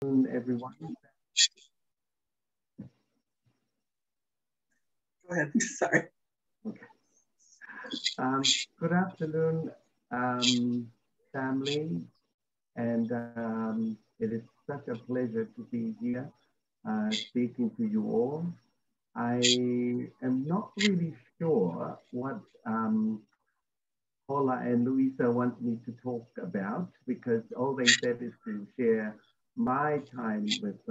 Everyone. Go ahead. Sorry. Okay. Good afternoon, family, and it is such a pleasure to be here speaking to you all. I am not really sure what Paula and Luisa want me to talk about because all they said is to share my time with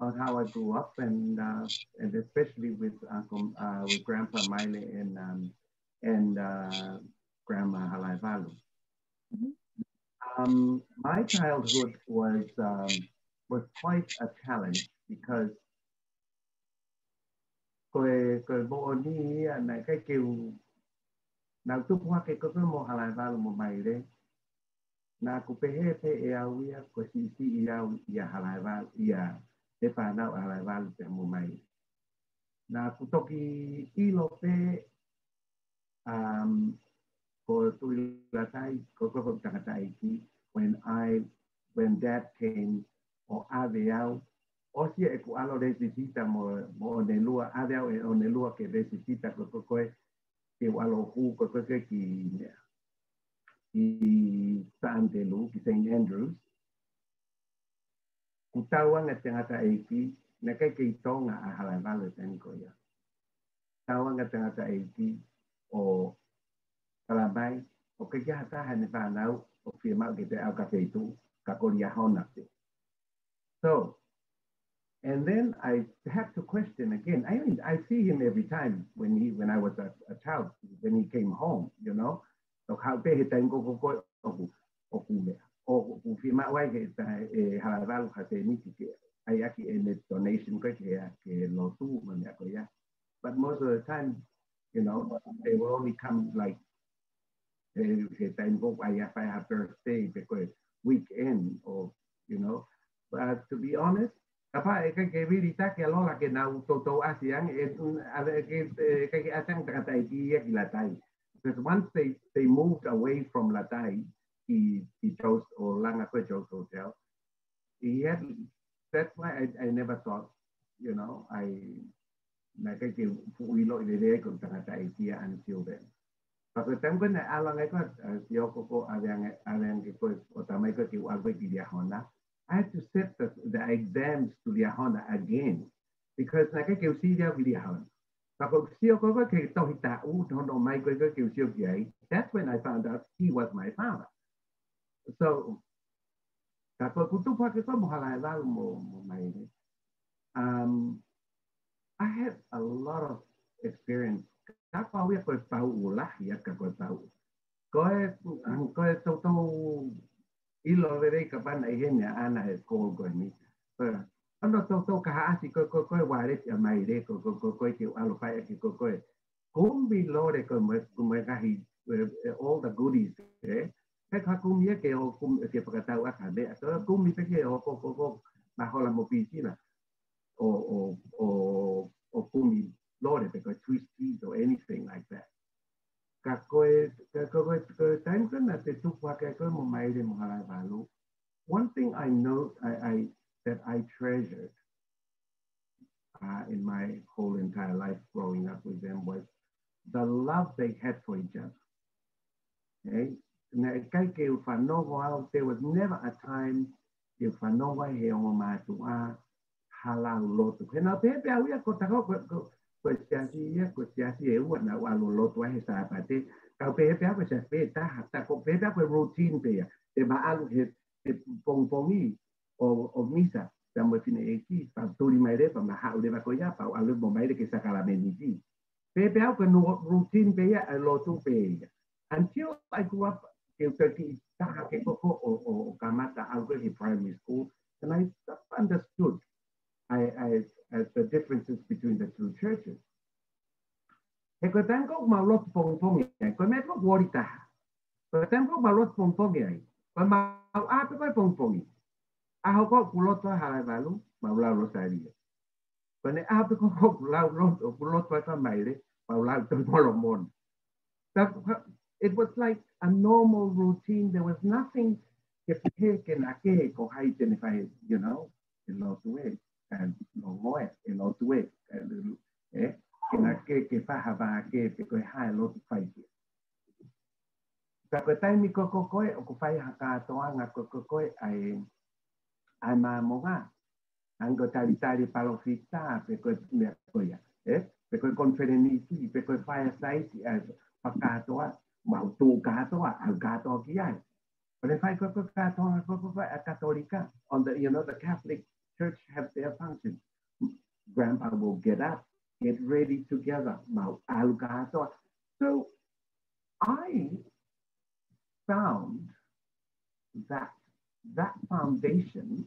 on how I grew up and especially with Grandpa Maile and Grandma Halaevalu. My childhood was quite a challenge because koe bo'oni na kai keu na tupu hake koe mo Halaevalu mo Maile na kupehe pe e au ia ko si i au ia Halaevalu ia te whanau Halaevalu te mo mai. Nā kutoki ilo pe ko tui latai ko koko takatai ki when dad came o ave au o sia e ku alo resisita mo ne lua ave au e o ne lua ke resisita ko koe ke alo hu ko koe ki San Telu ki St. Andrews. Kutawanga tangata eiki na kai kei Tonga a Halaevalu tani ko ia. Tawanga tangata eiki o Kalabai o kai kia hataha ne whanau o whia mau ke te au ka wheitu ka koria hona te. So, and then I have to question again. I mean, I see him every time when I was a child, when he came home, you know. So how pe he tango ko o mea. O whima wai ke Halaevalu ha te niki ke ai aki e ne donation ko ke lotu mania ko ia. But most of the time, you know, they will only come like he tango ai a birthday because weekend or you know. But to be honest, apa ke really take alola ke na toto asiang ke asang takatai ki latai. Because once they moved away from Latai, he chose or Langakwe chose hotel. That's why I never thought, you know, until then. But the time when I had to set the exams to Liahona again because that's when I found out he was my father. So, I had a lot of experience. Ano to kahaasi ko waris ya maire ko ke alofai ki ko kumbi lore ko kahi all the goodies eh ka kumie ke o ke pakatau akabe so kumbi pe ke o ko bahola mo piscina o kumbi lore because twisties or anything like that ka time kana te tu pa ke ko mo maire mo Halaevalu. One thing I know that I treasured in my whole entire life growing up with them was the love they had for each other. Okay? There was never a time que whanoa he o mātua halau lotu. Kena pepe au ia ko tako ko siasi e ua na walo lotu he sāpate. Kau pepe au se pe taha, ko pepe au routine pe ia. Te maalu he pongpongi o misa tamo fine eki pa turi maire pa ma hau leva ko ia pa alu mo maire ke sakala meniti. Pepe au ko routine pe ia a lotu pe ia. Until I grew up in Turkey, o Kamata, I went to primary school, and I understood the differences between the two churches. E ko tango malot pongpongi, ko me ko worita. Ko tango malot pongpongi, ko ma ape ko pongpongi. Aho ko kuloto Halaevalu, maula rosaria. Ko ne ape ko kuloto ka maile, maula to molomon. It was like a normal routine. There was nothing ke na ke ko hai te ne fai, you know, e lo tu e, lo ngoe, e lo tu e, ke na ke whaha wā ke te koe hae lo tu fai ke. Ka koe taimi ko koe, o ko whai haka atoa ngā ko koe ai mā monga. Ango tari tari palo fita, pe koe mea koia, pe koe konferenisi, pe koe whai saiti, whakatoa, mau tō katoa, au katoa ki ai. But if I go to a Catholica, on the, you know, the Catholic Church have their function. Grandpa will get up, get ready together. So I found that that foundation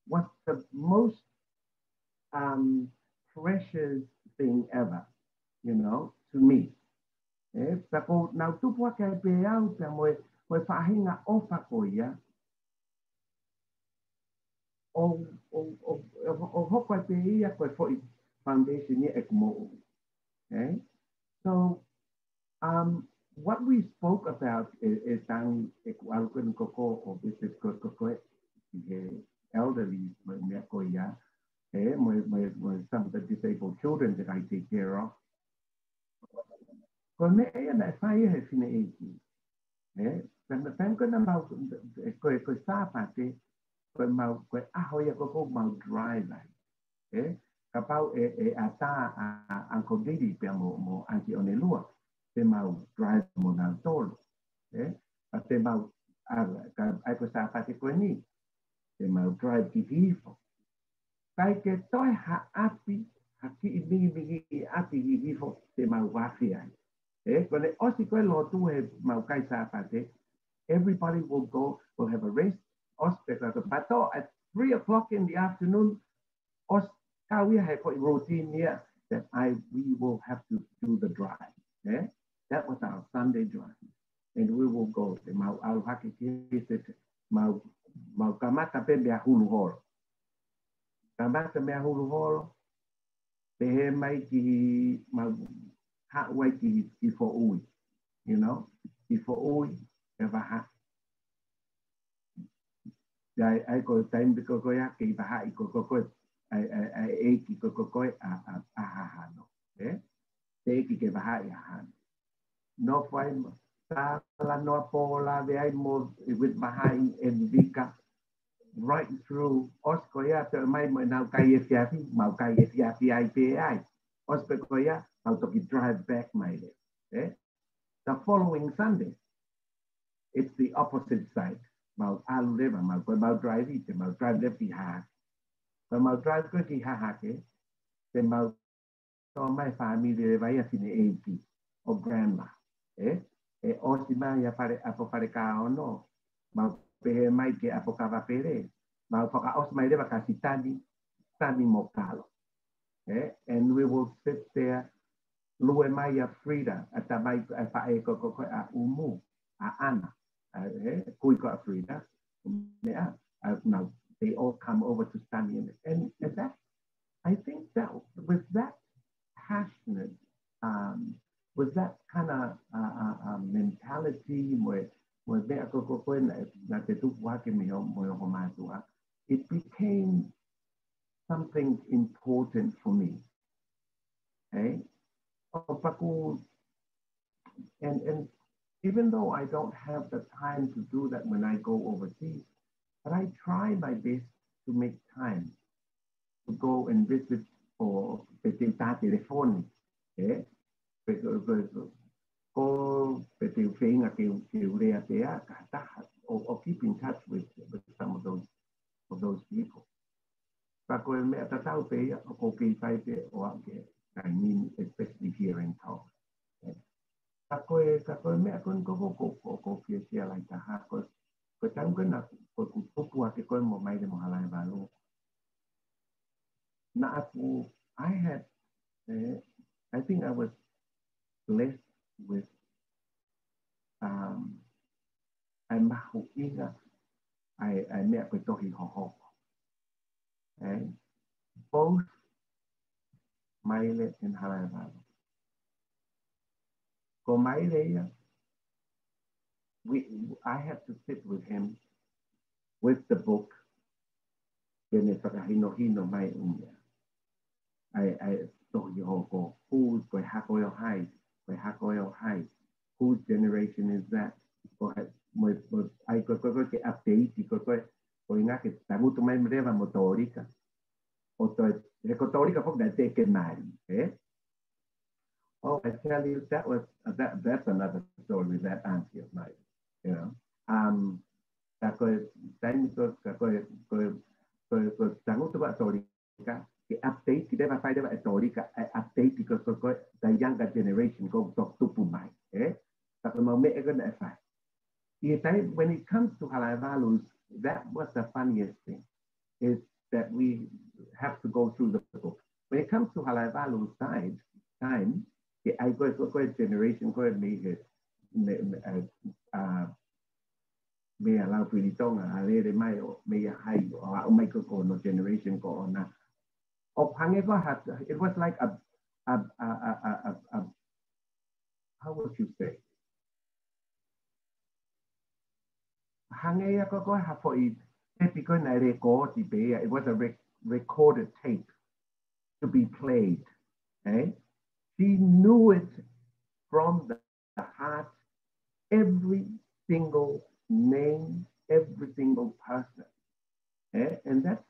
was the most precious thing ever, you know, to me. Tako nau tupua kai pe au te moe whahinga ofa ko ia, o hoko pe ia koe foi foundation ia e kumo. Okay? So, what we spoke about is tangi e kualukun koko o business koko elderly mea ko ia, some of the disabled children that I take care of. Ko me e na whai he fine eiki. Tana tanko na mau koe sāpate, koe mau koe aho ia koko mau drive ai. Ka pau e ata a Uncle Didi pia mo Auntie Onelua, te mau drive mo nau tolo. A te mau, ai koe sāpate koe ni, te mau drive ki hifo. Kai ke toi ha api, ha ki I mingi I api ki hifo, te mau wafi ai. Kone osi koe lotu he mau kai sāpate, everybody will go, will have a rest. Os te pato at 3 o'clock in the afternoon, os kawia he koi routine here that we will have to do the drive. That was our Sunday drive. And we will go te mau aluhaki ki mau kamata pe mea hulu horo. Kamata mea hulu horo, te he mai ki mau hawai ki fo ui, you know, ki fo ui, e waha. Ai ko time ko ko ya ki waha I ko ai ki ko a hano. Te ki ke waha I hano. No fai sala no pola de ai mo with waha in vika right through Osco ya te mai mo na kai e fiafi, mau kai e fiafi ai pe ai. Ospe ko ya mau to drive back Maile. The following Sunday, it's the opposite side. Mau alu leva, mau drive ite, mau drive lefi ha. But mau drive ko ki ha ke, te mau to mai family le vai a fine eiki o grandma. Osi mai ya pare apo pare ka ono, mau pe mai ke apo ka va pere, mau foka os mai leva kasi tani mo kalo. And we will sit there lue mai a Frida, ata mai a fae ko a umu, a ana. Kui ko a Frida. Now they all come over to study and that I think that with that passionate, with that kind of mentality where it became something important for me. And even though I don't have the time to do that when I go overseas, but I try my best to make time to go and visit for petita telefoni. Or keep in touch with some of those people. I mean, especially here in Tonga. I think I was blessed with I met with Tohi Hoho. Both Maile and Halaevalu. Go Maile, I had to sit with him with the book, Kene Whakahino Hino Mai Umia. I told you all, who's going Hakoyo High, going Hakoyo High, whose generation is that? I go to update, going back, Tamuto Mai Mreva Motorica, or Recotorica for that take a man, eh? Oh, I tell you, that's another story with that auntie of mine, you know. That goes, the update, they never find a Torica, update because the younger generation go talk to Pumai, eh? But when it comes to Halaevalu, that was the funniest thing, is that we have to go through the book. When it comes to Halaevalu time, I go generation, go make it, may allow for the Tonga, I lay the Maile, may a high or Michael no generation go on now. Of Hangego had, it was like a, how would you say? Hangea go have for it, because I record it was a recorded tape to be played. Eh? She knew it from the heart, every single name, every single person. Eh? And that's,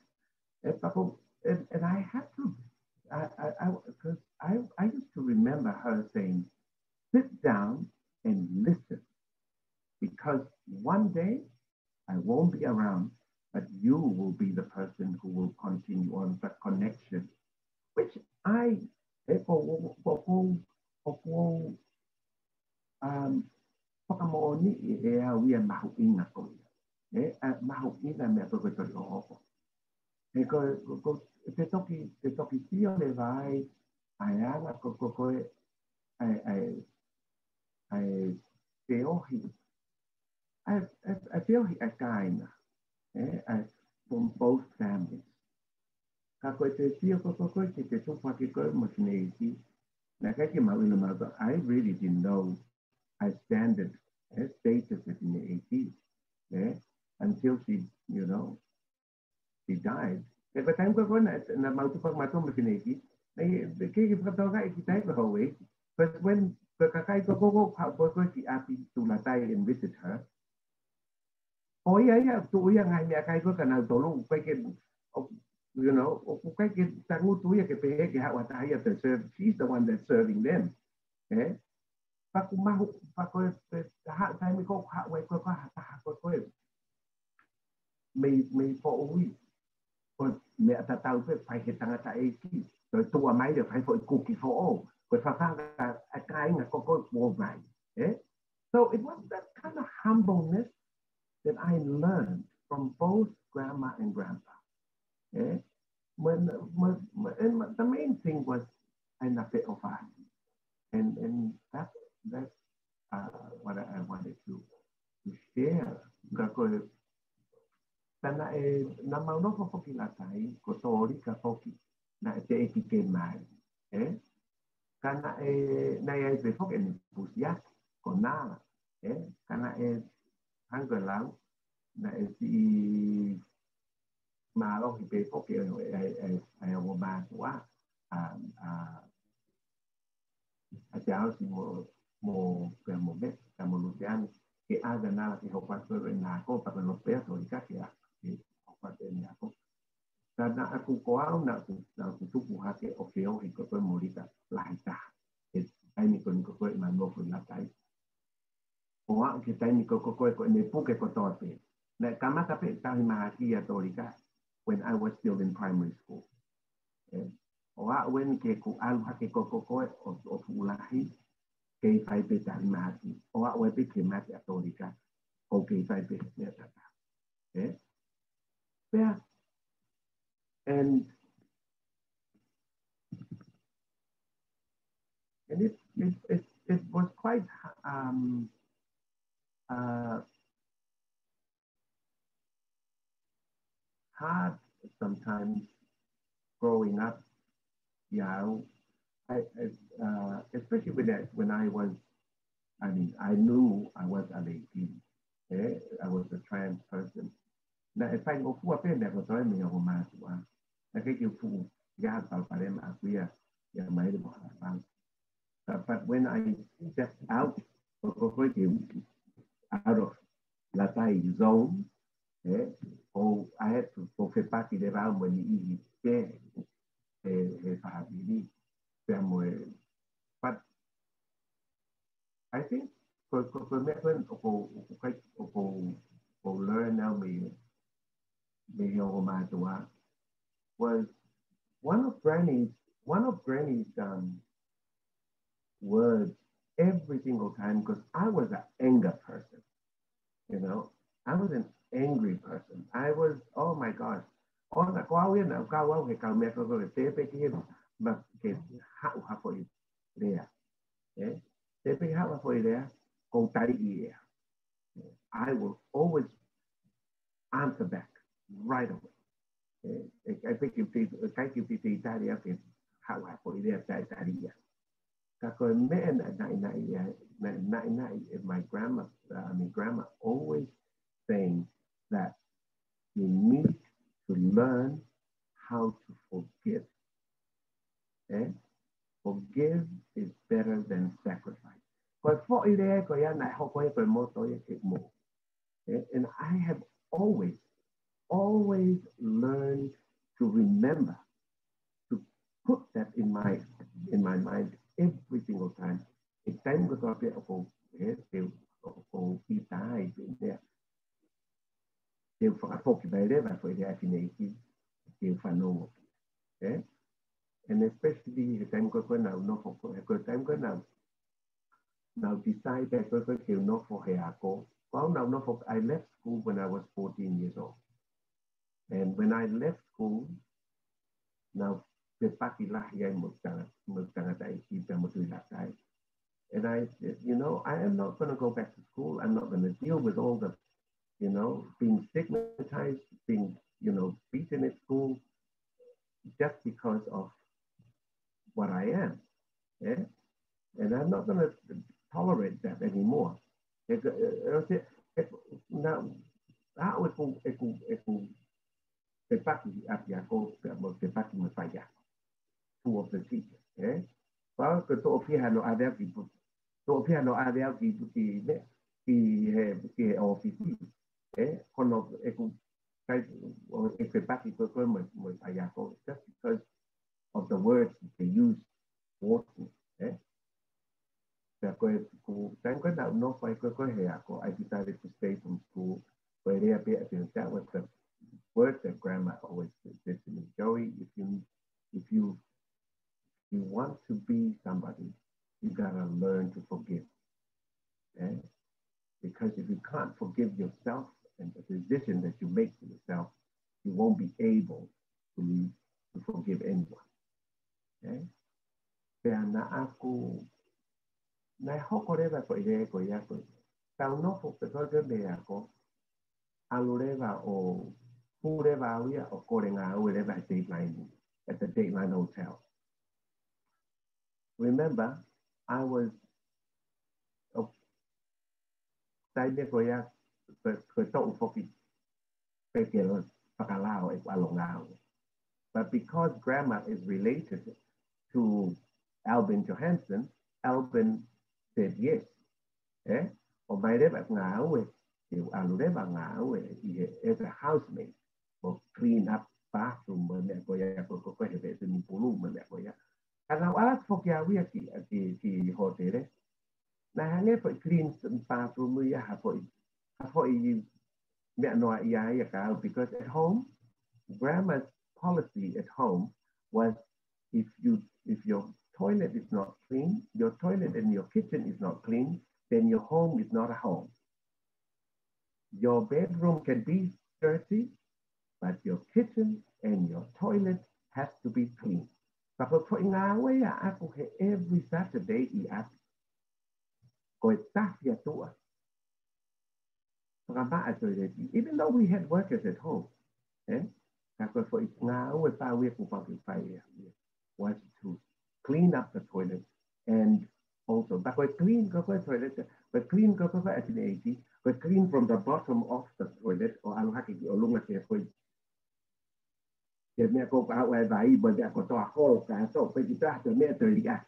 and I had to, because I used to remember her saying, sit down and listen, because one day I won't be around, but you will be the person who will continue on the connection, which I, Pokemon, we are Mahuina. Mahuina, me go to the hall. Because the toki tio le vai, I am a cocoe, I feel he, I feel he a kind, from both families. Kakote tio cocoe, the two particular machinati, I really didn't know I standard status in the 80s, until she, you know, she died. But time go on na multiple matom makineki. The key of Tonga is type of way. But when the Kakai go si Api to Latai and visit her. Oh yeah, to young I kai go canal tolu, you know, Tangu to Yake what I have to serve. She's the one that's serving them. Eh? Pakumahu, Pako, the hard time we go hot way, may for a week. Me at a thousand, I hit Tangata 80. So to a mile, I for a cookie for all. But for a kind of cocoa war right. So it was that kind of humbleness that I learned from both grandma and grandpa. When the main thing was I'm a bit of art. And that's what I wanted to share. Tana na mauno ko foki latai ko tori ka foki na te ekike mai kana na e te foki ni pusia ko na kana hangalau na si malo hi pe foki ai o ma wa a jao si mo be mo luciano que haga nada que ho pasó en la copa con los pesos y casi karena aku koau na tuku hake o keo i koto morita laita ai ko ko mano ko na tai o a ke tai ko ne puke ko tote na kama tape ta ma ki ya torika when I was still in primary school o a when ke ku al hake ko o fulahi ke fai pe ta ma ki o a we pe ke ma ya torika o ke fai pe ya ta yeah. And it was quite hard sometimes growing up. Yeah, especially when I was, I mean, I knew I was an 18. I was a trans person, na e fai o fu appena con toi mi ho ma tua na che fu ya tal pare ma qui ya Maile mo but when I stepped out out of la taille zone or I had to for parte della when you family but I think for me when learn now me was one of Granny's words every single time because I was an anger person, you know. I was an angry person. I was, oh my gosh. Oh, na kwa wia na kwa wa he ka me ko ko te pe ki ma ke ha for it there. Eh? Te pe ha for it there. Ko tai I I will always answer back right away. I think if they Italia can how I for it there Italia. Because man, my grandma always saying that you need to learn how to forgive. Eh? Forgive is better than sacrifice. And I have always, always learned to remember, to put that in my mind every single time. It's time to talk about and especially the time ko now no for time ko now decide that ko no for heako. Well now no for I left school when I was 14 years old. And when I left school, now and I said, you know, I am not going to go back to school. I'm not going to deal with all the, you know, being stigmatized, being, you know, beaten at school just because of what I am. Yeah? And I'm not going to tolerate that anymore. Now, how two of the teachers. Eh? Well, ke to pia no ada ki to pia no ada ki ki ofisi. Kono kai e pe paki ko mo just because of the words they use working. I decided to stay from school where they appear that was the words that grandma always said to me. Joey, if you want to be somebody, you gotta learn to forgive. Because if you can't forgive yourself and the decision that you make to yourself, you won't be able to forgive anyone. Na aku na hokoreva ko ide ko yako. Tau no fo pe ko be ako. Alureva o pureva uia o korenga ureva dateline at the Dateline Hotel. Remember, I was but because grandma is related to Albin Johansson, Albin said yes. Or by the as a housemaid for clean up bathroom and I asked for the hotel. Now I never clean bathroom because at home, grandma's policy at home was if your toilet is not clean, your toilet and your kitchen is not clean, then your home is not a home. Your bedroom can be dirty, but your kitchen and your toilet has to be clean. But for every Saturday, even though we had workers at home, was to clean up the toilet and also clean toilet, but clean atineti, but clean from the bottom of the toilet or aluhaki or lunga ke me ko pa wa vai bo ja ko to ho ka so pe kita to me to ria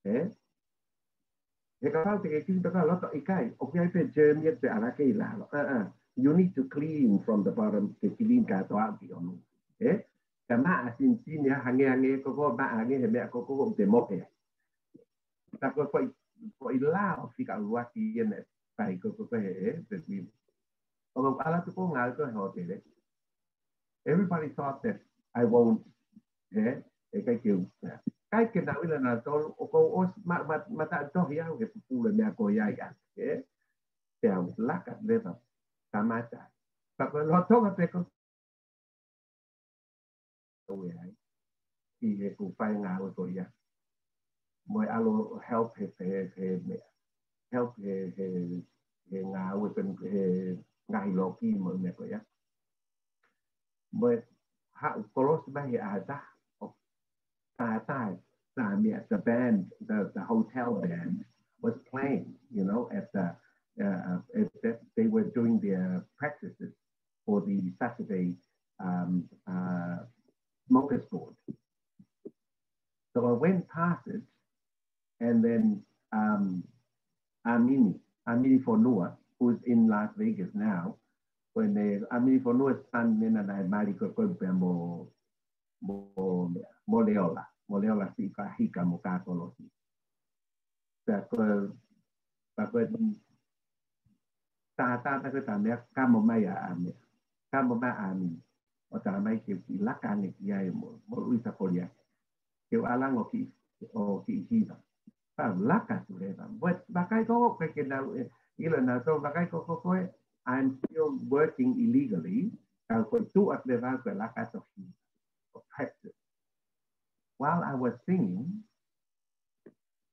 eh e ka pa te ki to ka lo to ikai o ke pe je me te ara ke la you need to clean from the bottom to clean ka to a ki onu eh ka ma sin sin ya hange ko ba hange me ko te mo ke ta ko i la o fi ka wa ki ne tai ko he pe vi o ala to ko ngal ko ho te everybody thought that I won't cái kiểu cái nào là tôi cô mà ta cho hiểu cái phụ là mẹ cô dạy cả cái theo lắc cái đây là tamata và cái lo tốt cái con tôi ấy thì cái cụ phải ngào của tôi vậy mọi alo help help cái ngào của từng cái ngày lo kia mọi mẹ cô vậy mọi hạ cross bay ta the band, the hotel band was playing, you know, at they were doing their practices for the Saturday smorgasbord. So I went past it, and then Amini Fonua, who's in Las Vegas now, when Amini Fonua's son, and I married Moleola si ka hika mo kakolo si. Bakit ta ko tamya kamo maya ame. Kamo ma ami. O tamay ki lakan ni yai mo uisa kolia. Ki alang o ki hiba. Pa lakas ureba. But bakay ko kay na ila na so bakay ko I'm still working illegally. Ko tu at level ko lakas of hiba. Practice. While I was singing,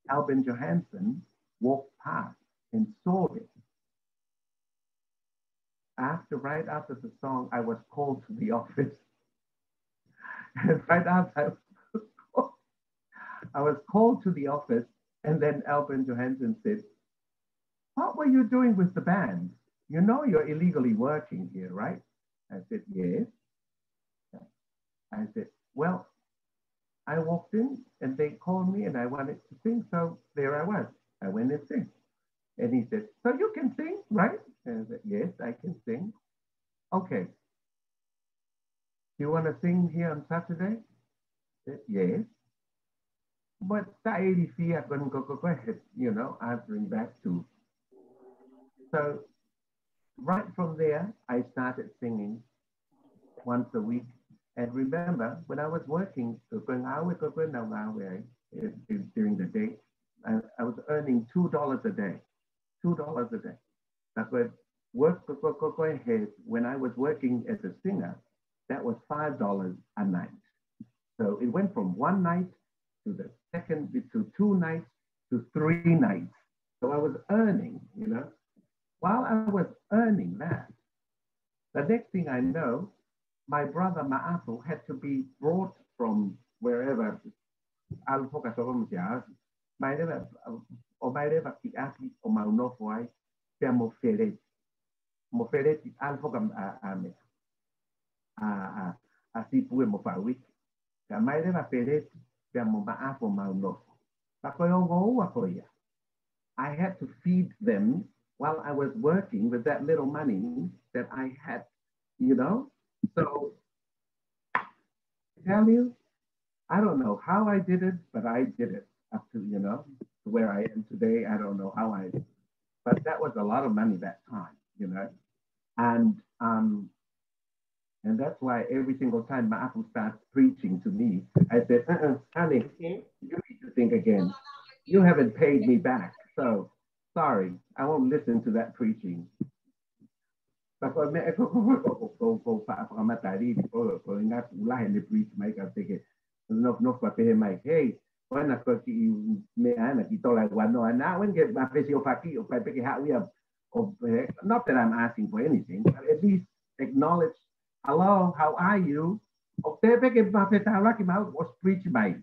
Albin Johansson walked past and saw it. Right after the song, I was called to the office. And right after I was called to the office, and then Albin Johansson said, "What were you doing with the band? You know you're illegally working here, right?" I said, "Yes." I said, "Well, I walked in and they called me and I wanted to sing. So there I was. I went and sang." And he said, "So you can sing, right?" And I said, "Yes, I can sing." "Okay. Do you want to sing here on Saturday?" I said, "Yes." But I couldn't go ahead, you know, answering back too. So right from there, I started singing once a week. And remember, when I was working during the day, I was earning $2 a day. $2 a day. That's what when I was working as a singer, that was $5 a night. So it went from one night to the second, to 2 nights, to 3 nights. So I was earning, you know. While I was earning that, the next thing I know, my brother Ma'afu had to be brought from wherever. I had to feed them while I was working with that little money that I had, you know. So, I tell you, I don't know how I did it, but I did it up to, you know, to where I am today. I don't know how I did, but that was a lot of money that time, you know. And that's why every single time Ma'afu starts preaching to me, I said, honey, you need to think again. You haven't paid me back, so sorry, I won't listen to that preaching. Because me ko pamatari ko ingat ulah ni preach mai ka teke no pape mai hey wana ko ki me ana ki tola wano ana when get ma pesio faki o pape ki ha we have not that I'm asking for anything, but at least acknowledge, hello, how are you? O tepe ke pape tala ki mau was preach mai.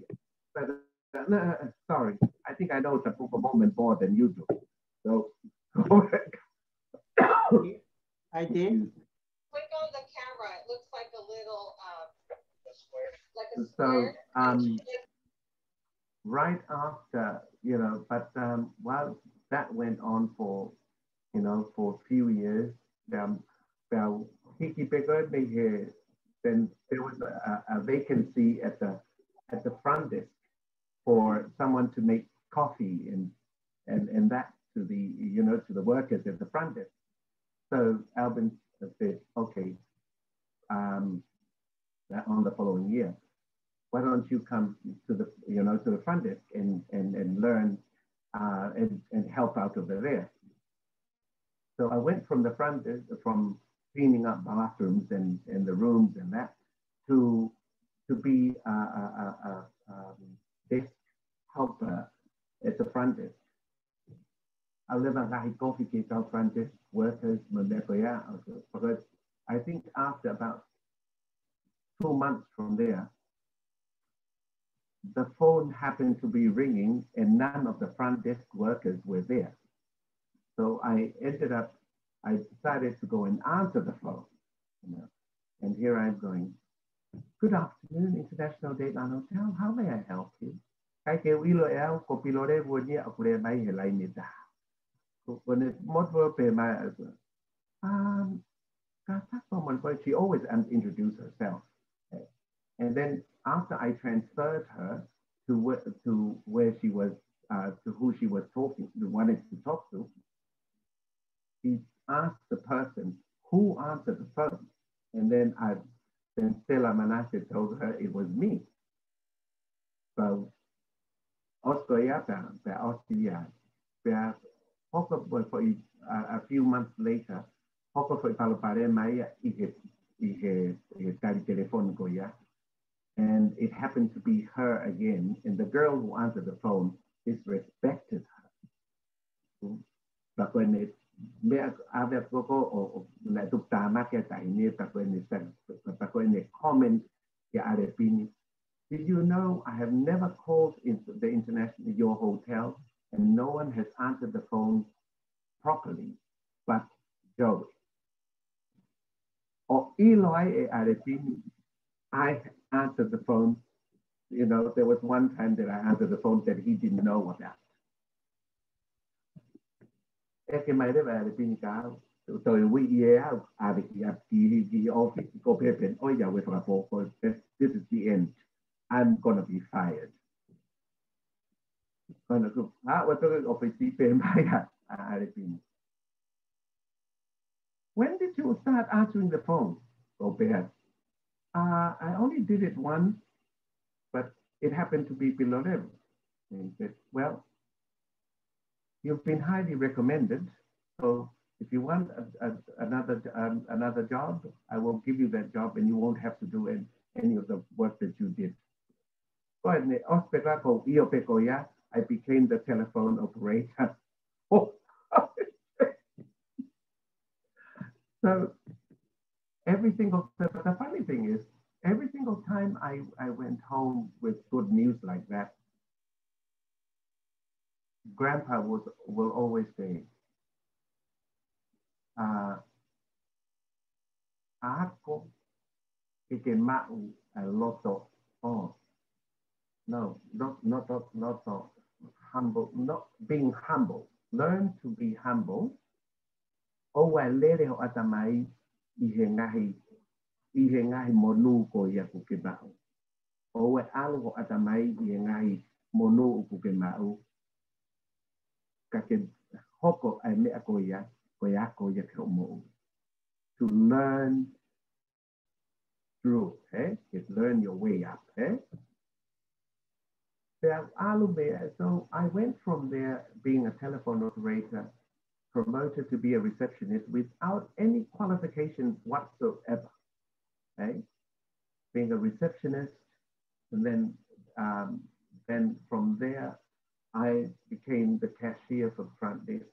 No, sorry, I think I know the moment more than you do. So, I did. Click on the camera. It looks like a little, like a so square. right after, but while that went on for, for a few years, well, Hiki Bigger, then there was a vacancy at the front desk for someone to make coffee and that to the, to the workers at the front desk. So Albin said, okay, on the following year, why don't you come to the, to the front desk and learn and help out over there. So I went from the front desk, from cleaning up bathrooms and the rooms and that, to be a desk helper at the front desk. I live at Lahi Coffee Case out front desk workers, because I think after about 2 months from there, the phone happened to be ringing and none of the front desk workers were there. So I decided to go and answer the phone, and here I'm going, good afternoon, International Dateline Hotel, how may I help you? She always introduced herself. And then after I transferred her to where she was, to who she was wanted to talk to, he asked the person who answered the phone. And then Stella Manasseh told her it was me. So, Austria, for a few months later, and it happened to be her again, and the girl who answered the phone disrespected her. But when it comment, did you know I have never called into the international your hotel and no one has answered the phone properly, but Joey. Or Eloy, I answered the phone. There was one time that I answered the phone that he didn't know about. This is the end. I'm gonna be fired. When did you start answering the phone? I only did it once, but it happened to be below them. And he said, well, you've been highly recommended. So if you want another job, I will give you that job and you won't have to do any of the work that you did. I became the telephone operator. So the funny thing is, every single time I went home with good news like that, Grandpa will always say, "Ako ikemau a loto." Oh, no, not humble, not being humble. Learn to be humble. O wa lere ho atamai ihe ngahi monu ko ia ku ke bau. O wa alu ho atamai ihe ngahi monu ku ke mau. Ka ke hoko ai me ko ia ko ia ke mo. To learn through, is learn your way up, So I went from there being a telephone operator, promoted to be a receptionist without any qualifications whatsoever. Being a receptionist, and then from there, I became the cashier for the front desk,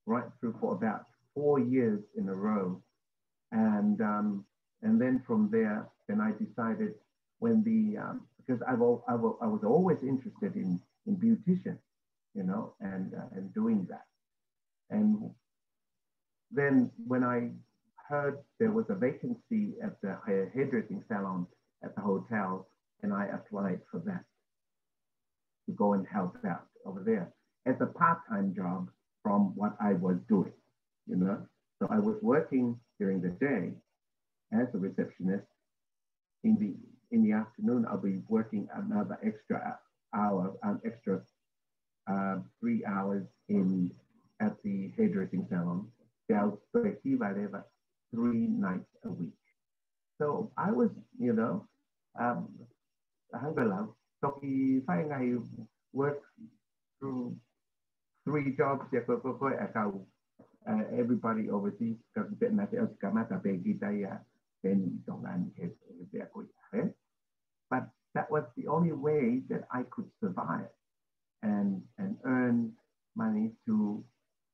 right through for about 4 years in a row. And then from there, then I decided when the because I was always interested in beautician, you know, and doing that. And then when I heard there was a vacancy at the hairdressing salon at the hotel, and I applied for that to go and help out over there as a part-time job from what I was doing, you know. So I was working during the day as a receptionist. In the afternoon, I'll be working another extra hour, 3 hours at the hairdressing salon. They'll whatever 3 nights a week. So I was, you know, I work through 3 jobs. Everybody overseas, but that was the only way that I could survive and earn money to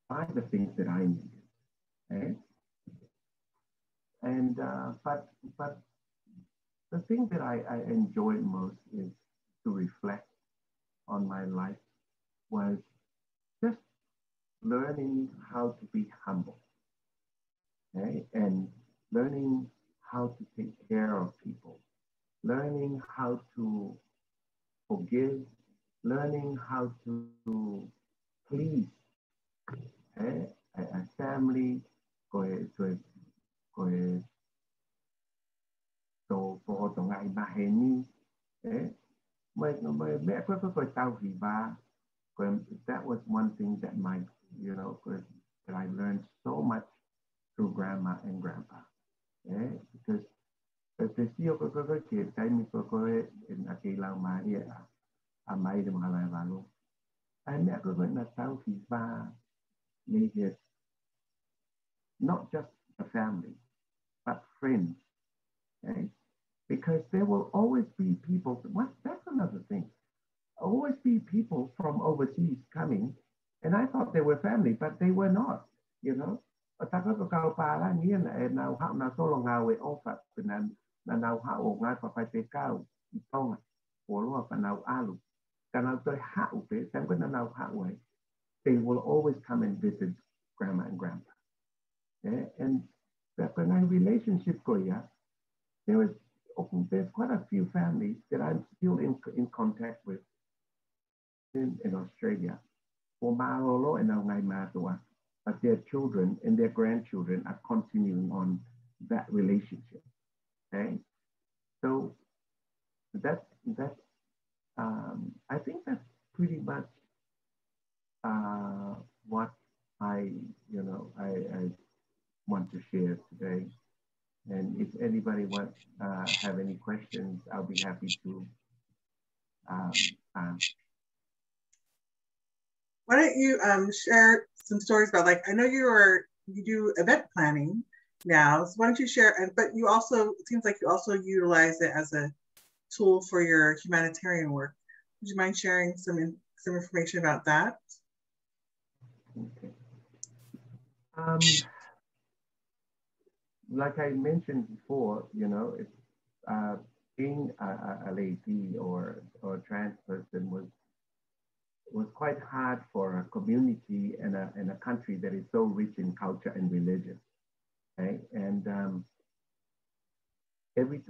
buy the things that I needed. Okay? And but the thing that I enjoyed most is to reflect on my life was just learning how to be humble, okay? And learning how to take care of people, learning how to forgive, learning how to please, okay? A family, so for Tonga Maheni, that was one thing that that I learned so much through grandma and grandpa. Because the Halaevalu, not just a family, but friends. Okay? Because there will always be people, that's another thing. Always be people from overseas coming, and I thought they were family, but they were not, you know. They will always come and visit grandma and grandpa. Okay? And when I relationship there's quite a few families that I'm still in contact with in Australia. But their children and their grandchildren are continuing on that relationship. Okay, so I think that's pretty much what I want to share today. And if anybody wants have any questions, I'll be happy to answer. Why don't you share some stories about, like, I know you do event planning now, so why don't you share, but you also, it seems like you also utilize it as a tool for your humanitarian work. Would you mind sharing some information about that? Okay. Like I mentioned before, you know, it's, being a lady or a trans person was quite hard for a community and a country that is so rich in culture and religion. Okay? And every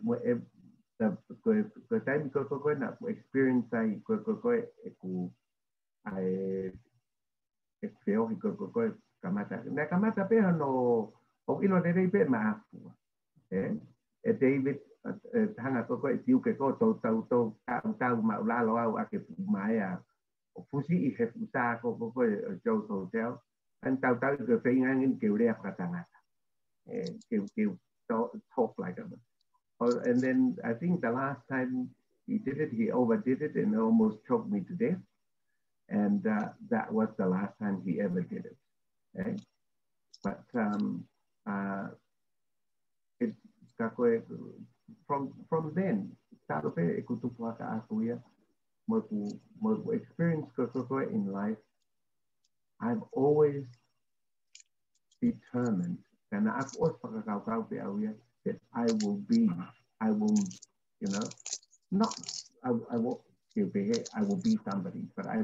time experience I feel David hanga ko tiu ke ko to ma la lo au ake mai fusi I have usa ko jo hotel and tau ke fe ngang kiu le ka tanga kiu talk like him. And then I think the last time he did it, he overdid it and almost choked me to death. And that was the last time he ever did it. Okay? But from then, experience in life, I've always determined that I will, you know, not won't be here. I will be somebody, but I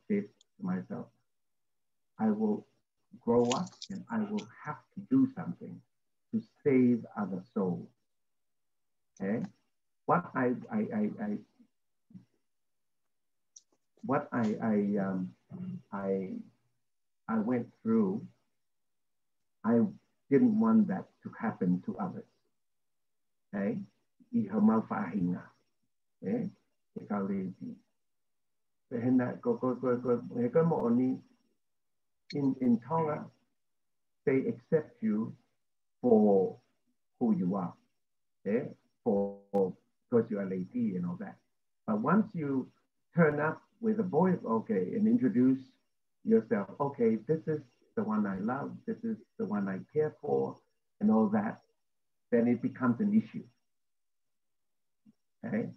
said to myself, I will grow up and I will have to do something to save other souls. Okay, what I went through, I didn't want that to happen to others. Okay, okay, in Tonga, they accept you for who you are, okay? Because you're a lady and all that. But once you turn up with a boy, okay, and introduce yourself, okay, this is the one I love, this is the one I care for, and all that, then it becomes an issue, okay?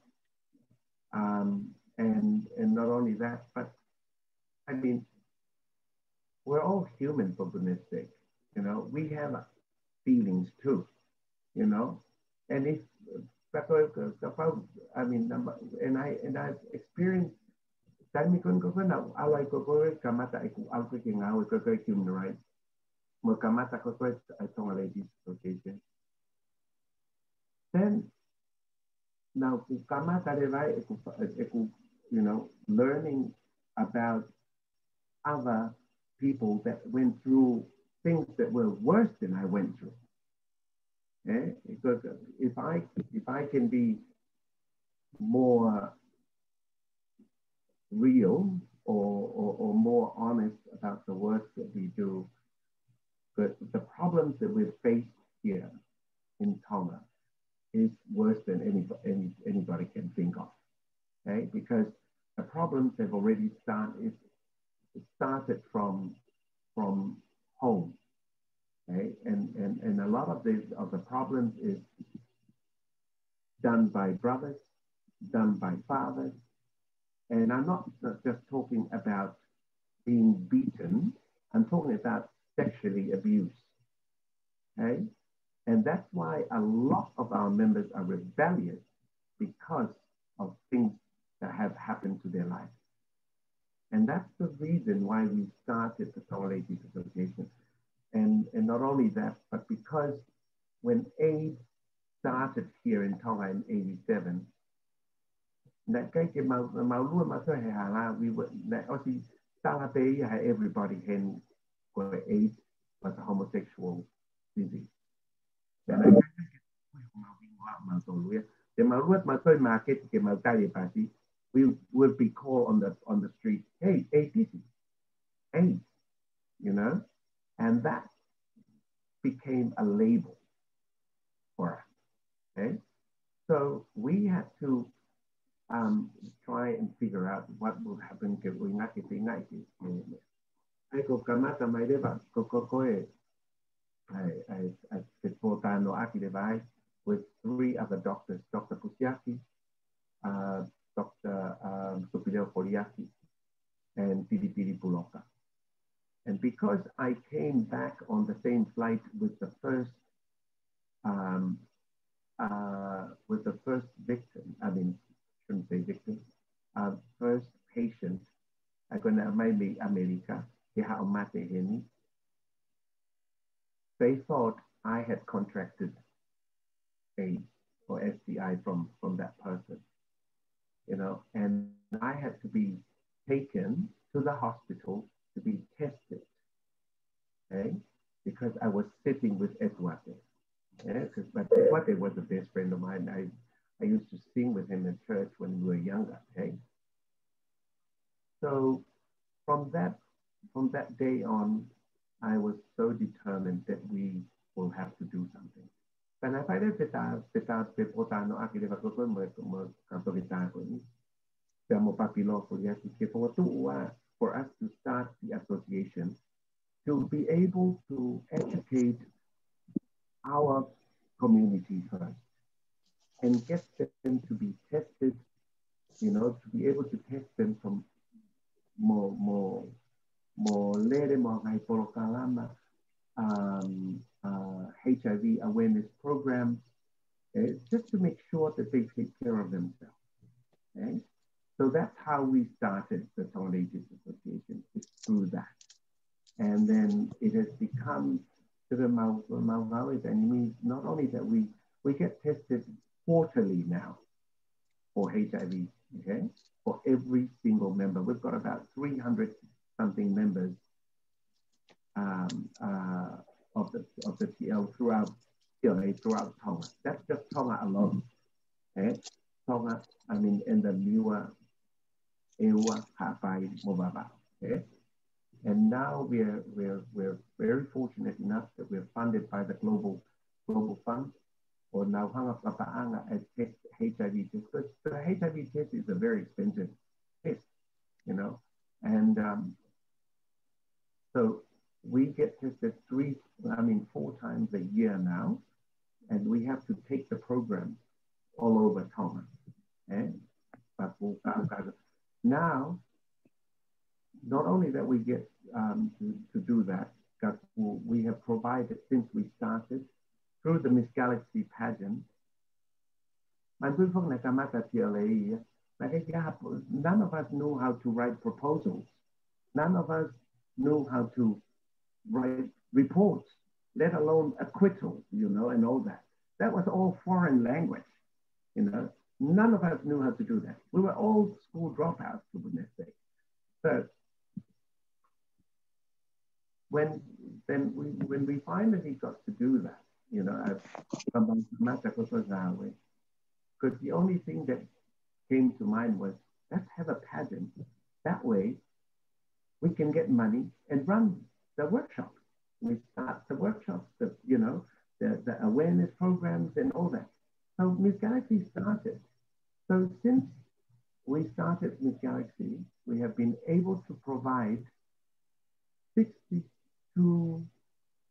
And not only that, but I mean, we're all human, for goodness sake. You know, we have feelings too, you know. And if, I mean, and I've experienced, then now, you know, learning about other people that went through things that were worse than I went through. Okay? Because if I can be more real or more honest about the work that we do, but the problems that we've faced here in Tonga is worse than anybody can think of. Okay? Because the problems have already started from home. Okay? And a lot of the problems is done by brothers, done by fathers. And I'm not just talking about being beaten, I'm talking about sexually abused. Okay? And that's why a lot of our members are rebellious because of things that have happened to their life. And that's the reason why we started the Tonga Ladies Association. And not only that, but because when AIDS started here in Tonga in '87, we were everybody had AIDS was a homosexual disease. We would be called on the street, hey, AIDS, you know, and that became a label for us. Okay, so we had to try and figure out what will happen if we not get with 3 other doctors, Dr. Kusiaki, Dr. Supilio Koriaki, and Pili Puloka. And because I came back on the same flight with the first victim, I mean, shouldn't say victim, first patient, I'm going to maybe America, they thought I had contracted AIDS or STI from that person, you know, and I had to be taken to the hospital to be tested, okay, because I was sitting with Eduardo. Yeah, but Eduardo was the best friend of mine. I used to sing with him in church when we were younger, okay? So from that day on, I was so determined that we will have to do something. And if I did for us to start the association, to be able to educate our community first and get them to be tested, you know, to be able to test them from more HIV awareness programs, just to make sure that they take care of themselves. Okay? So that's how we started the Tonga Ladies Association, is through that. And then it has become to the Maui, and it means not only that we get tested quarterly now for HIV, okay, for every single member. We've got about 300 something members of the TL throughout Tonga. That's just Tonga alone. Okay? Tonga, I mean, in the Miwa, Ewa, Hawaii, Mobaba. Okay? And now we're very fortunate enough that we're funded by the Global Fund, or now hanga papaanga as test HIV test. Because the HIV test is a very expensive test, you know, and so we get tested 4 times a year now, and we have to take the program all over Tonga. And now, not only that we get to do that, but we have provided, since we started, through the Miss Galaxy pageant, none of us knew how to write proposals. None of us knew how to write reports, let alone acquittal, you know, and all that. That was all foreign language, you know. None of us knew how to do that. We were all school dropouts, for goodness sake. So when we finally got to do that, you know, because the only thing that came to mind was, let's have a pageant. That way, we can get money and run the workshops. We start the workshops, the awareness programs and all that. So Miss Galaxy started. So since we started Miss Galaxy, we have been able to provide 62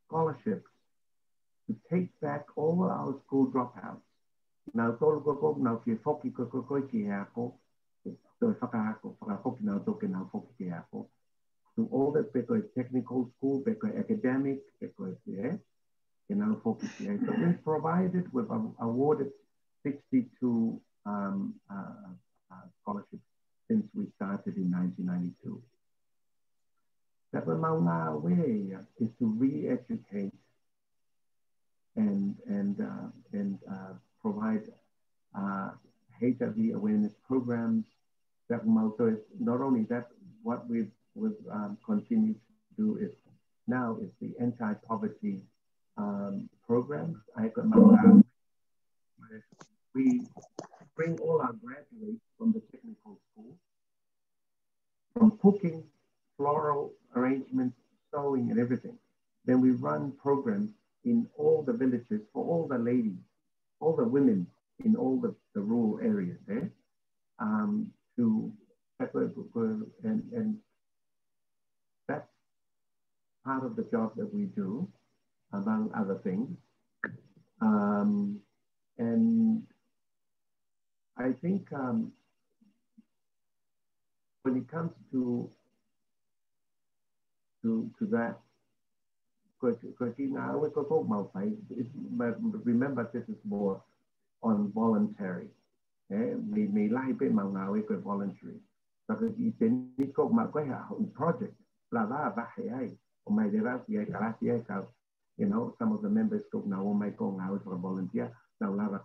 scholarships to take back all our school dropouts. Now, to all the technical school, academic, so we provided, we've awarded 62 scholarships since we started in 1992. That our way is to re-educate and provide HIV awareness programs. That so not only that, what we've continued to do is now is the anti-poverty programs. We bring all our graduates from the technical school, from cooking, floral arrangements, sewing, and everything. Then we run programs in all the villages for all the ladies, all the women in all the rural areas there, and that's part of the job that we do, among other things. And I think when it comes to that, but remember, this is more on voluntary. May lie be voluntary. Because you can go my project, you know, some of the members go now, oh my God, now for volunteer. Now, lava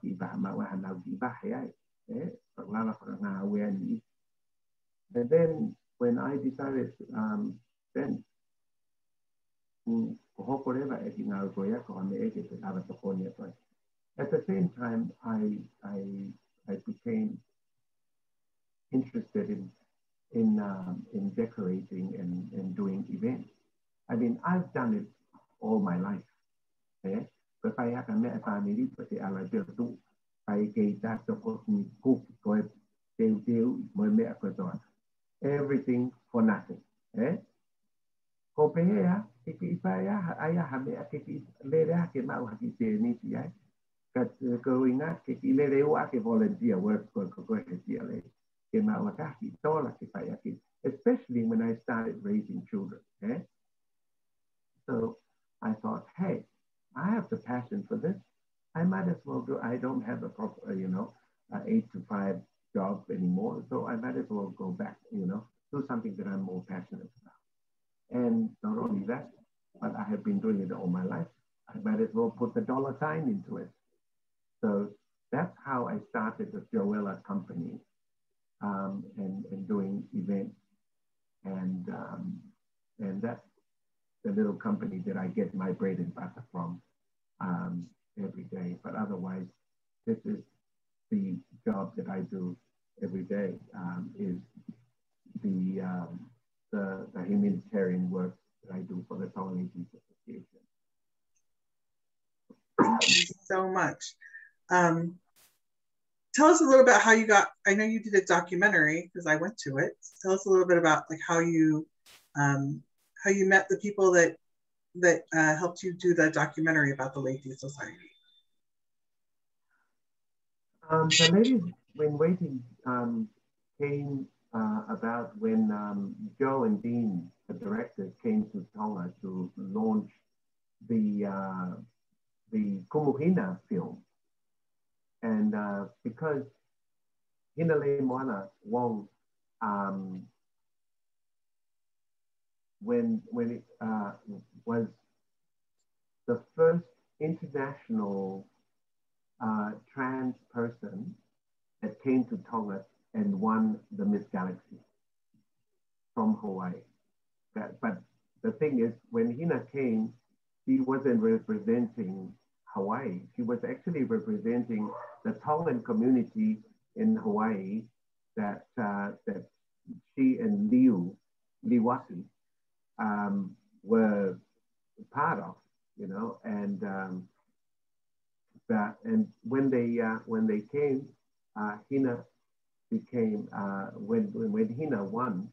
and then when I decided, then at the same time, I became interested in decorating and doing events. I mean, I've done it all my life. But I have a family, but I like to do. I get that to cook, everything for nothing. Kopea, I have a going at volunteer work especially when I started raising children. So I thought, hey, I have the passion for this. I might as well do. I don't have a proper, 8 to 5 job anymore, so I might as well go back, you know, do something that I'm more passionate about. And not only that, but I have been doing it all my life. I might as well put the dollar sign into it. So that's how I started the Joella company, and doing events. And that's the little company that I get my bread and butter from every day. But otherwise, this is the job that I do every day, is the humanitarian work that I do for the Tongan Association. Thank you so much. Tell us a little about how you got, I know you did a documentary because I went to it. Tell us a little bit about like how you met the people that helped you do the documentary about the Lady Society. The Ladies in Waiting came about when Joe and Dean, the directors, came to Tonga to launch the Kumuhina film. And because Hinale Moana Wong, when it was the first international trans person that came to Tonga and won the Miss Galaxy from Hawaii. But the thing is, when Hina came, she wasn't representing Hawaii. She was actually representing the Tongan community in Hawaii that she and Liwasi were part of, you know, and when they came, Hina became when Hina won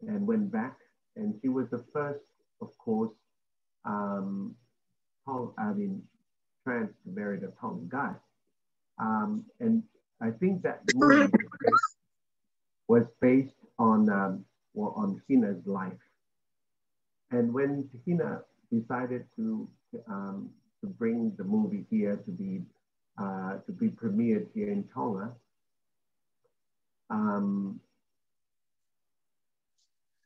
and went back, and she was the first, of course, trans to marry the Tongan guy, and I think that movie was based on Hina's life. And when Hina decided to bring the movie here to be premiered here in Tonga,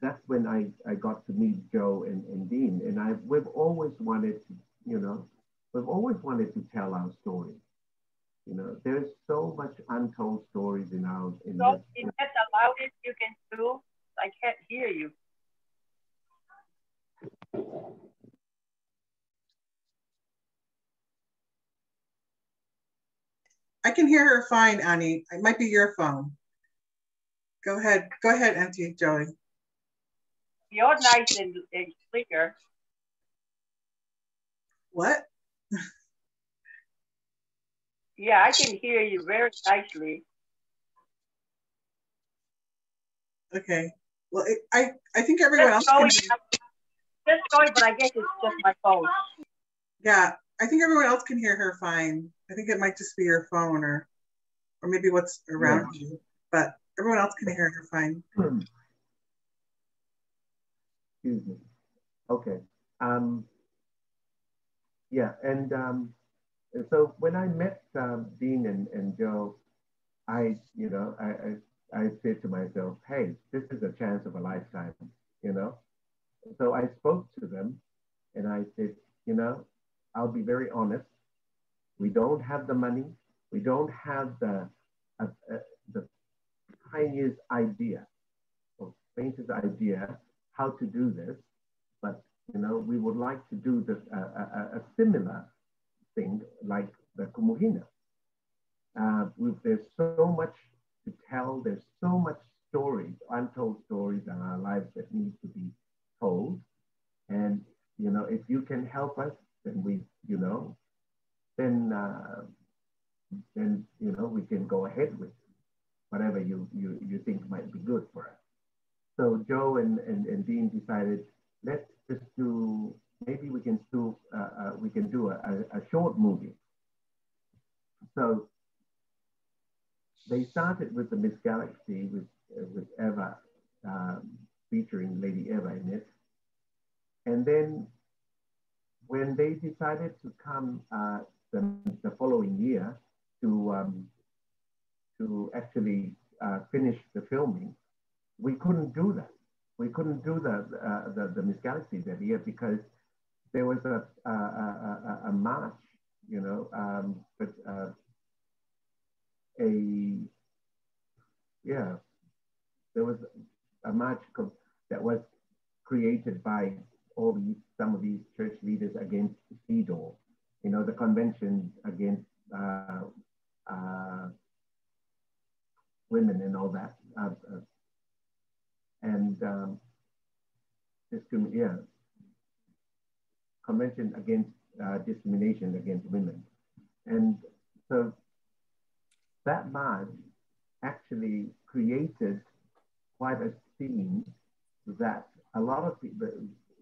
that's when I got to meet Joe and Dean, and we've always wanted to, you know, we've always wanted to tell our story. You know, there's so much untold stories in our. Is that the loudest you can do? I can't hear you. I can hear her fine, Annie. It might be your phone. Go ahead, Auntie Joey. You're nice and clear. What? Yeah, I can hear you very nicely. Okay. Well, I think everyone else can. Just going, but I guess it's just my phone. Yeah, I think everyone else can hear her fine. I think it might just be your phone or maybe what's around you, but everyone else can hear her fine. Excuse me. Okay. Yeah, and so when I met Dean and Joe, I said to myself, hey, this is a chance of a lifetime, you know? So I spoke to them and I said, you know, I'll be very honest. We don't have the money. We don't have the tiniest idea or faintest idea how to do this, but you know, we would like to do this a similar thing like the Kumuhina. There's so much to tell. There's so much stories, untold stories in our lives that need to be told. And you know, if you can help us, then then you know, we can go ahead with whatever you think might be good for us. So Joe and Dean decided, let's just do, maybe we can do a short movie. So they started with the Miss Galaxy with Eva, featuring Lady Eva in it. And then when they decided to come the following year to actually finish the filming, we couldn't do that. We couldn't do the Miss Galaxy that year because there was a march, you know, there was a march that was created by some of these church leaders against CEDAW, you know, the convention against women and all that, convention against discrimination against women. And so that march actually created quite a scene that a lot of people,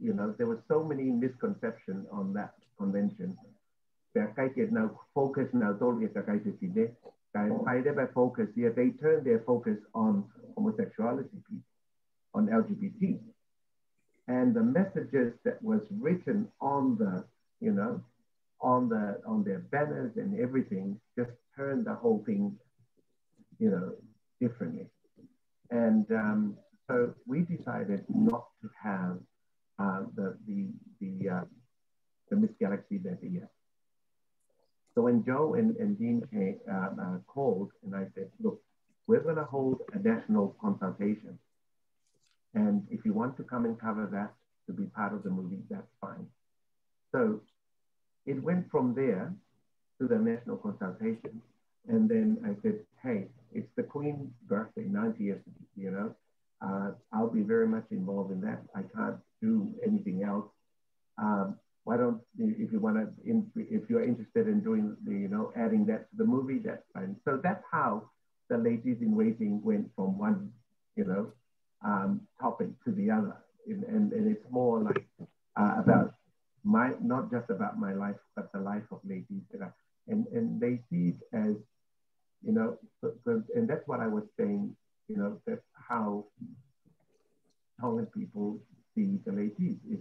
you know, there were so many misconceptions on that convention. Focus now totally by focus here, they turned their focus on homosexuality people, on LGBT. And the messages that was written on the, you know, on their banners and everything just turned the whole thing, you know, differently. And so we decided not to have the Miss Galaxy that year. So when Joe and Dean called, and I said, look, we're going to hold a national consultation. And if you want to come and cover that to be part of the movie, that's fine. So it went from there to the national consultation. And then I said, hey, it's the Queen's birthday, 90th, you know. I'll be very much involved in that. I can't do anything else. Why don't, if you want to, if you're interested in doing the, you know, adding that to the movie, that's fine. So that's how the Ladies in Waiting went from one, you know, topic to the other. And it's more like about not just about my life, but the life of ladies. And they see it as, you know, and that's what I was saying, you know, that's how Tongan people see the ladies. Is,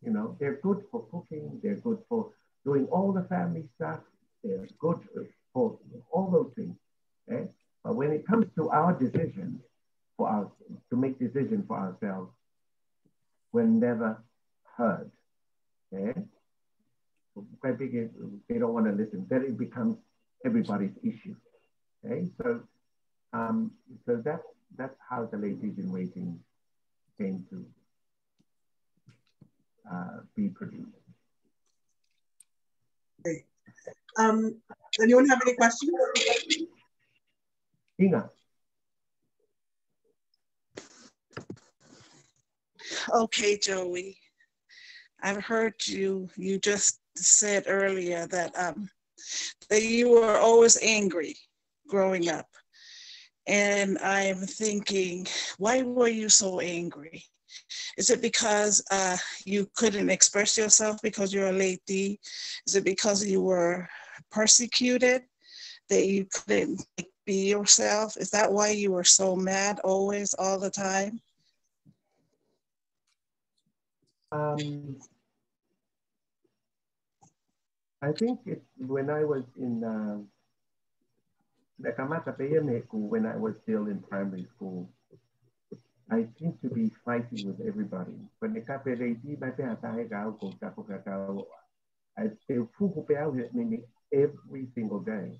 you know, they're good for cooking, they're good for doing all the family stuff, they're good for all those things. Okay? But when it comes to our decision, for us to make decisions for ourselves, we're never heard. Okay? They don't want to listen. Then it becomes everybody's issue. Okay, so so that's how the Ladies in Waiting came to be produced. Great. Anyone have any questions? Inga. Okay, Joey. I've heard you just said earlier that that you were always angry growing up. And I'm thinking, why were you so angry? Is it because you couldn't express yourself because you're a lady? Is it because you were persecuted, that you couldn't be yourself? Is that why you were so mad always, all the time? I think it's when I was in when I was still in primary school, I seemed to be fighting with everybody. When I every single day,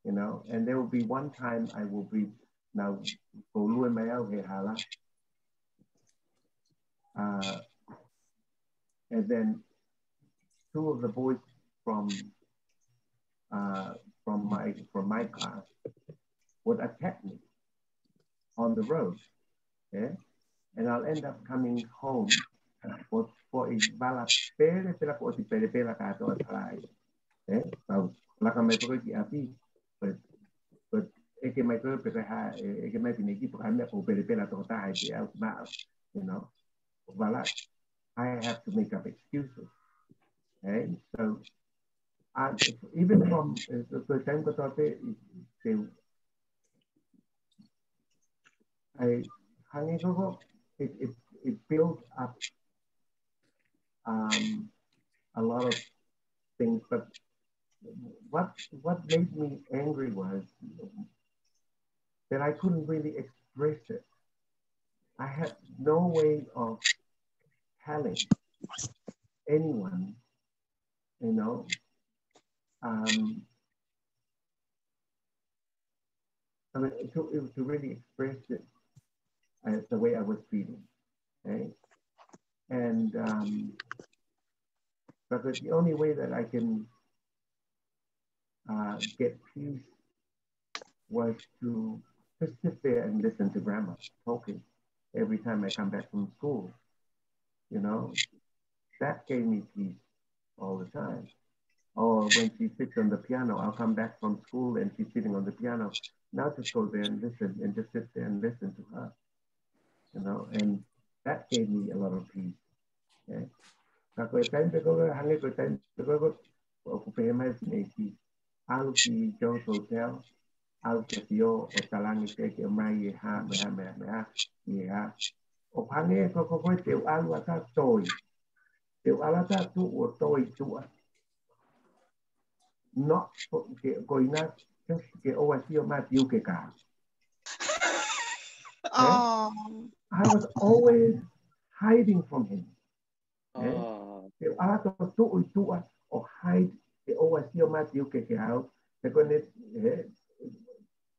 you know, and there will be one time I will be now and then two of the boys from my class would attack me on the road, yeah? And I'll end up coming home for a bala pere pela ko si pere pela ka to atai, eh? So la ka me ko ki api, but eke mai ko pere ha eke mai pini ki pa me ko pere pela to tai di out ba, you know, bala I have to make up excuses, okay? So even from the time it built up a lot of things, but what made me angry was that I couldn't really express it. I had no way of telling anyone, you know, I mean, to really express it the way I was feeling, okay? And because the only way that I can get peace was to just sit there and listen to grandma talking every time I come back from school, you know? That gave me peace all the time. Or when she sits on the piano, I'll come back from school and she's sitting on the piano. Now just go there and listen and just sit there and listen to her, you know? And that gave me a lot of peace. Okay? Aluki Jones Hotel, Aluki Tio, or Talangi Take your Mai Ha, Meha, yeah. O Hange Coco, Aluata Toy. The Alata tu or Toy to us. Not going out, just get over your mat, you can. I was always hiding from him. The Alata tu us or hide the over your mat, you can out.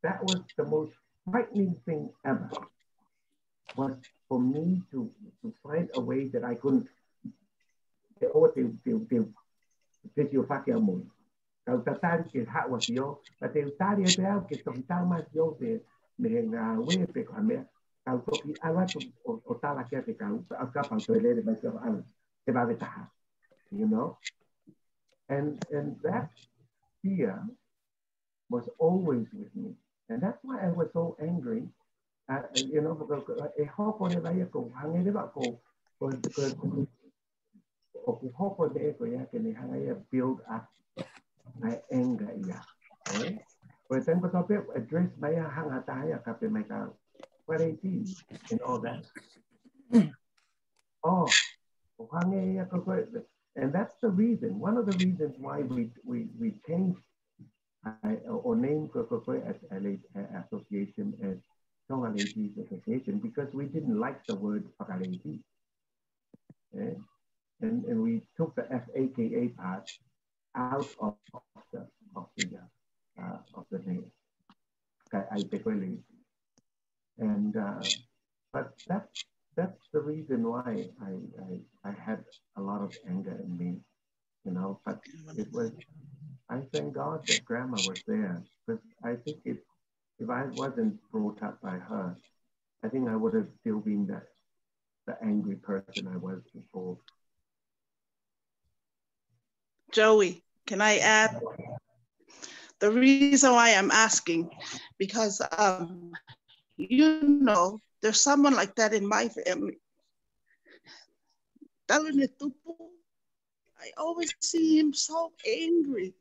That was the most frightening thing ever. Was for me to find a way that I couldn't. The over the you fuck your moon. Kalau tatan ke hak wasio, tapi tadi ada ke tentang masio de menga we pe kame. Kalau topi awat o tala ke te kau apa pang toile de masio al te va betah, you know. And that fear was always with me, and that's why I was so angry. You know, because I hope on the way ko hangi de ba ko hope on the ko ya ke ni hangi build up my anger, yeah. Okay? For example, topic address my hangataya kape my car, and all that. Oh, and that's the reason. One of the reasons why we changed or named association as Tonga Ladies Association because we didn't like the word Whakaleti. Okay? And we took the FAKA part out of the name. And but that's the reason why I had a lot of anger in me, you know. But it was, I thank God that grandma was there, because I think if I wasn't brought up by her, I think I would have still been the angry person I was before. Joey, can I add? The reason why I'm asking, because you know, there's someone like that in my family. I always see him so angry.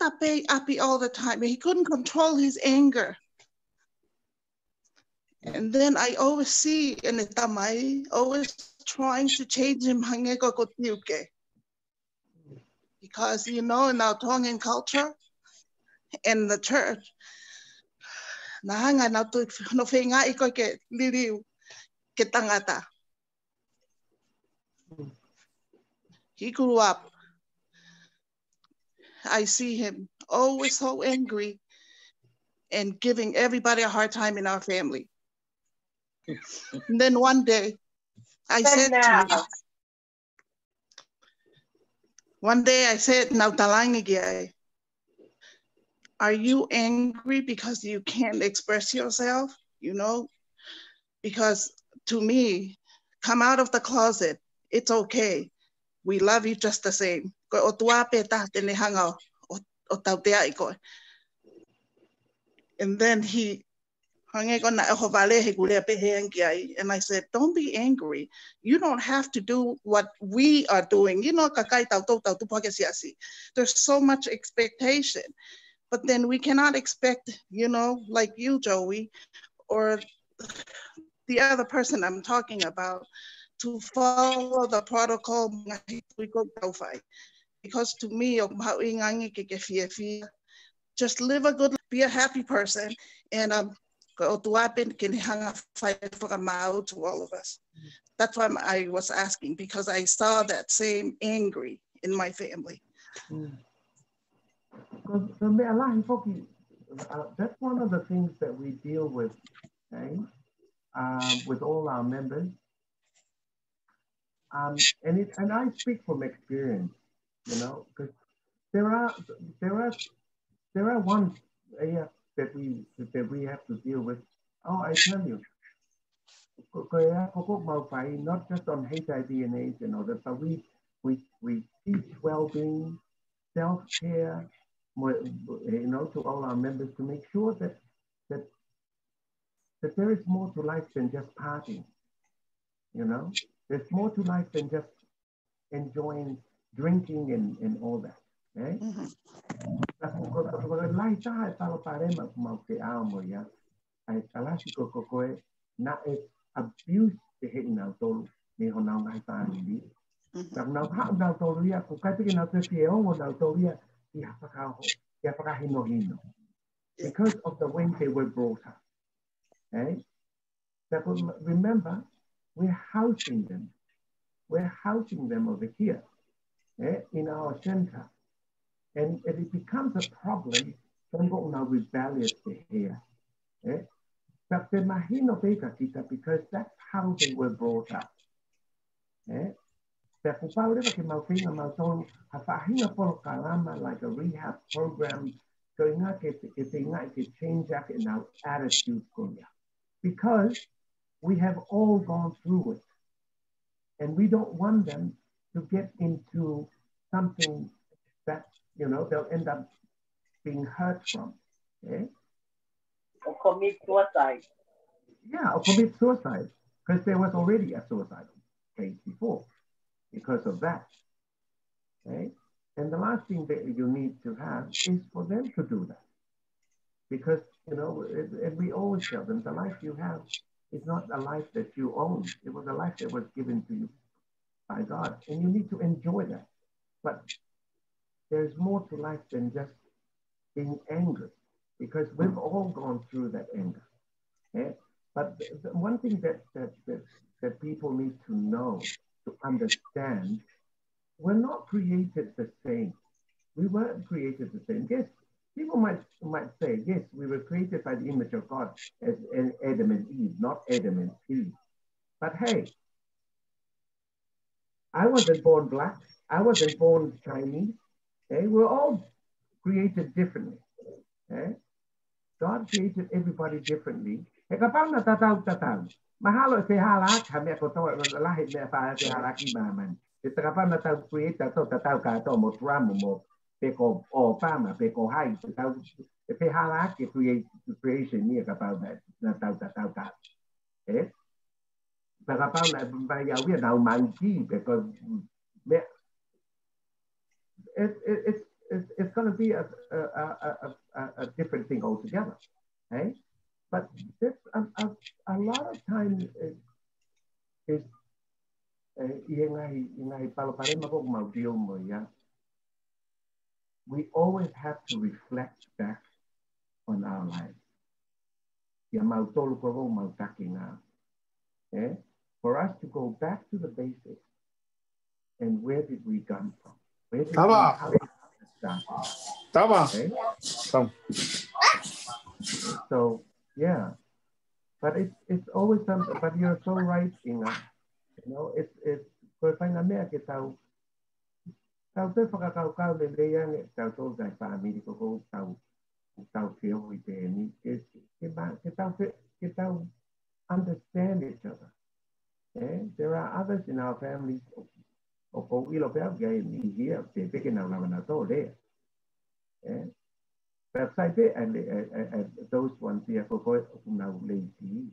Api all the time. He couldn't control his anger. And then I always see in the tamai, always trying to change him. Because, you know, in our Tongan culture, in the church, he grew up. I see him always so angry and giving everybody a hard time in our family. And then one day, I said to him, "Nautalangi, are you angry because you can't express yourself? You know, because to me, come out of the closet. It's okay. We love you just the same." And then he, and I said, "Don't be angry. You don't have to do what we are doing. You know, there's so much expectation, but then we cannot expect, you know, like you, Joey, or the other person I'm talking about, to follow the protocol. Because to me, just live a good life, be a happy person, and go to happen can hang a fight for a mouth to all of us. That's why I was asking, because I saw that same angry in my family. That's one of the things that we deal with, okay? With all our members. And I speak from experience, you know, because there are ones that we have to deal with. Oh, I tell you, not just on HIV and AIDS and all that, but we teach well-being, self-care, you know, to all our members to make sure that there is more to life than just partying. You know, there's more to life than just enjoying drinking and all that. Okay? Abuse the hitting out all me on our my family. Now how now Toria, Kukatin out the Fion or Toria, because of the way they were brought up. Okay? That will remember, we're housing them. We're housing them over here in our center. And it becomes a problem when we're now rebellious here. Because that's how they were brought up. Like a rehab program, so if they like to change that in our attitude, because we have all gone through it. And we don't want them to get into something that, you know, they'll end up being hurt from. Okay? Or commit suicide. Yeah, or commit suicide, because there was already a suicide case before because of that. Okay? And the last thing that you need to have is for them to do that. Because, you know, and we always tell them the life you have is not a life that you own. It was a life that was given to you by God, and you need to enjoy that. But there's more to life than just being angry, because we've all gone through that anger. Okay? But the one thing that people need to know, to understand, we're not created the same. We weren't created the same. Yes, people might say, yes, we were created by the image of God as Adam and Eve, not Adam and Eve. But hey, I wasn't born black. I wasn't born Chinese. Okay? We're all created differently. Okay? God created everybody differently. Mahalo se halak kami ako tahu lahir me apa se halaki maman. Tetapi na tahu create tahu kata mo trauma mo peko o pama peko hai tahu se halak creation ni about that na tahu kata. Eh? Tetapi na bayar we now monkey because it's going to be a different thing altogether. Okay? But this a lot of times is we always have to reflect back on our lives. Okay? For us to go back to the basics and where did we come from? Where did how did we start? Okay? So yeah, but it's always something. But you're so right, Inga. You know, it's because I know that tao te whakakau le leang tao tō kai whaamiri koko tao whio i te ni ke tao understand each other. There are others in our families o ko ilo pea gai ni here te peke na na tō there. But and those ones here for now lazy.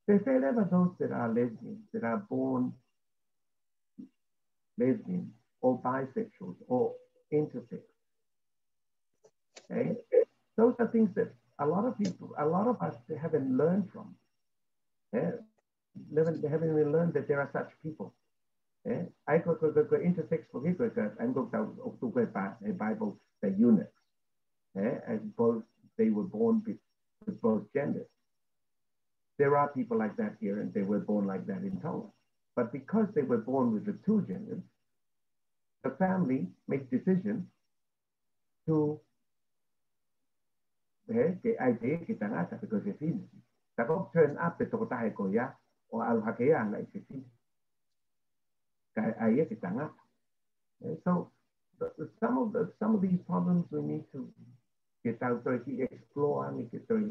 They say never those that are lesbians, that are born lesbians or bisexuals or intersex. Okay? Those are things that a lot of people, a lot of us haven't learned from. They haven't even learned that there are such people. I go intersex for people and go to a Bible, the eunuchs. and both they were born with both genders. There are people like that here, and they were born like that in Tonga. But because they were born with the two genders, the family makes decisions to cái ai thế cái tăng ata because it's in. Ta có turn up the toko tahe ko ya o al hakea like it's in. Cái ai cái tăng ata. So some of these problems we need to get out there, explore and get there.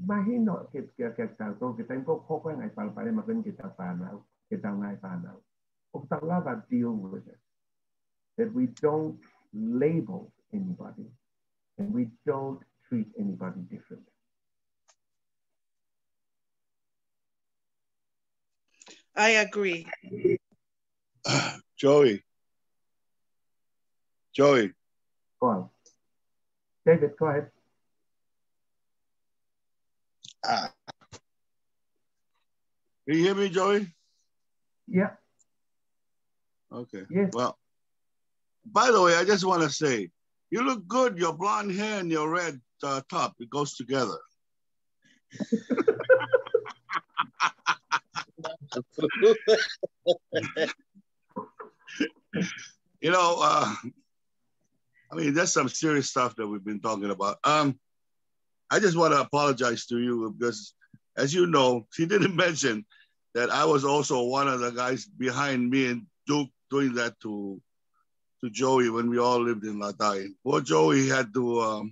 Mahino get out so kita ko ko ngai pal makan kita panau kita ngai panau. Oktala deal with it. That we don't label anybody and we don't treat anybody differently. I agree. Joey. Go on. David, go ahead. Can you hear me, Joey? Yeah. Okay. Yes. Well, by the way, I just want to say, you look good. Your blonde hair and your red top, it goes together. You know, I mean, that's some serious stuff that we've been talking about. I just want to apologize to you because, as you know, she didn't mention that I was also one of the guys behind me and Duke doing that to Joey when we all lived in Latai. Poor Joey had to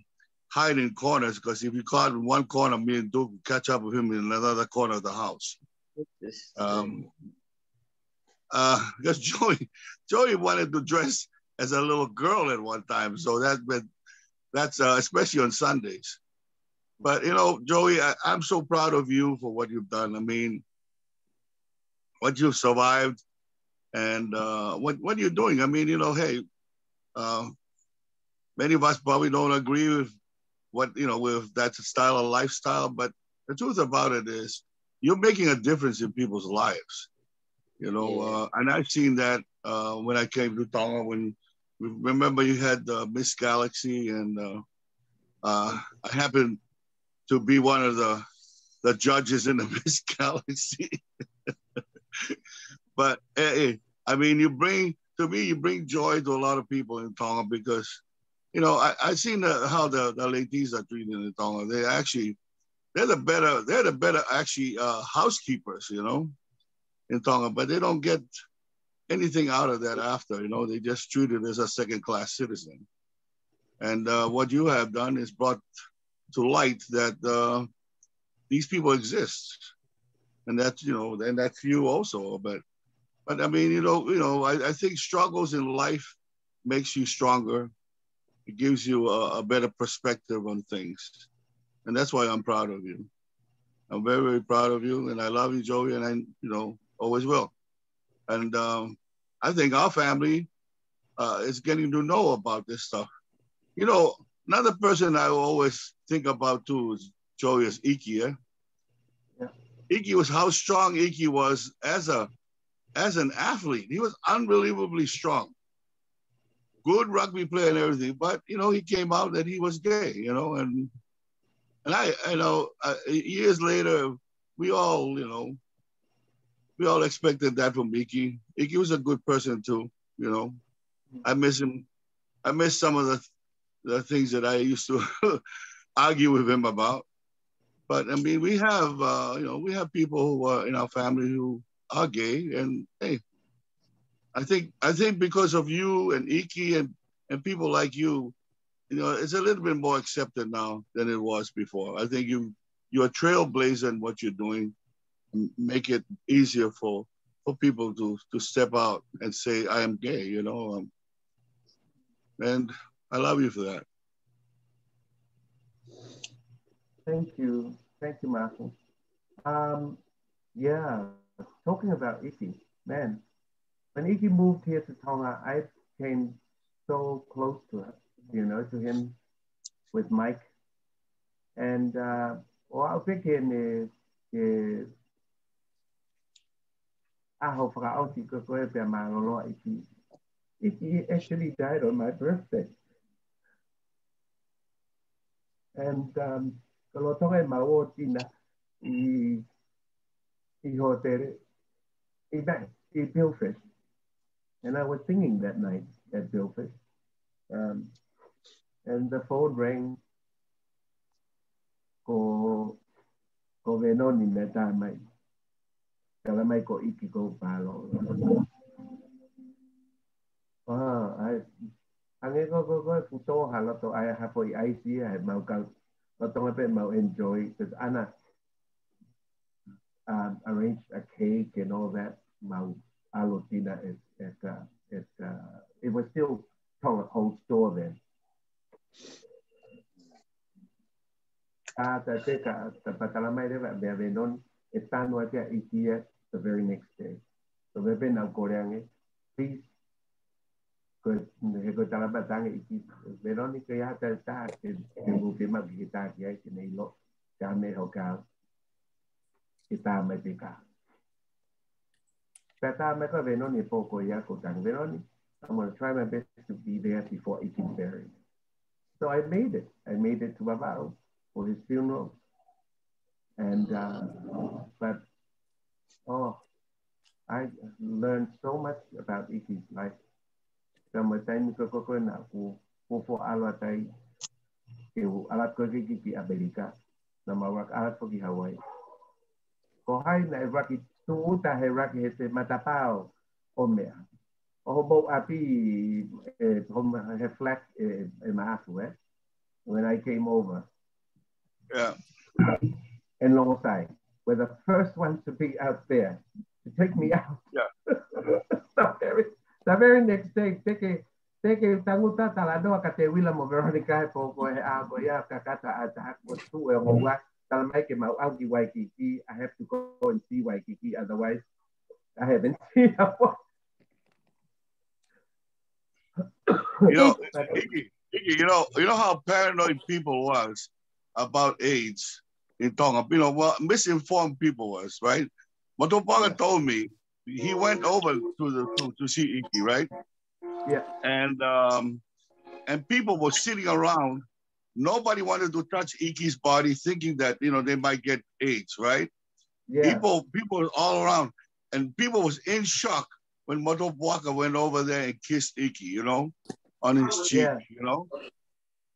hide in corners because if you caught in one corner, me and Duke would catch up with him in another corner of the house. Because Joey wanted to dress as a little girl at one time, so that's especially on Sundays. But you know, Joey, I'm so proud of you for what you've done. I mean, what you've survived and what you're doing. I mean, you know, hey, many of us probably don't agree with with that style of lifestyle, but the truth about it is you're making a difference in people's lives. You know, and I've seen that when I came to Tonga. When remember you had Miss Galaxy, and I happened to be one of the judges in the Miss Galaxy. But I mean, you bring joy to a lot of people in Tonga because, you know, I've seen how the ladies are treated in Tonga. They're the better actually housekeepers, you know, in Tonga, but they don't get anything out of that after, you know, they just treat it as a second-class citizen. And what you have done is brought to light that these people exist, and that's, you know, and that's you also. But I mean, you know, I think struggles in life makes you stronger. It gives you a better perspective on things, and that's why I'm proud of you. I'm very, very proud of you, and I love you, Joey, and I, you know, always will. And I think our family is getting to know about this stuff. You know, another person I always think about too is Joey, is Iki. Yeah? Iki was how strong Iki was as an athlete. He was unbelievably strong. Good rugby player and everything, but you know, he came out that he was gay, you know, and I know years later, we all expected that from Iki. Iki was a good person too, you know. I miss him. I miss some of the things that I used to argue with him about. But I mean, we have we have people who are in our family who are gay, and hey, I think because of you and Iki and people like you, you know, it's a little bit more accepted now than it was before. I think you're a trailblazer in what you're doing, and make it easier for people to step out and say, I am gay, you know. And I love you for that. Thank you, Martin. Yeah, talking about Iki, man, when Iki moved here to Tonga, I came so close to her, you know, to him with Mike. And I think in aho whakaoti ko koe pia marolo Iki. Iki actually died on my birthday. And kalau tonga mau tina I hotel I Billfish, and I was singing that night at Billfish, and the phone rang. Ko venoni na tamai. Kala mai ko iki ko palo. Ange ko futo hala to I have for IC I mau ka tong pe mau enjoy because Anna arranged a cake and all that. Mau alotina it was still Tonga whole store then. The patalamay de venoni estando atia ikia the very next day. So we've been now koreange please. Because hego talabatang iki Veronica ya ta ke buke magita ya ke nilo kame hoka kita metika. Tata me ko Venoni poco ya ko tang Venoni. I'm going to try my best to be there before Iki's buried. So I made it. I made it to Babao for his funeral. And but I learned so much about Iki's life. Sama time ko na ku po alatai ku alat ko ki Amerika na mawak alat ko ki Hawaii ko hay na evaki tuuta heraki hete matapao omea o bo api hom reflect maafu when I came over and Longosai were the first ones to be out there to take me out the very next day, take tanguta talado kate wila mo Veronica po ko ako ya kakata attack was too wa talamay ke mau augi Waikiki. I have to go and see Waikiki, otherwise I haven't seen her. You know how paranoid people was about AIDS in Tonga. Misinformed people was, right? Motopaga told me he went over to see Iki, right? Yeah. And people were sitting around. Nobody wanted to touch Iki's body, thinking that they might get AIDS, right? Yeah. People were all around, and people was in shock when Motopaga went over there and kissed Iki, on his cheek,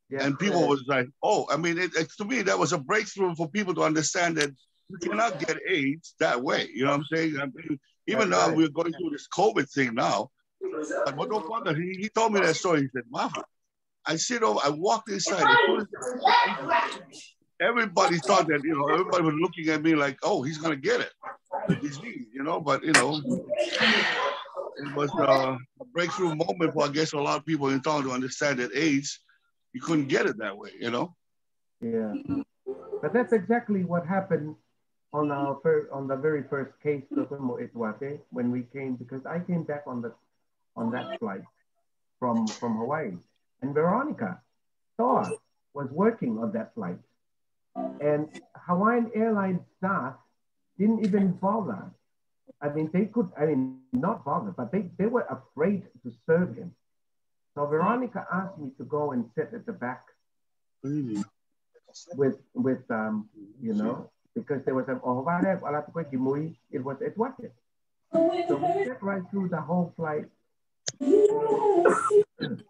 Yeah. And people was like, oh, I mean, to me that was a breakthrough for people to understand that you cannot get AIDS that way. You know what I'm saying? I mean, even though we're going through this COVID thing now, but Motopaga, he told me that story. He said, Maha, I walked inside. As soon as everybody thought that, everybody was looking at me like, oh, he's going to get it, the disease, but, it was a breakthrough moment for, I guess, a lot of people in Tonga to understand that AIDS, you couldn't get it that way, Yeah. But that's exactly what happened on the very first case, when we came, because I came back on that flight from Hawaii, and Veronica Thor was working on that flight, and Hawaiian Airlines staff didn't even bother. I mean, not bother, but they were afraid to serve him. So Veronica asked me to go and sit at the back with because there was it was it. So we sat right through the whole flight, and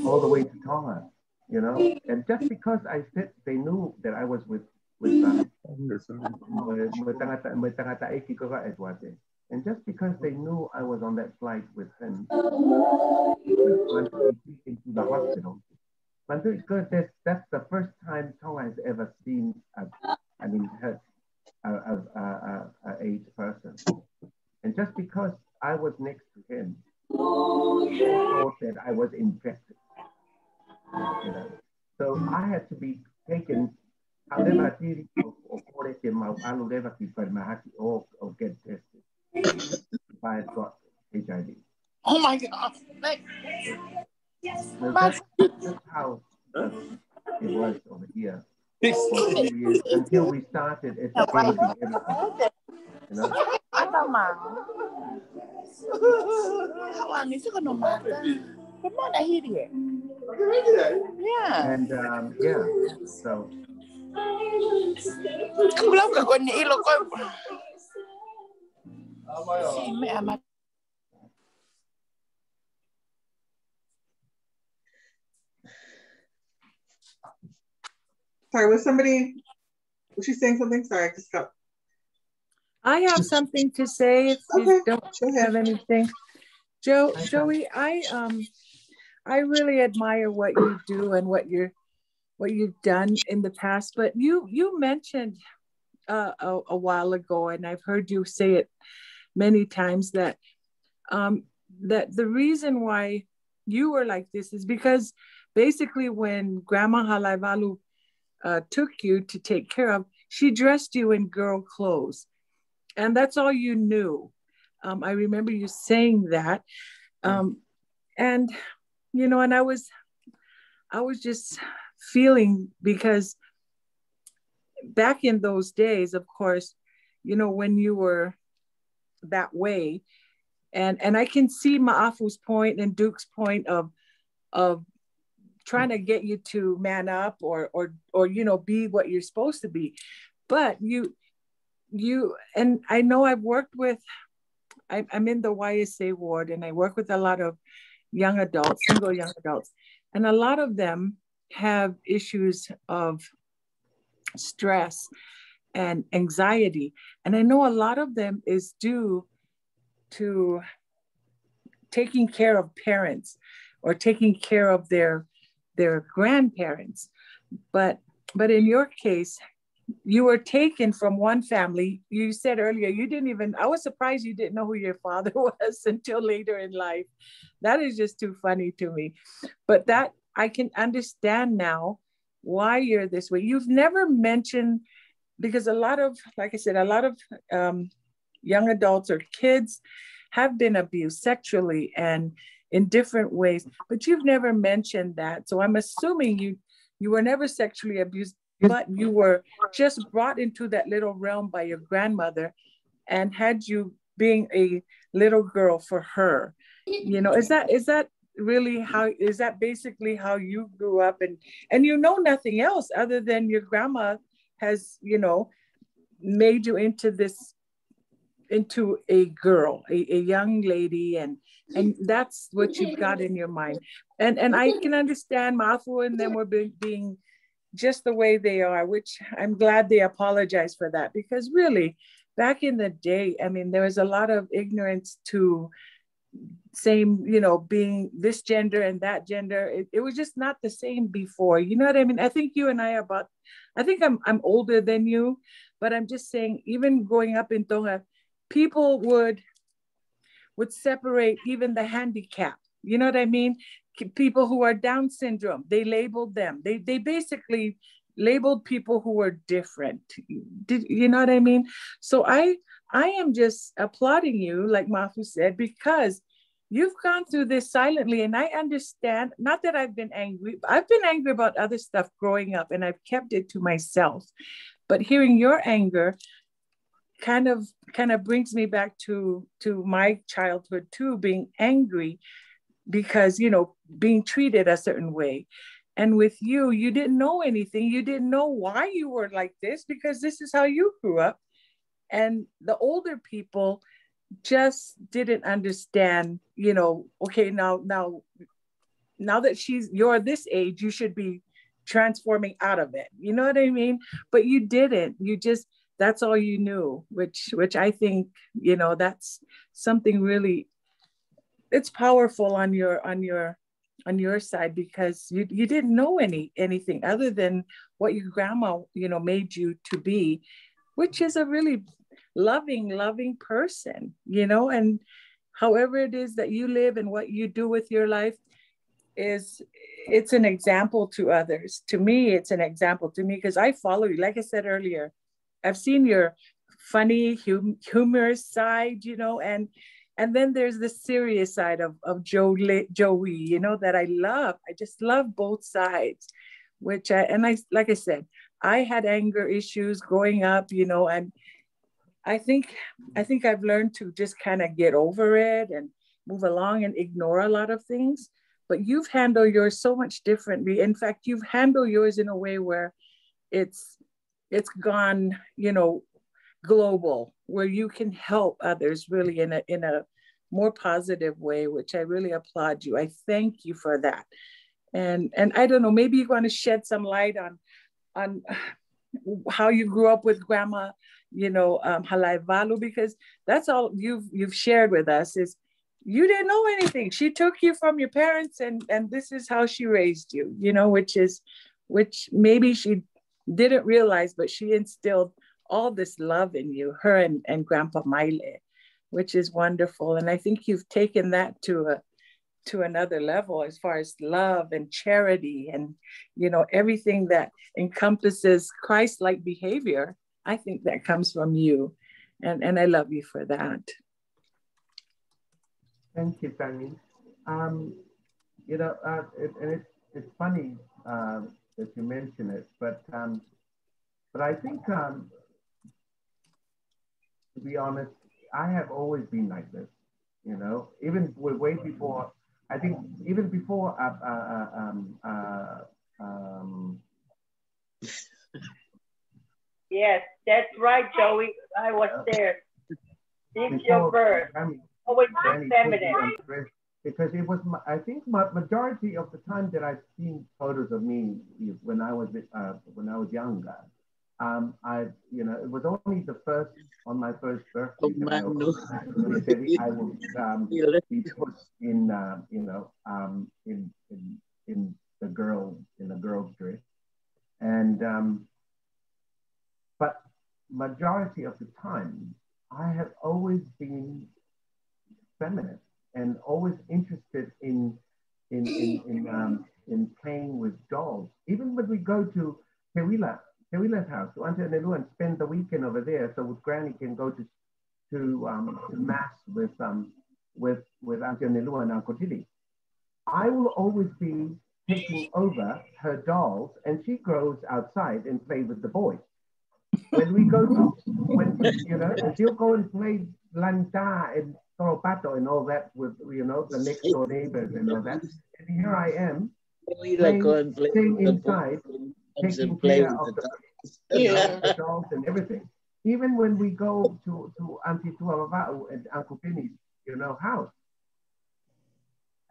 all the way to Tonga, and just because I sit, they knew that I was with and just because they knew I was on that flight with him, into the hospital. But that's the first time Tonga has ever seen an AIDS person. And just because I was next to him, they thought that I was infected. So I had to be taken or get tested if I had got HIV. Oh my God. That's how it was over here for 2 years until we started educating everybody. Hawangi sa kanumata. Pamana hiri. Yeah. And yeah, so. Kulang ka ko ni ilo ko. Si may amat. Sorry, was she saying something? Sorry, I just got. I have something to say if you don't have anything. Joey, I really admire what you do and what you've done in the past. But you mentioned a while ago, and I've heard you say it many times, that that the reason why you were like this is because basically when Grandma Halaevalu took you to take care of, she dressed you in girl clothes, and that's all you knew. I remember you saying that, and you know, and I was just feeling, because back in those days, of course, you know, when you were that way, and I can see Ma'afu's point and Duke's point of trying to get you to man up or you know, be what you're supposed to be. But you and I know I've worked with, I'm in the YSA ward, and I work with a lot of young adults, single young adults, and a lot of them have issues of stress and anxiety, and I know a lot of them is due to taking care of parents or taking care of their grandparents. But in your case, you were taken from one family. You said earlier you didn't even, I was surprised you didn't know who your father was until later in life. That is just too funny to me. But that, I can understand now why you're this way. You've never mentioned, because a lot of, like I said, a lot of young adults or kids have been abused sexually and in different ways, but you've never mentioned that. So I'm assuming you were never sexually abused, but you were just brought into that little realm by your grandmother and had you being a little girl for her. You know, is that really how, is that basically how you grew up, and you know nothing else other than your grandma has, you know, made you into a girl, a young lady, and that's what you've got in your mind. And I can understand Mafu and them were being just the way they are, which I'm glad they apologize for that, because really back in the day, I mean, there was a lot of ignorance to same, you know, being this gender and that gender. It was just not the same before. You know what I mean? I think you and I are about, I think I'm older than you, but I'm just saying, even growing up in Tonga, people would separate even the handicap. You know what I mean? People who are Down syndrome, they labeled them. They basically labeled people who were different. You know what I mean? So I am just applauding you, like Mafu said, because you've gone through this silently, and I understand, not that I've been angry. I've been angry about other stuff growing up, and I've kept it to myself. But hearing your anger kind of brings me back to my childhood too, being angry because, you know, being treated a certain way. And with you, you didn't know anything. You didn't know why you were like this, because this is how you grew up. And the older people just didn't understand, you know, okay, now that you're this age, you should be transforming out of it. You know what I mean? But you didn't. You just, that's all you knew, which I think, you know, that's something really, it's powerful on your side, because you didn't know anything other than what your grandma, you know, made you to be, which is a really loving person, you know. And however it is that you live and what you do with your life, it's an example to others. To me, it's an example to me, because I follow you. Like I said earlier, I've seen your funny, humorous side, you know, and then there's the serious side of Joey, you know, that I love. I just love both sides, like I said, I had anger issues growing up, you know, and I think I've learned to just kind of get over it and move along and ignore a lot of things. But you've handled yours so much differently. In fact, you've handled yours in a way where it's gone, you know, global, where you can help others really in a more positive way, which I really applaud you. I thank you for that. And I don't know, maybe you want to shed some light on how you grew up with Grandma, you know, Halaevalu, because that's all you've shared with us is you didn't know anything. She took you from your parents and this is how she raised you, you know, which maybe she didn't realize, but she instilled all this love in you, her and Grandpa Maile, which is wonderful. And I think you've taken that to another level as far as love and charity and, you know, everything that encompasses Christ-like behavior. I think that comes from you. And I love you for that. Thank you, Tani. You know, it's funny that you mention it, but I think, to be honest, I have always been like this, you know, even way before, I think even before, Yes, that's right, Joey. I was there. It's your bird. Always be feminine. Because it was, I think, majority of the time that I've seen photos of me when I was younger, you know, it was only on my first birthday that I would be put in, you know, in the girl's dress, and but majority of the time, I have always been feminine and always interested in playing with dolls. Even when we go to Kewila's house, to Auntie Nelu, and spend the weekend over there, so Granny can go to mass with Auntie Nelu and Uncle Tilly. I will always be taking over her dolls, and she goes outside and play with the boys. When we go to, you know, she'll go and play lanta and toropato and all that with, you know, the next door neighbors and all that. And here I am, staying inside, taking care of the dolls and everything. Even when we go to Auntie Tuavava'u and Uncle Penny's, you know, house.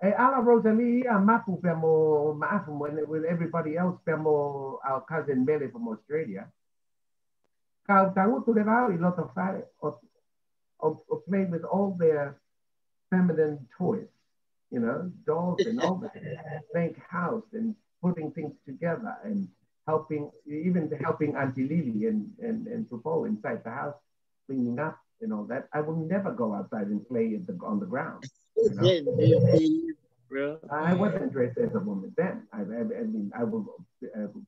Ala Rosalie, Mapu Pemo Mafu, with everybody else, Pemo, our cousin Maile from Australia. Kau tahu tu levau I lot of playing with all their feminine toys, you know, dolls and all that, playing house and putting things together and even helping Auntie Lily and Pupo inside the house, cleaning up and all that. I will never go outside and play on the ground. You know? I wasn't dressed as a woman then. I mean, I will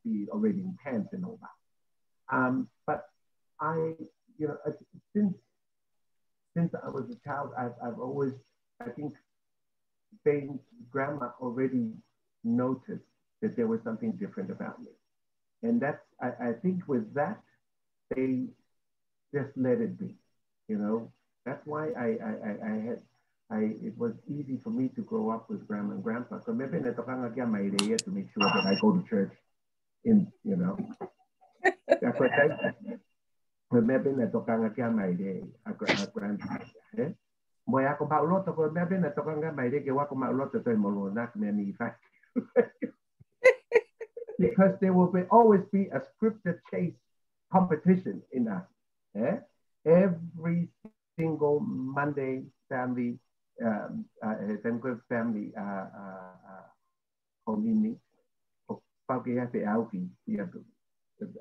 be already in pants and all that. But I, you know, since I was a child, I've always, I think, Grandma already noticed that there was something different about me. And that's, I think with that, they just let it be, you know. That's why it was easy for me to grow up with Grandma and Grandpa. So maybe to make sure that I go to church in, you know. That's what maybe na tokanga kia Maile a grandpa. Moy ako ba uloto ko maybe na tokanga Maile ke wako ma uloto to mo nak me ni fa. Because there will always be a scripted chase competition in us. Every single Monday family community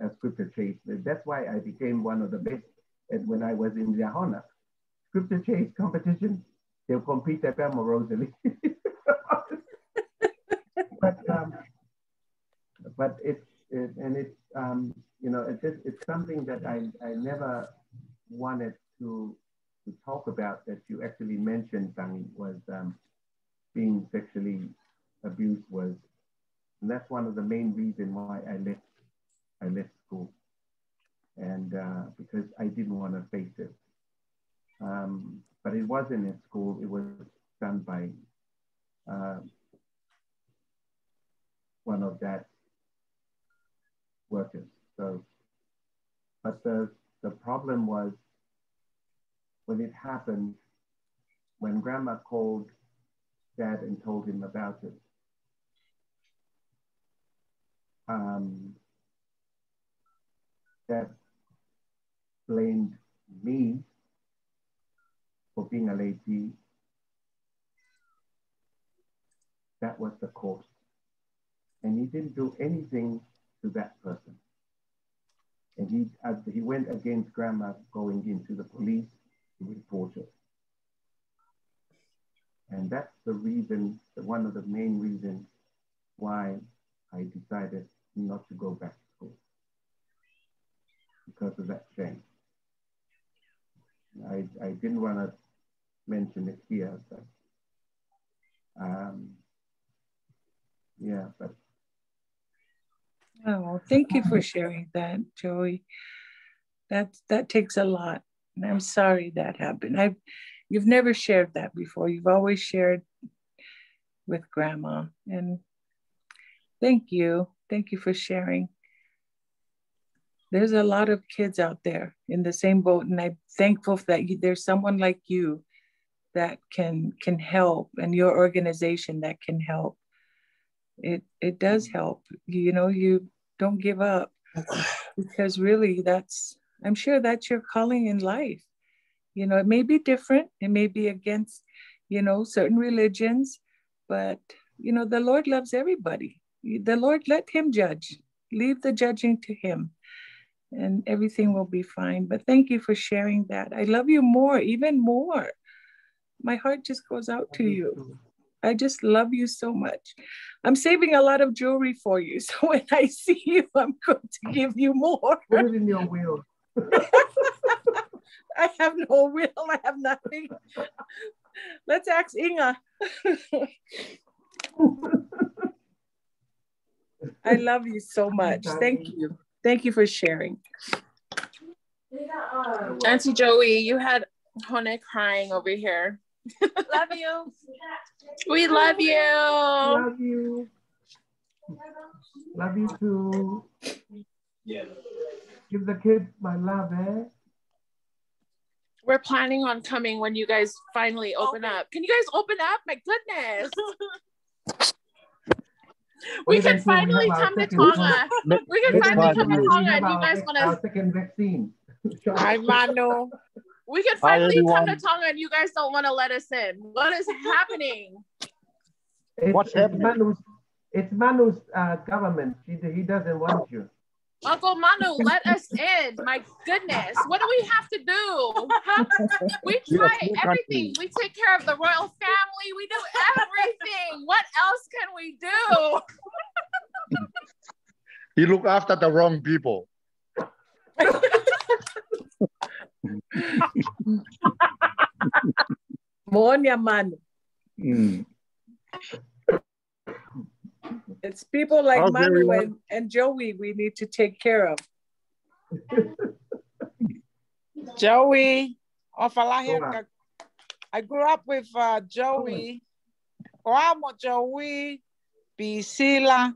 a scripted chase. That's why I became one of the best. And when I was in Jahona, scripted chase competition, they'll compete at Pemo Rosalie. But it's you know, it's something that I never wanted to talk about, that you actually mentioned, Tangi, was being sexually abused and that's one of the main reasons why I left school. and because I didn't want to face it. But it wasn't in school, it was done by one of Dad's workers. So, but the problem was when it happened, when Grandma called Dad and told him about it, Dad blamed me for being a lady. That was the cause. And he didn't do anything to that person. And he went against Grandma going into the police to report it. And that's the reason, one of the main reasons why I decided not to go back to school, because of that shame. I didn't want to mention it here, but yeah, but. Oh, thank you for sharing that, Joey. That takes a lot. And I'm sorry that happened. You've never shared that before. You've always shared with Grandma. And thank you. Thank you for sharing. There's a lot of kids out there in the same boat. And I'm thankful that there's someone like you that can help, and your organization that can help. It does help. You know, you don't give up, because really I'm sure that's your calling in life. You know, it may be different. It may be against, certain religions, but, the Lord loves everybody. The Lord, let him judge. Leave the judging to him, and everything will be fine. But thank you for sharing that. I love you more, even more. My heart just goes out to you. I just love you so much. I'm saving a lot of jewelry for you. So when I see you, I'm going to give you more. Put it in your will. I have no will. I have nothing. Let's ask Inga. I love you so much. Thank you. Thank you for sharing. Auntie Joey, you had Hone crying over here. Love you. We love you. Love you. Love you too. Yeah. Give the kids my love, eh? We're planning on coming when you guys finally open up. Can you guys open up? My goodness. We can finally come to Tonga. We can finally come to Tonga, and you guys want our second vaccine. Hi, Manu. We can finally come to Tonga, and you guys don't want to let us in. What is happening? What's happening? It's Manu's government. He doesn't want you. Uncle Manu, let us in. My goodness. What do we have to do? We try everything. We take care of the royal family. We do everything. What else can we do? You look after the wrong people. Monya Manu. It's people like Manu and Joey we need to take care of. Joey, I grew up with Joey. Oamo Joey, Pisila,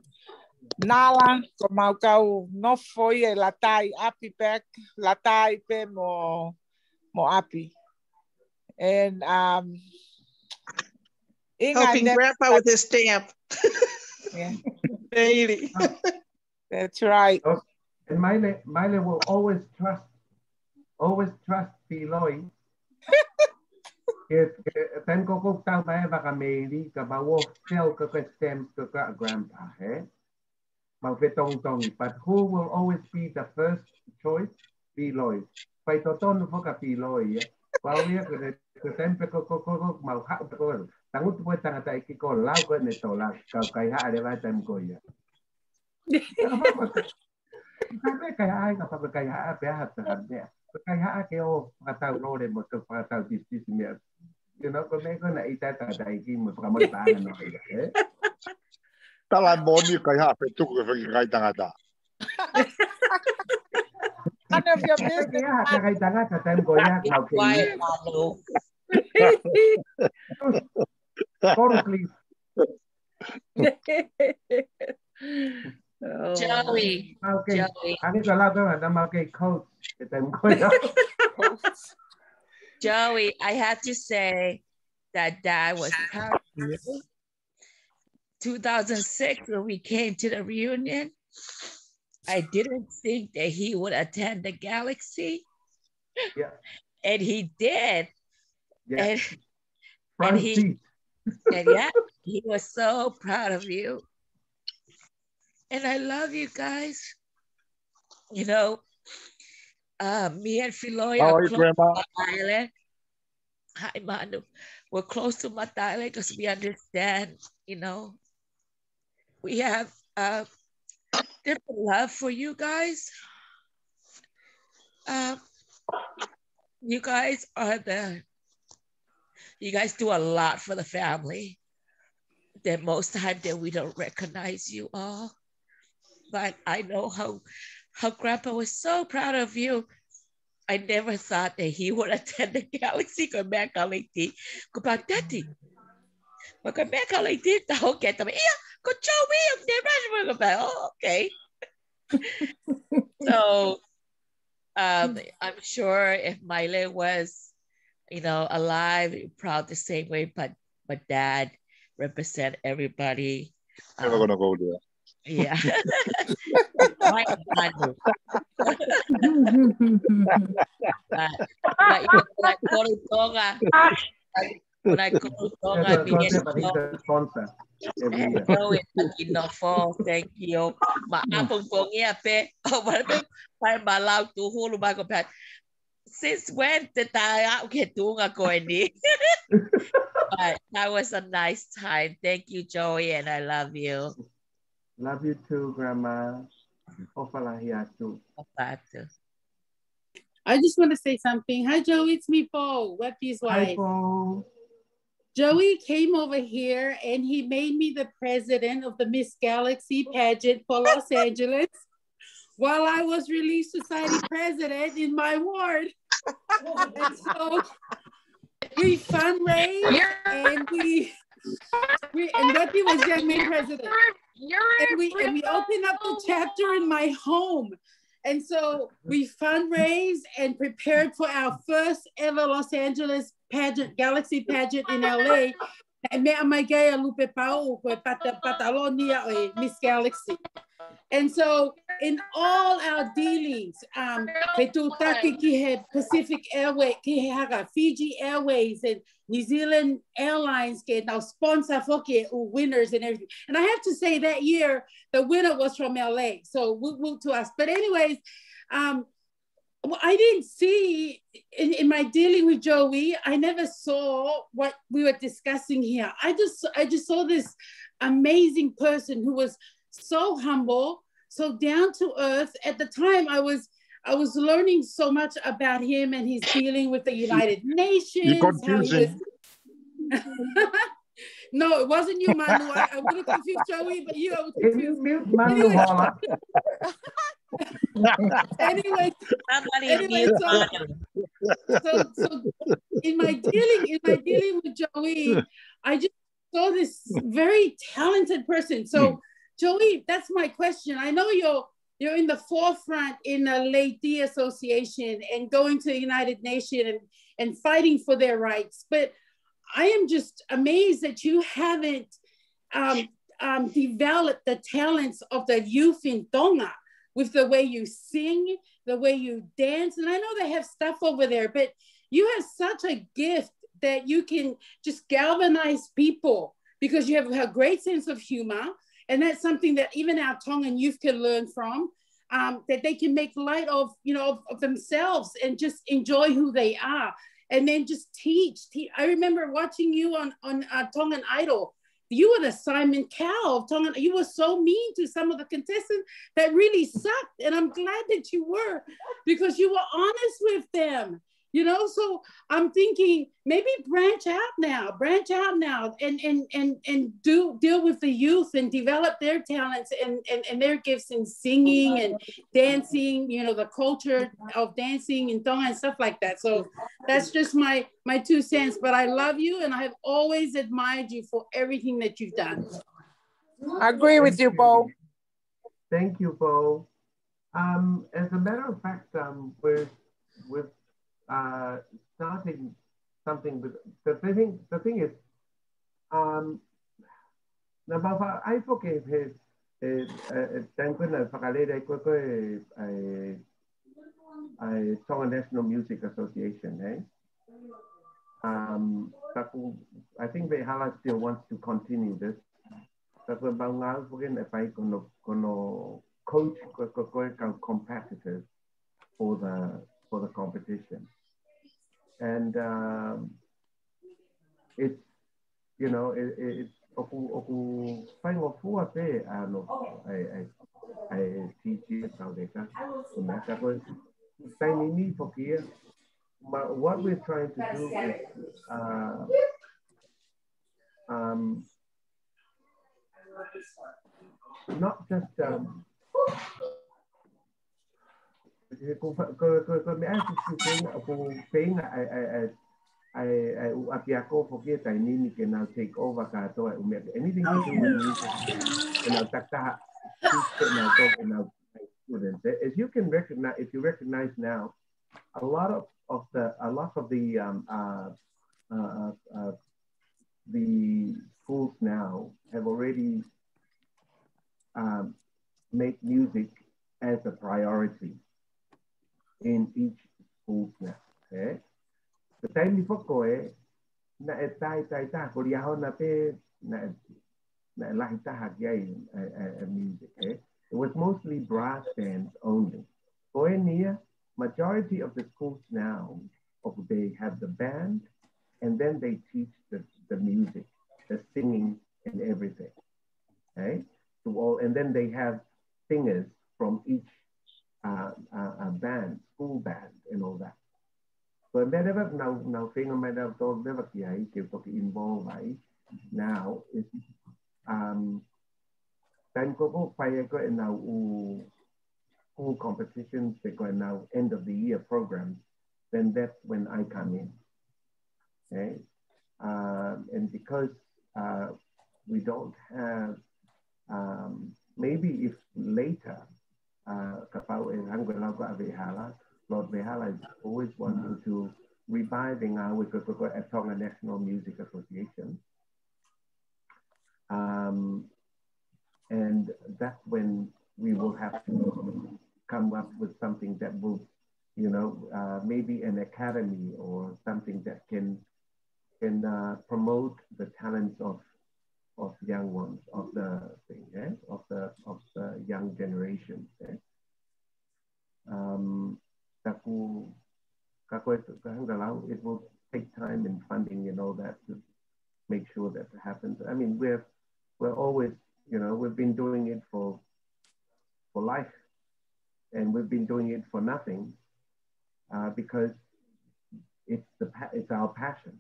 Nala, Komau no foi latai api back, latai pe mo api. And helping Grandpa with his stamp. Yeah. Daily. That's right. And Maile will always trust Piloy. Tengo kung tao tayo baka mayri ka bawo sell ka stem ka Grandpa, eh? Magpetong-tong. But who will always be the first choice? Piloy. Pai toton fo ka Piloy. Pawia ka tempe ko mau ha ko. Tangut po tanga ta ikiko lau ko neto la ka kai ha de vai tem ko ya. Ka kai ai ka pa kai ha pe ha ta ne. Kai ha ke o ka ta ro de mo ka ta dis me. You know ko me ko na ita ta iki mo ka mo ta no ya. Tala mo ni kai ha pe tu ko kai tanga ta. None of your business. Quiet, Manu. Go to sleep. Joey. Joey, I have to say that Dad was proud of you. 2006, when we came to the reunion, I didn't think that he would attend the Galaxy. Yeah. And he did. Yeah. And he was so proud of you. And I love you guys. You know, me and Philoy are close to Maile. Hi, Manu. We're close to Mataele because we understand, you know, we have different love for you guys. You guys do a lot for the family. That most time that we don't recognize you all. But I know how Grandpa was so proud of you. I never thought that he would attend the Galaxy ko mea kaliti. Ko pa tati. Ma ko mea kaliti tao ke tama. Iya, ko Joey ang never ko pa. Oh, okay. So I'm sure if Maile was, you know, alive, proud the same way, but Dad represent everybody. Never gonna go there. Yeah. When I go to Tonga, thank you. Since when did I get Tonga going? But that was a nice time. Thank you, Joey, and I love you. Love you too, Grandma. I just want to say something. Hi, Joey. It's me, Paul, Webby's wife. Hi, Paul. Joey came over here and he made me the president of the Miss Galaxy pageant for Los Angeles while I was Relief Society president in my ward. And so we fundraised and Webby was young man president. And we opened up the chapter in my home. And so we fundraised and prepared for our first ever Los Angeles pageant, Galaxy pageant in LA. And Miss Galaxy. And so in all our dealings, Pacific Airways, Fiji Airways, and New Zealand Airlines get now sponsor for winners and everything. And I have to say that year, the winner was from LA. So woo to us. But anyways, I didn't see in my dealing with Joey, I never saw what we were discussing here. I just saw this amazing person who was so humble, so down to earth. At the time, I was learning so much about him and his dealing with the United Nations. No, it wasn't you, Manu. I'm going to confuse Joey, but you, I was confused. Anyway, so in my dealing with Joey, I just saw this very talented person. So Joey, that's my question. I know you're in the forefront in the Lady Association and going to the United Nations and fighting for their rights, but I am just amazed that you haven't developed the talents of the youth in Tonga with the way you sing, the way you dance. And I know they have stuff over there, but you have such a gift that you can just galvanize people because you have a great sense of humor. And that's something that even our Tongan youth can learn from, that they can make light of, of themselves and just enjoy who they are. And then just teach. I remember watching you on Tongan Idol. You were the Simon Cowell of Tongan. You were so mean to some of the contestants that really sucked. And I'm glad that you were, because you were honest with them. You know, so I'm thinking maybe branch out now and deal with the youth and develop their talents and their gifts in singing and dancing, you know, the culture of dancing in Tonga and stuff like that. So that's just my 2 cents, but I love you and I have always admired you for everything that you've done. I agree with you, Bo. Thank you, Bo. As a matter of fact, we're starting something with the thing is now I forgave his Tonga National Music Association, eh? I think Hala still wants to continue this. Coach competitors for the competition, and it's, you know, it's what we're trying to do is not just can now take over anything to do with music and our students. As you can recognize, if you recognize now, a lot of the schools now have already make music as a priority in each school now. Okay? The time before koe na tai ko dia na pe na lahita hagia music. Okay? It was mostly brass bands only. Koe nia, majority of the schools now, they have the band and then they teach the music, the singing and everything. Okay? So all, and then they have singers from each band, school band and all that. So never now thing on my told never involved now is time go and now school competitions, they go now end of the year programs, then that's when I come in. Okay? And because we don't have maybe if later Lord Vehala is always wanting to reviving our Tonga National Music Association. And that's when we will have to come up with something that will, you know, maybe an academy or something that can promote the talents of young ones, of the thing, eh? of the young generation. Eh? It will take time and funding and all that to make sure that happens. I mean, we're always, you know, we've been doing it for life, and we've been doing it for nothing because it's our passion.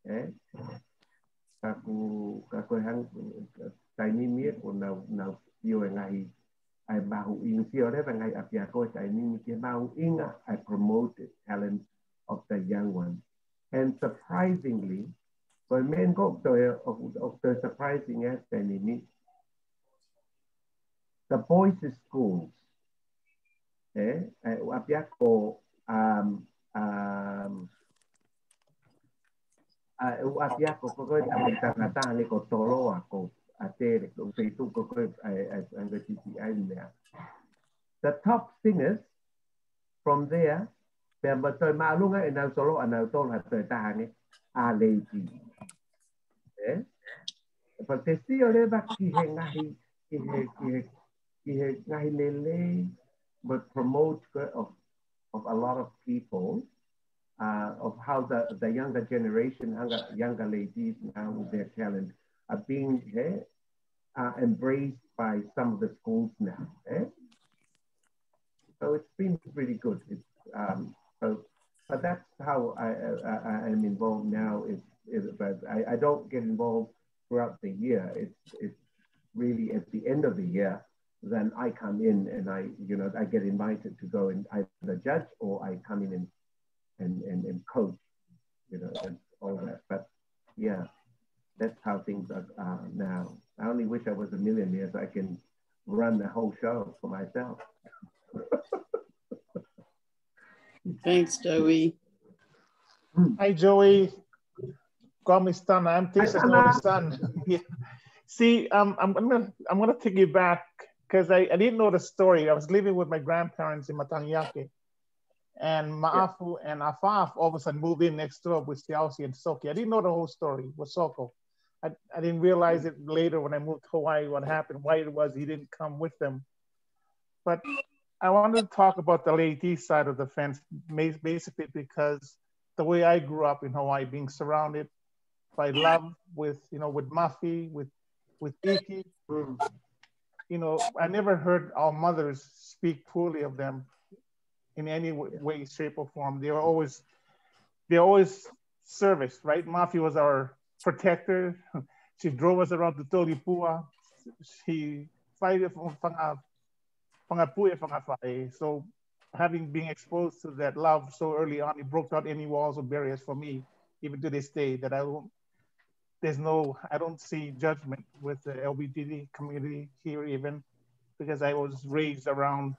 Eh? I promote the talent of the young ones. And surprisingly, when men go of the surprising aspect, the boys' schools, the top singers from there, but they see but promote of a lot of people, of how the younger generation, younger ladies now with their talent are being embraced by some of the schools now. So it's been pretty good. It's, so But that's how I am involved now. But I don't get involved throughout the year. It's really at the end of the year, then I come in and I get invited to go and either judge or I come in and coach, and all that. But yeah, that's how things are now. I only wish I was a millionaire so I can run the whole show for myself. Thanks, Joey. Hi, Joey. Call me Stan. I'm Tesa's son. Yeah. See, I'm gonna take you back because I didn't know the story. I was living with my grandparents in Matangiyake, and Ma'afu and Afaf all of a sudden moved in next door with Siausi and Soki. I didn't know the whole story with Soko. I didn't realize it later when I moved to Hawaii what happened, why it was he didn't come with them. But I wanted to talk about the Leyte side of the fence, basically because the way I grew up in Hawaii, being surrounded by love with Mafi, with Iki. I never heard our mothers speak poorly of them in any way, shape, or form. They always serviced, right? Mafi was our protector. She drove us around to Tolipua. She fighted for Pangapuya Pangafae. So having been exposed to that love so early on, it broke out any walls or barriers for me, even to this day, that I don't see judgment with the LGBTQ community here even, because I was raised around,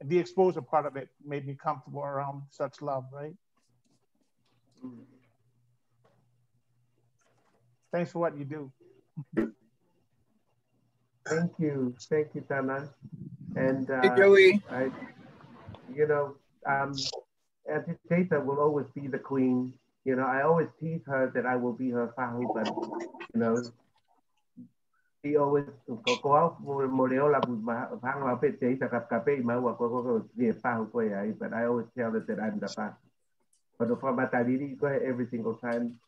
the exposure part of it made me comfortable around such love, right? Thanks for what you do. Thank you, Tana. And hey, Joey. Auntie Tata will always be the queen. I always tease her that I will be her fahu, but she always go out for Moreola, but I always tell her that I'm the fahu. But for Matariri, go ahead every single time.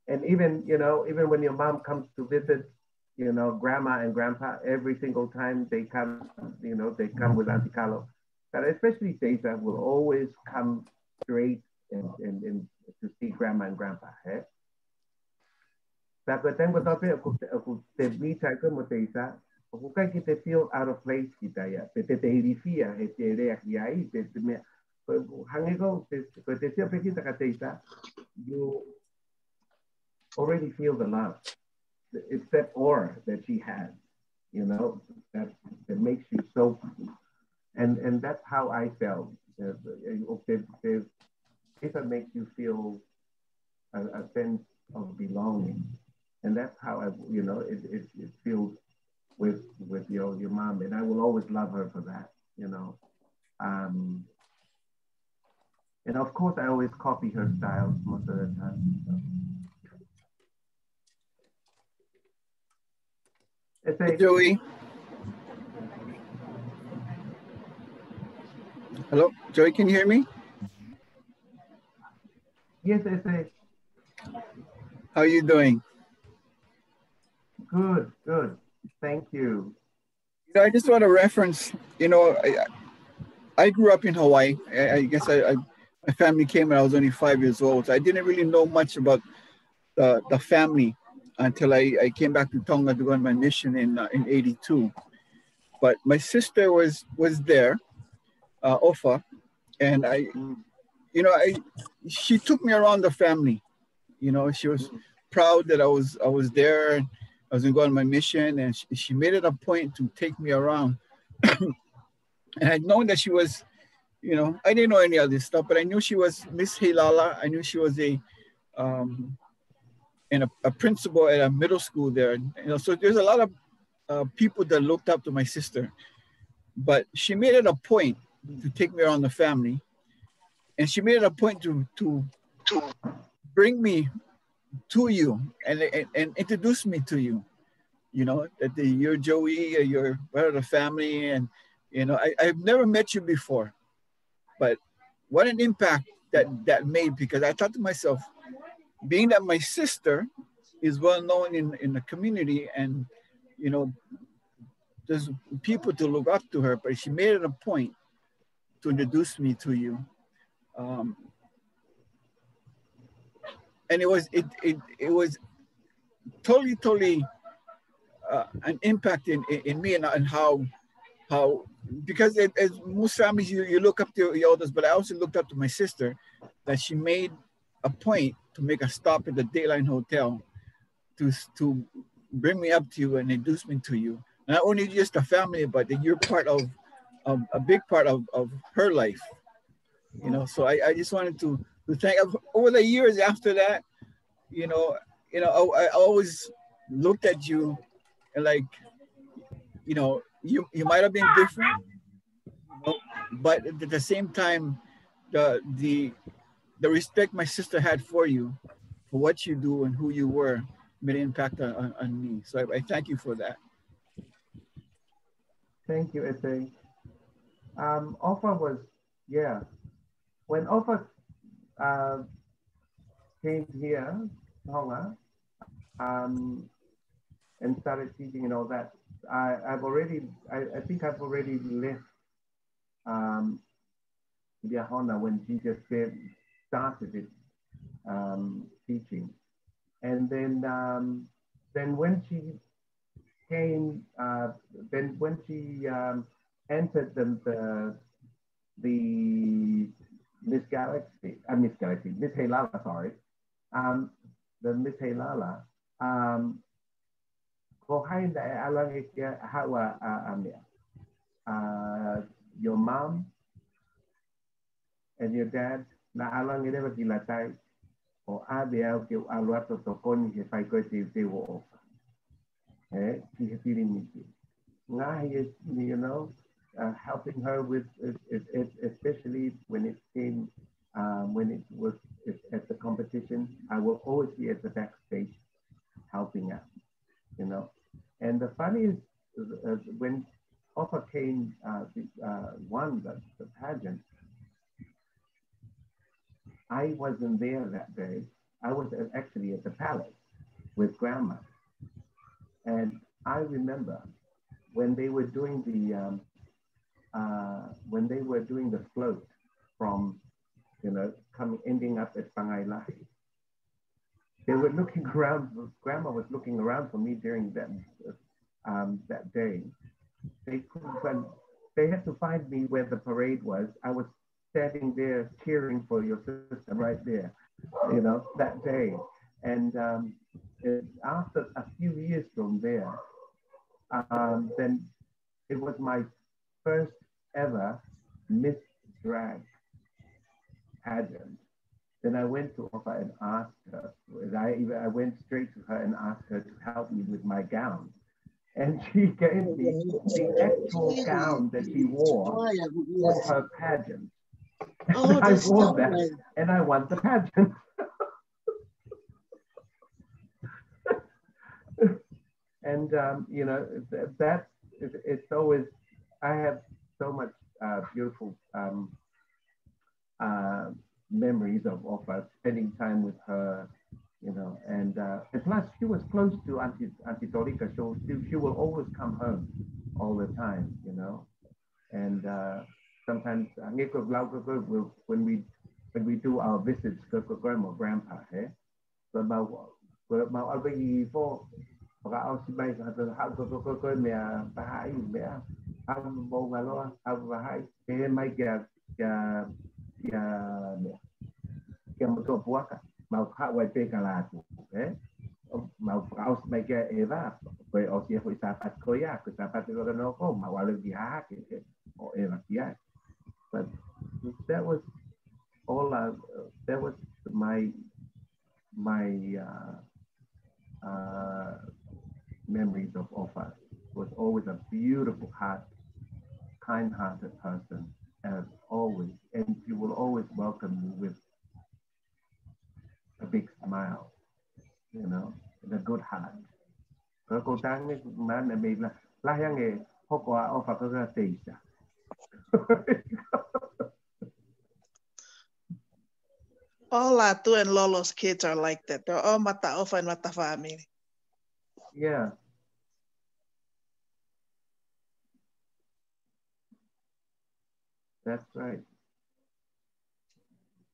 And even when your mom comes to visit, grandma and grandpa, every single time they come, they come with Auntie Carlo. But especially Tata will always come straight and to see grandma and grandpa. Tapi tengo tapi aku terbicara como Tata, aku kan kita feel out of place kita ya. Te hirifia, te reak yai, te me hangigo, te siapa kita kata Tata, you already feel the love. It's that aura that she has, that makes you so, and that's how I felt. It makes you feel a sense of belonging, and that's how it feels with your mom, and I will always love her for that, and of course I always copy her style most of the time. So. Hey, Joey. Hello, Joey, can you hear me? Yes, I. How are you doing? Good. Thank you. I just want to reference, I grew up in Hawaii. I guess my family came when I was only 5 years old. So I didn't really know much about the family until I came back to Tonga to go on my mission in 82. But my sister was there, Ofa, and she took me around the family. She was proud that I was there. And I was going to go on my mission, and she made it a point to take me around. And I'd known that she was, I didn't know any of this stuff, but I knew she was Miss Hilala. I knew she was a principal at a middle school there. So there's a lot of people that looked up to my sister. But she made it a point to take me around the family, and she made it a point to bring me to you and introduce me to you. That you're Joey, you're part of the family, and I've never met you before, but what an impact that made, because I thought to myself, being that my sister is well known in the community, and there's people to look up to her, but she made it a point to introduce me to you. and it was totally an impact in me and how because as most families you look up to your elders, but I also looked up to my sister, that she made a point to make a stop at the Dayline Hotel to bring me up to you and introduce me to you. Not only just a family, but that you're part of a big part of her life. You know, so I just wanted to thank, over the years after that, you know, I always looked at you and like, you know, you might have been different, you know, but at the same time, the respect my sister had for you, for what you do and who you were, made an impact on me. So I thank you for that. Thank you, Ete. Offa was, yeah. When Offa came here, Tonga, and started teaching and all that, I think I've already left Biahona when she just started it, teaching. And then when she came, then when she entered the Miss Halala, sorry, the Miss Halala, your mom and your dad na alang ide bagilatay o abia ke aluato tokoni he fai ko te wo ki he feeling you know, helping her with especially when it came when it was at the competition. I will always be at the backstage helping out, you know. And the funny is when Offa came won the pageant, I wasn't there that day. I was actually at the palace with Grandma, and I remember when they were doing the float from, you know, ending up at Pangailahi. They were looking around. Grandma was looking around for me during that day. They had to find me where the parade was. I was standing there cheering for your sister right there, you know, that day. And after a few years from there, then it was my first ever Miss Drag pageant. Then I went to Offa and asked her, I went straight to her and asked her to help me with my gown. And she gave me the actual gown that she wore for her pageant. Oh, I wore that and I won the pageant. And, you know, it's always, I have so much beautiful memories of us spending time with her, you know, and plus she was close to Auntie Torika, so she will always come home all the time, you know, and sometimes when we do our visits to grandma or grandpa, so mau hawai pe kalatu mau kaos mai ke eva ko o si foi sapat ko ya ko sapat ko no ko mau ala di ha ke o eva ya. But that was all that was my memories of Offa. Was always a beautiful heart, kind-hearted person, as always, and she will always welcome me with a big smile, you know, and a good heart. Cô tang ni man na may lah yang hoko Offa ko ka teisa. All Latu and Lolo's kids are like that. They're all mata Offa and mata family. Yeah. That's right.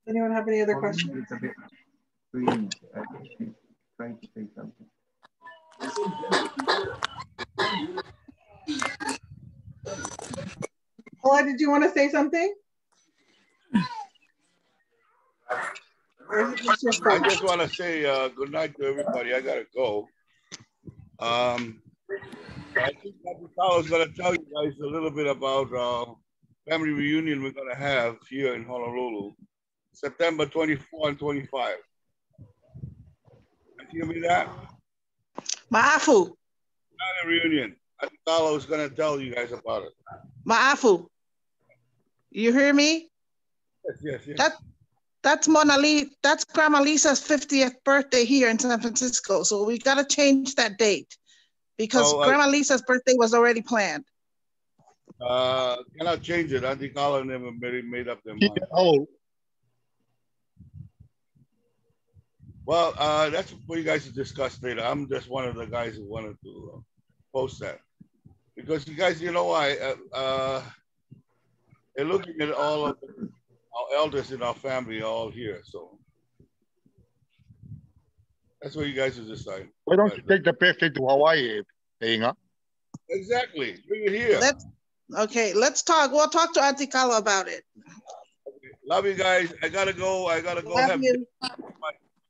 Anyone have any other questions? Please, I think she's trying to say something. Paula, did you want to say something? Or is it just your phone? I just want to say good night to everybody. I gotta go. I think Dr. Carlos going to tell you guys a little bit about family reunion we're going to have here in Honolulu, September 24 and 25. Can you hear me that? Ma'afu. Family reunion. Dr. Carlos is going to tell you guys about it. Ma'afu. You hear me? Yes, yes. That's that's Grandma Lisa's 50th birthday here in San Francisco. So we got to change that date because Grandma Lisa's birthday was already planned. Cannot change it. Auntie Carla never made up their mind. Well, that's for you guys to discuss later. I'm just one of the guys who wanted to post that. Because you guys, you know why? They're looking at all of our elders in our family all here, so that's what you guys are deciding. Why don't you take the birthday to Hawaii, Inga? Exactly, bring it here. Let's talk. We'll talk to Auntie Carla about it. Okay. Love you guys. I gotta go. Love you.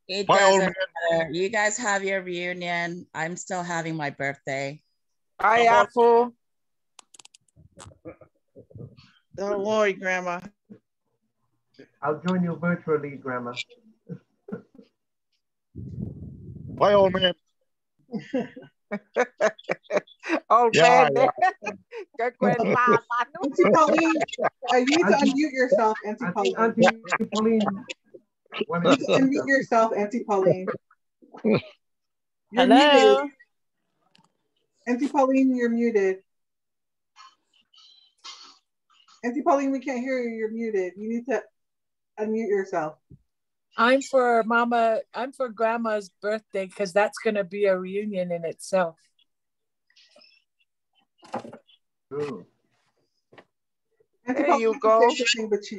It doesn't matter. You guys have your reunion. I'm still having my birthday. Bye, Apple. Don't worry, Grandma. I'll join you virtually, Grandma. Bye, old man. Old Yeah, man. Auntie Pauline, you need to unmute yourself, Auntie Pauline. Auntie Pauline. You need to unmute yourself, Auntie Pauline. You're Hello. muted. Auntie Pauline, you're muted. Auntie Pauline, we can't hear you. You're muted. You need to unmute yourself. I'm for Grandma's birthday because that's going to be a reunion in itself. Ooh. There you go. But she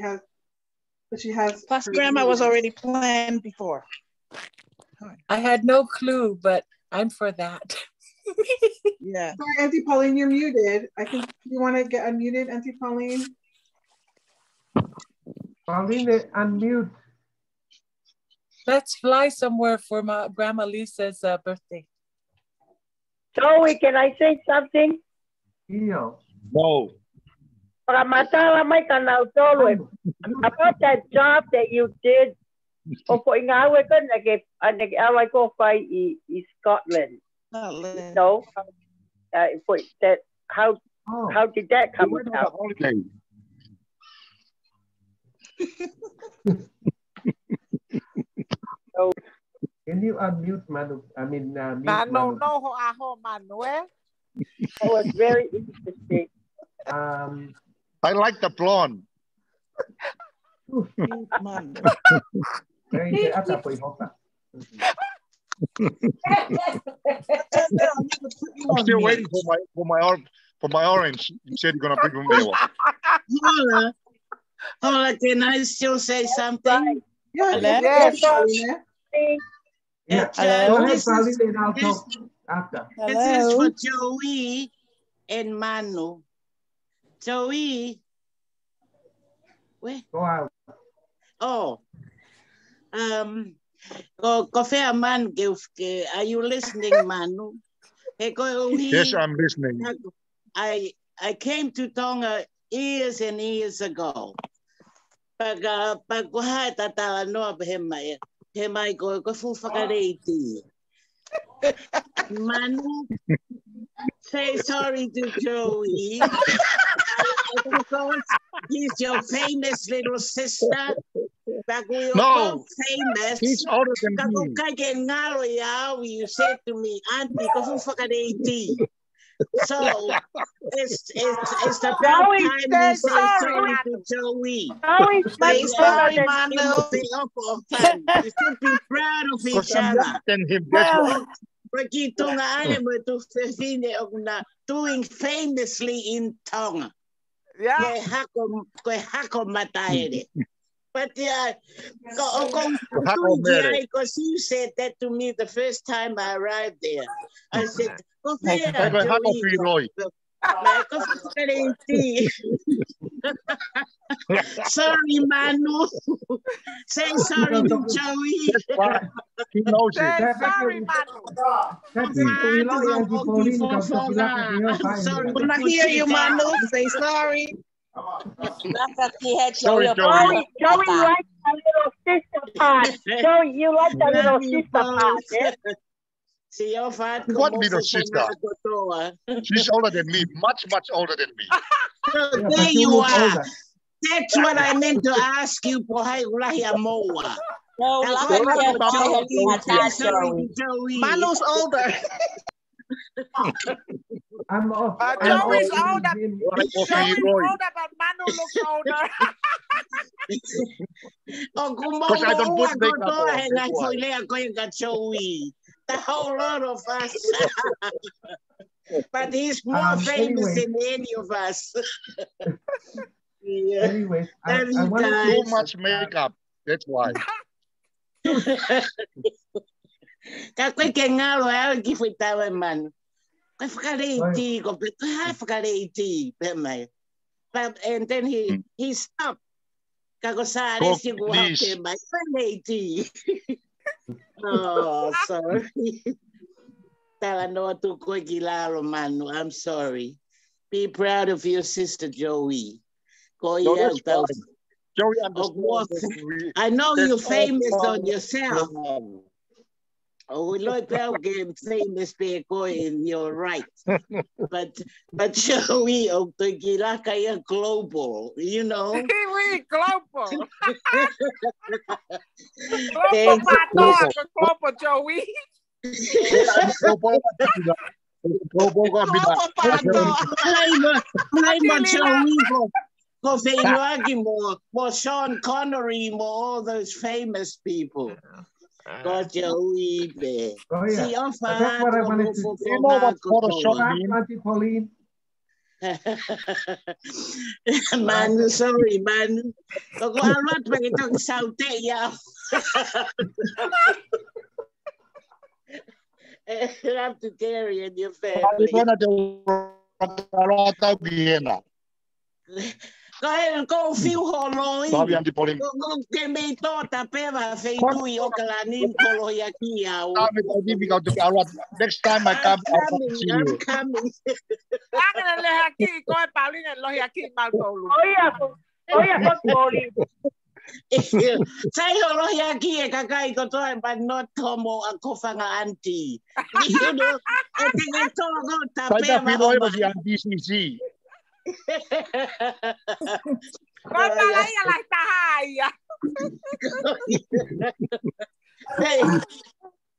has. Plus, Grandma was already planned before. I had no clue, but I'm for that. Yeah. Sorry, Auntie Pauline, you're muted. I think you want to get unmuted, Auntie Pauline. Pauline, unmute. Let's fly somewhere for my Grandma Lisa's birthday. Joey, can I say something? Yeah. No. About that job that you did, Scotland. So, that how did that come about? So, can you unmute Manu? I mean, mute Manu. That was very interesting. I like the blonde. I'm still waiting for my orange. You said you're gonna bring me one. Hola, can I still say something? Yes. Hello. This is for Hello. Joey and Manu. Joey. Where? Go out. Oh. Kofea man, are you listening, Manu? Yes, I'm listening. I came to Tonga years and years ago. Pag kuha tatawa no hemai ko fu whakareiti. Manu, say sorry to Joey. Because he's your famous little sister. No, famous. he's older than me. You said to me, Auntie, ko fu whakareiti. So it's about time we say sorry to Joey. Say sorry, Manu. You should be proud of each other. Doing famously in Tonga. Yeah. Koe hako Mataele. But yeah, because you said that to me the first time I arrived there. I said, sorry, Manu. Say sorry to Joey. He knows it. Say sorry, Manu. Sorry. When I hear you, Manu, say sorry. Sorry, Joey. Joey likes a little sister pod. Joey, you like a little sister pod, eh? What little sister? She's older than me, much older than me. There you are. That's what I meant to ask you. Manu's older. I'm off. Joey's older. Joey's older, but Manu looks older. Because I don't put makeup on. The whole lot of us. But he's more famous than any of us. Yeah. Anyways, I want too much makeup. That's why. And then he stopped. Oh, sorry. I'm sorry. Be proud of your sister, Joey. No, that's fine. Joey, I know you're famous on yourself. Oh, Lord, game famous and you're right. But Joey, kaya global, you know. We global. Global, Joey. More Sean Connery, more all those famous people. God, Joey, see, that's what I wanted to say. You know what's Photoshop, Pauline? Man, sorry, man. I'm not going to shout at you. You have to carry in your family. Go ahead and go feel hollow. Sorry, Auntie Pauline. Go get me thought a peva fei okalanin koloyakia. Next time I come, I'm coming. Oh yeah, Pauline. Say koloyakia kakai kotoy, but not como a kofanga auntie. You know, I think it's all good. Tapeva DCC.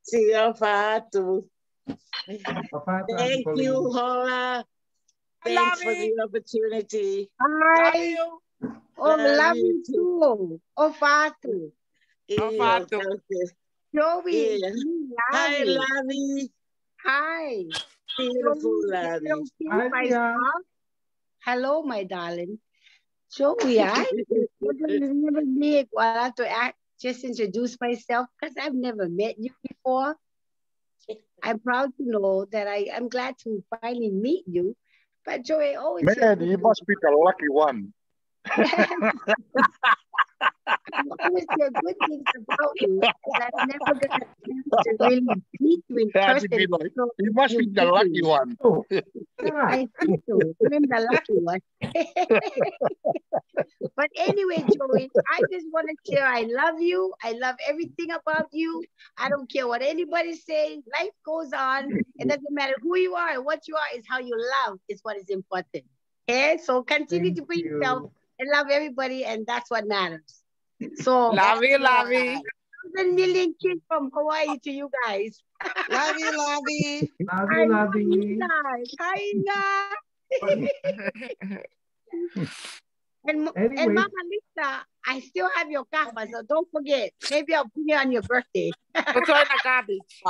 See you, Fatu. Thank you, Hola. Thanks for the opportunity. Hi. Love you too. Fatu. Joey. Hi, Lavi. Hi. Beautiful, Lavi. Hello, my darling. Joey, I never did what I have to just introduce myself because I've never met you before. I'm proud to know that I'm glad to finally meet you. But Joey, always you must be the lucky one. I always hear good things about you, but I've never got a chance to really meet you in person. You must be the lucky one. I think so. I'm the lucky one. But anyway, Joey, I just want to share I love you. I love everything about you. I don't care what anybody says. Life goes on. It doesn't matter who you are and what you are. It's how you love is what is important. Okay? So continue to be yourself and love everybody, and that's what matters. So love you. 1,000 million kids from Hawaii to you guys. Love you, Lavi. Love you. Hi, and Mama Lisa, I still have your kapa, so don't forget. Maybe I'll put it on your birthday. Put it in the garbage.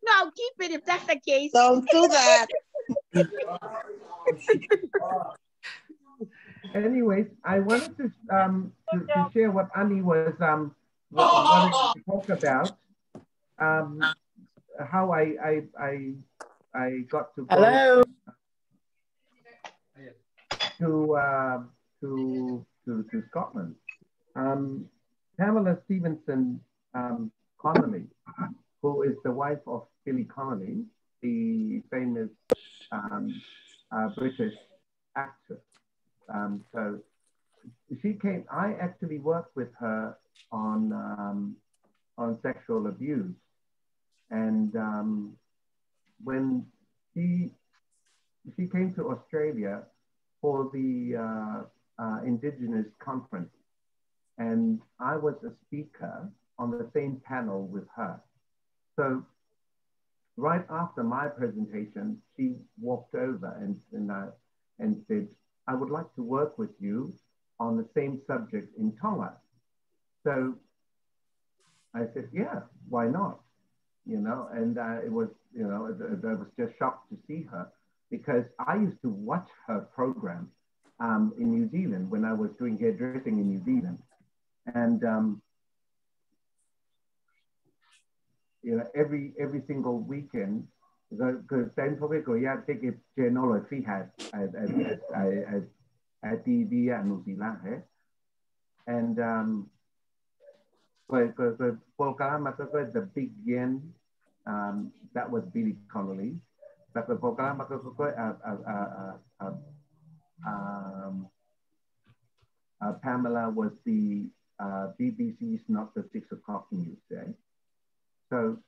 No, I'll keep it if that's the case. Don't do that. Anyways, I wanted to share what Annie was wanted to talk about. How I got to go to Scotland. Pamela Stevenson Connolly, who is the wife of Billy Connolly, the famous British actor. So she came. I actually worked with her on sexual abuse, and when she came to Australia for the Indigenous conference, and I was a speaker on the same panel with her. So right after my presentation, she walked over and said, "I would like to work with you on the same subject in Tonga." So I said, "Yeah, why not?" You know, and it was, you know, I was just shocked to see her, because I used to watch her program in New Zealand when I was doing hairdressing in New Zealand. And, you know, every single weekend, because then probably go, yeah, take a channel or free hat at TV and New Zealand. And, the big yen, that was Billy Connolly. But the Pamela was the BBC's Not the 6 O'Clock News. So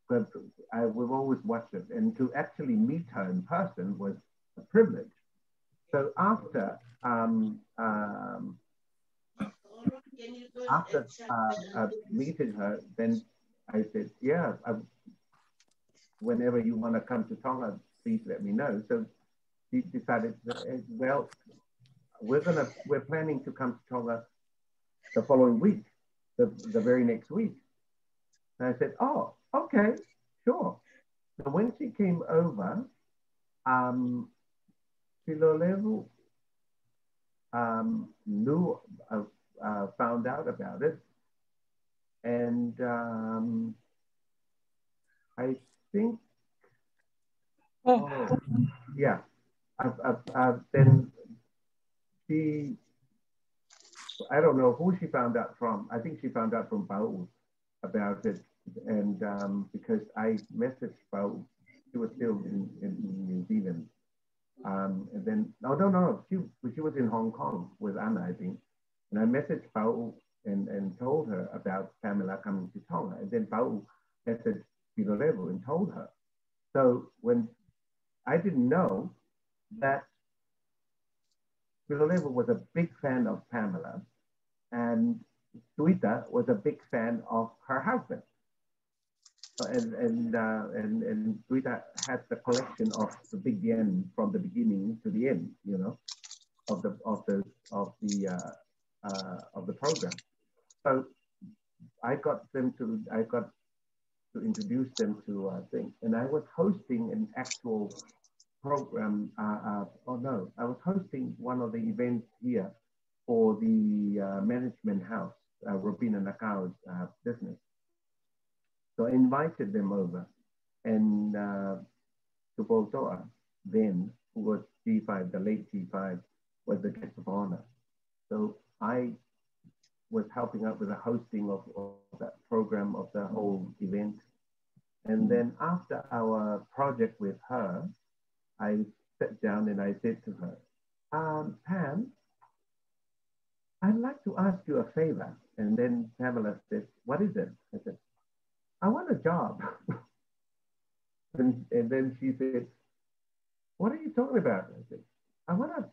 we've always watched it, and to actually meet her in person was a privilege. So after meeting her, then I said, "Yeah, whenever you want to come to Tonga, please let me know." So she decided, well, we're planning to come to Tonga the following week, the very next week. And I said, "Oh, okay, sure." So when she came over, Halaevalu found out about it, and I think, yeah, then she, I don't know who she found out from. I think she found out from Pau about it, and because I messaged Pau, she was still in New Zealand. And then, no, she was in Hong Kong with Anna, I think. And I messaged Pau and told her about Pamela coming to Tonga. And then Pau messaged Halaevalu and told her. So when I didn't know that Halaevalu was a big fan of Pamela, and Tuita was a big fan of her husband. And Tuita had the collection of the big yen from the beginning to the end, you know, of the program. So I got to introduce them to things, and I was hosting an actual program. I was hosting one of the events here for the management house, Robina Nakao's business. So I invited them over, and Tupotoa then, who was G5, the late G5, was the guest of honor. So I was helping out with the hosting of that program, of the whole event. And then after our project with her, I sat down and I said to her, "Pam, I'd like to ask you a favor." And then Pamela said, "What is it?" I said, "I want a job." and then she said, "What are you talking about?" I said, "I want to,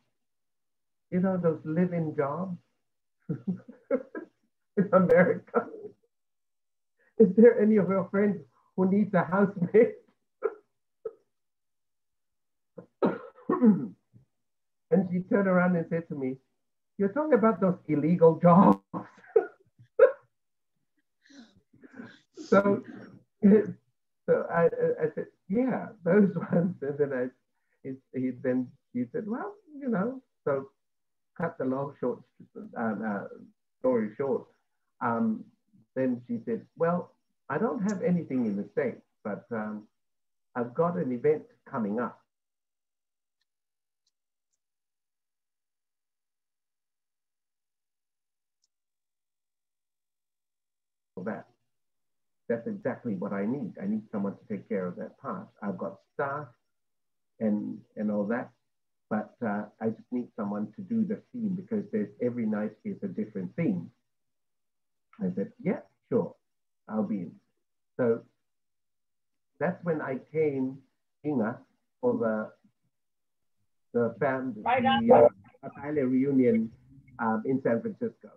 you know, those live-in jobs in America. Is there any of your friends who needs a housemate?" And she turned around and said to me, "You're talking about those illegal jobs." So I said, "Yeah, those ones." And then she said, "Well, you know." So cut the long short story short, then she said, well, I don't have anything in the States, but I've got an event coming up. That's exactly what I need. I need someone to take care of that part. I've got staff and all that, but I just need someone to do the theme because there's every night is a different theme. I said, yeah, sure, I'll be in. So that's when I came Inga for the family Maile reunion in San Francisco,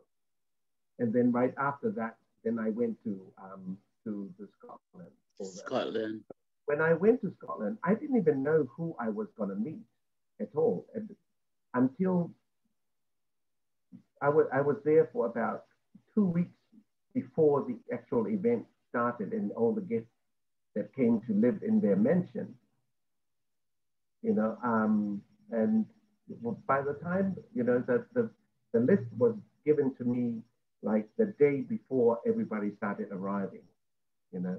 and then right after that, then I went to Scotland. Scotland. When I went to Scotland, I didn't even know who I was going to meet at all until I was there for about 2 weeks before the actual event started, and all the guests that came to live in their mansion, you know, and by the time, you know, the list was given to me like the day before everybody started arriving, you know.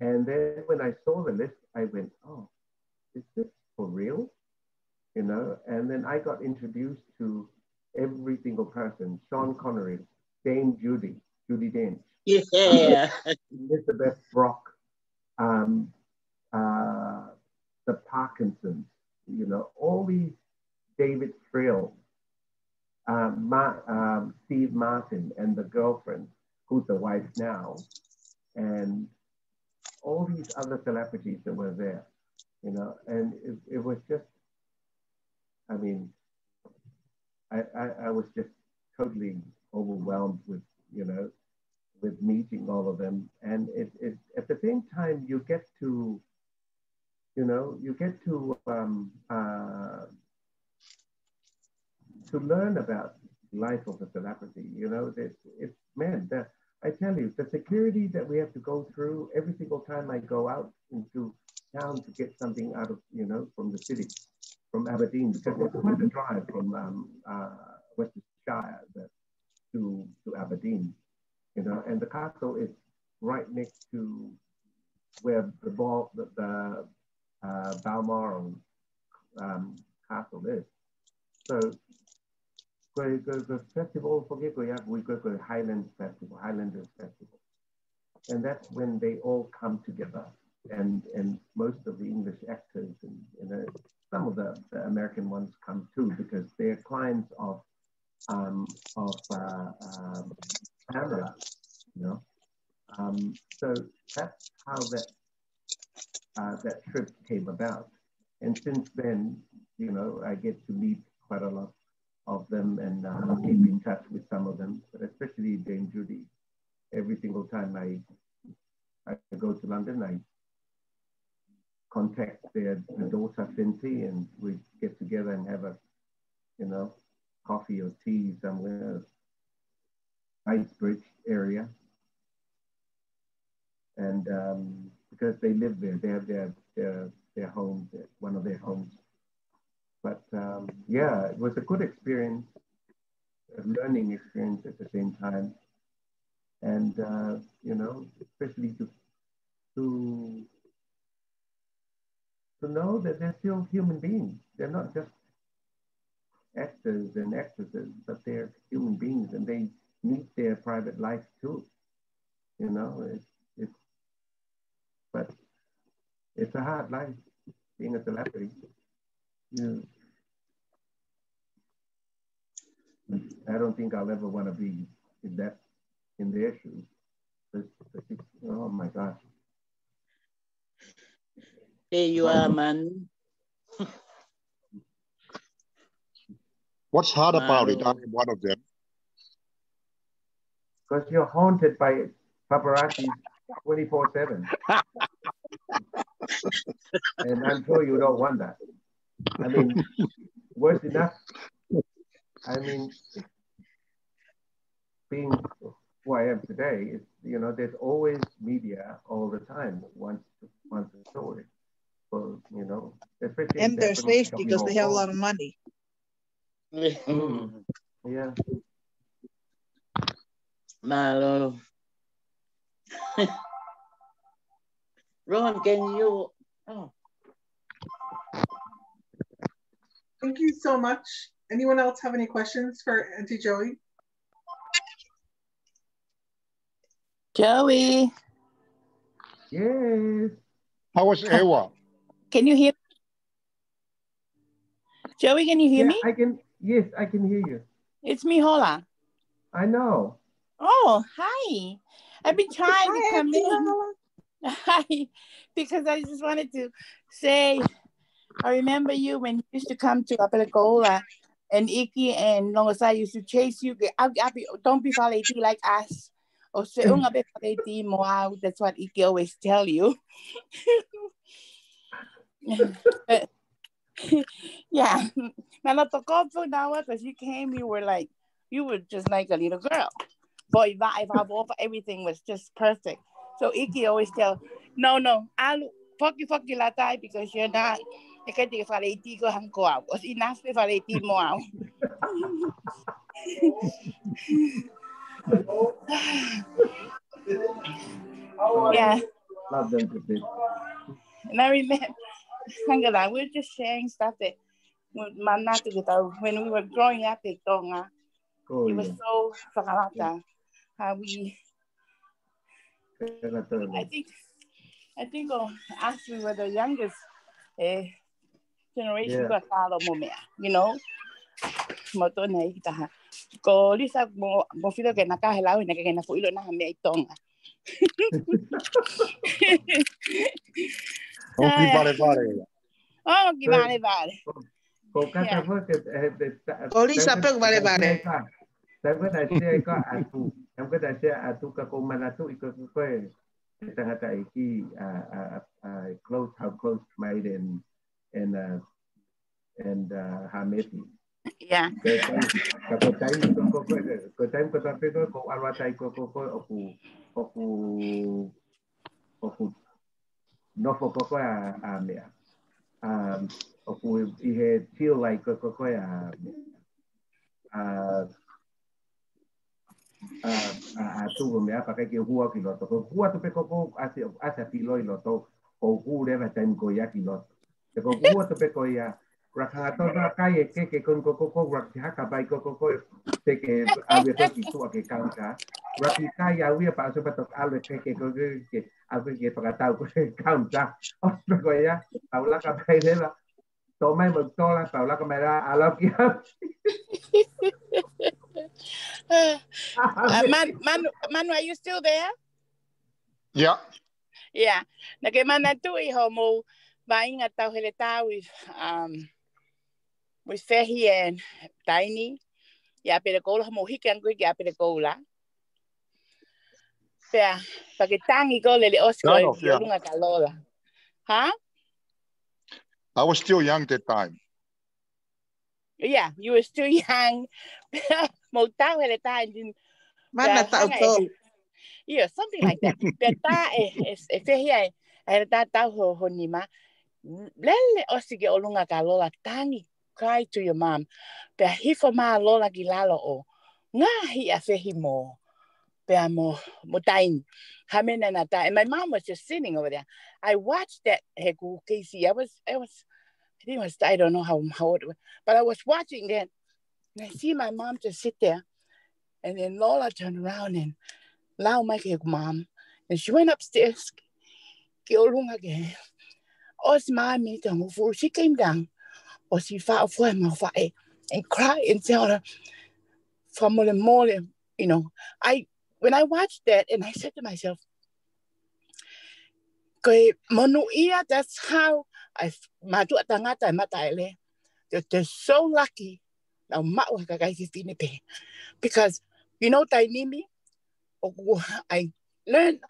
And then when I saw the list, I went, oh, is this for real? You know, and then I got introduced to every single person: Sean Connery, Dame Judi Dench, Yeah. Elizabeth Brock, the Parkinsons, you know, all these, David Frill, Steve Martin and the girlfriend, who's the wife now, and all these other celebrities that were there, you know, and it was just, I mean, I was just totally overwhelmed with, you know, with meeting all of them. And it at the same time, you get to, you know, you get to learn about life of a celebrity. You know, it's man, I tell you, the security that we have to go through every single time I go out into town to get something out of, you know, from the city, from Aberdeen, because it's quite a drive from Worcestershire to Aberdeen, you know, and the castle is right next to where the Balmoral castle is. So the festival, we go to Highlanders Festival. And that's when they all come together. And most of the English actors and, you know, some of the American ones come too, because they're clients of Canada, you know. So that's how that trip came about. And since then, you know, I get to meet quite a lot of them and keep in touch with some of them, but especially Dame Judi. Every single time I go to London, I contact their daughter Finty, and we get together and have a, you know, coffee or tea somewhere, Icebridge area. And because they live there, they have their homes, one of their homes. But yeah, it was a good experience, a learning experience at the same time. And, you know, especially to know that they're still human beings. They're not just actors and actresses, but they're human beings, and they need their private life too. You know, but it's a hard life being a celebrity. You, I don't think I'll ever want to be in their shoes. Oh my gosh. There you are, man. What's hard about it? I'm one of them. Because you're haunted by paparazzi 24/7. And I'm sure you don't want that. I mean, worse enough. I mean, being who I am today, is, you know, there's always media all the time that wants a story. So, you know, especially and they're safe because they have a lot of money. Yeah. Malo. Ron, can you? Oh. Thank you so much. Anyone else have any questions for Auntie Joey? Joey. Yes. How was Ewa? Can you hear? Joey, can you hear me? I can. Yes, I can hear you. It's me, Hola. I know. Oh, hi. I've been trying to come in. Hi, because I just wanted to say, I remember you when you used to come to Apelagola, and Iki and Longosai used to chase you. Don't be faleti like us. Or say, wow, that's what Iki always tell you. But, yeah. Because you came, you were just like a little girl. Boy, everything was just perfect. So Iki always tell, no, I'll fuck you latai because you're not. I can't take faleti ko hangko out. Was enough to faleti mo out. Yeah. Love them to bits. And I remember, we were just sharing stuff that when we were growing up in Tonga, it was so whakalata. How we, I think as we were the youngest generation, you know, ko lisa mo filo que nakahelaw na kaya nafuilo na hami Tonga. Oh, vale. Olisa peg vale. Tapi saya ko atu, saya atu ka kung manatu iko ko tangata iki close how close Maile and Hameti. Yeah. Ko time ko tapi ko alwatai ko oku no foko ko mea. Oku ihe feel like ko tu me apa que hua piloto ko hua tu pe ko asa pilo iloto o hure va time ko ya piloto te ko hua tu pe ko ya rakha to na kai ke con ko rakha ka bai ko te que alwe to ki tu ke kanka rakhi kai ya wi pa so pato alwe ke alwe ke pa ta ko kanka o ko ya habla ka bai de la toma y tola habla ka me da alap ya Manu, are you still there? Yeah. Yeah. Nake manatu iho mo bainga tau hele tau with Fehi and Tiny. Ya Pelagola mo hikan ko ya Pelagola. Pea pakitangi ko lele Oscar yolunga kalola. Huh? I was still young that time. Yeah, you were still young. Mo tau hele time. Yeah, something like that. Beta Fehi and tau ho nima. Lele osige olunga kalola tangi. Cry to your mom. Pe hifo ma lola gilalo o. Nga hi a Fehi mo. Pe mo taini. Hamena na ta. And my mom was just sitting over there. I watched that Heku Casey. I think it was, I don't know how old it was, but I was watching that, and I see my mom just sit there, and then Lola turned around and Lau my mom, and she went upstairs. Again. She came down, or she fought for him and cried and tell her from more, you know. When I watched that, and I said to myself, that's how they're so lucky. Because, you know, I learned,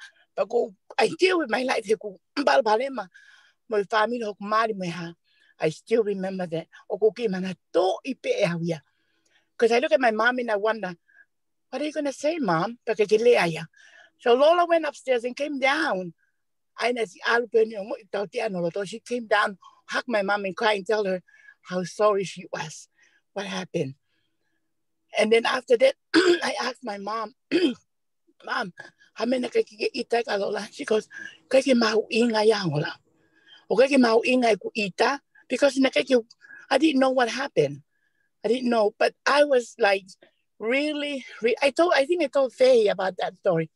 I deal with my life. I still remember that. Because I look at my mom and I wonder, what are you going to say, Mom? So Lola went upstairs and came down. She came down, hugged my mom and cried and tell her how sorry she was. what happened? And then after that, I asked my mom, Mom, how many ita kalola? She goes, kaki mau inga yangola. O kaki mau inga ita because I didn't know what happened. I didn't know, but I was like really I think I told Faye about that story.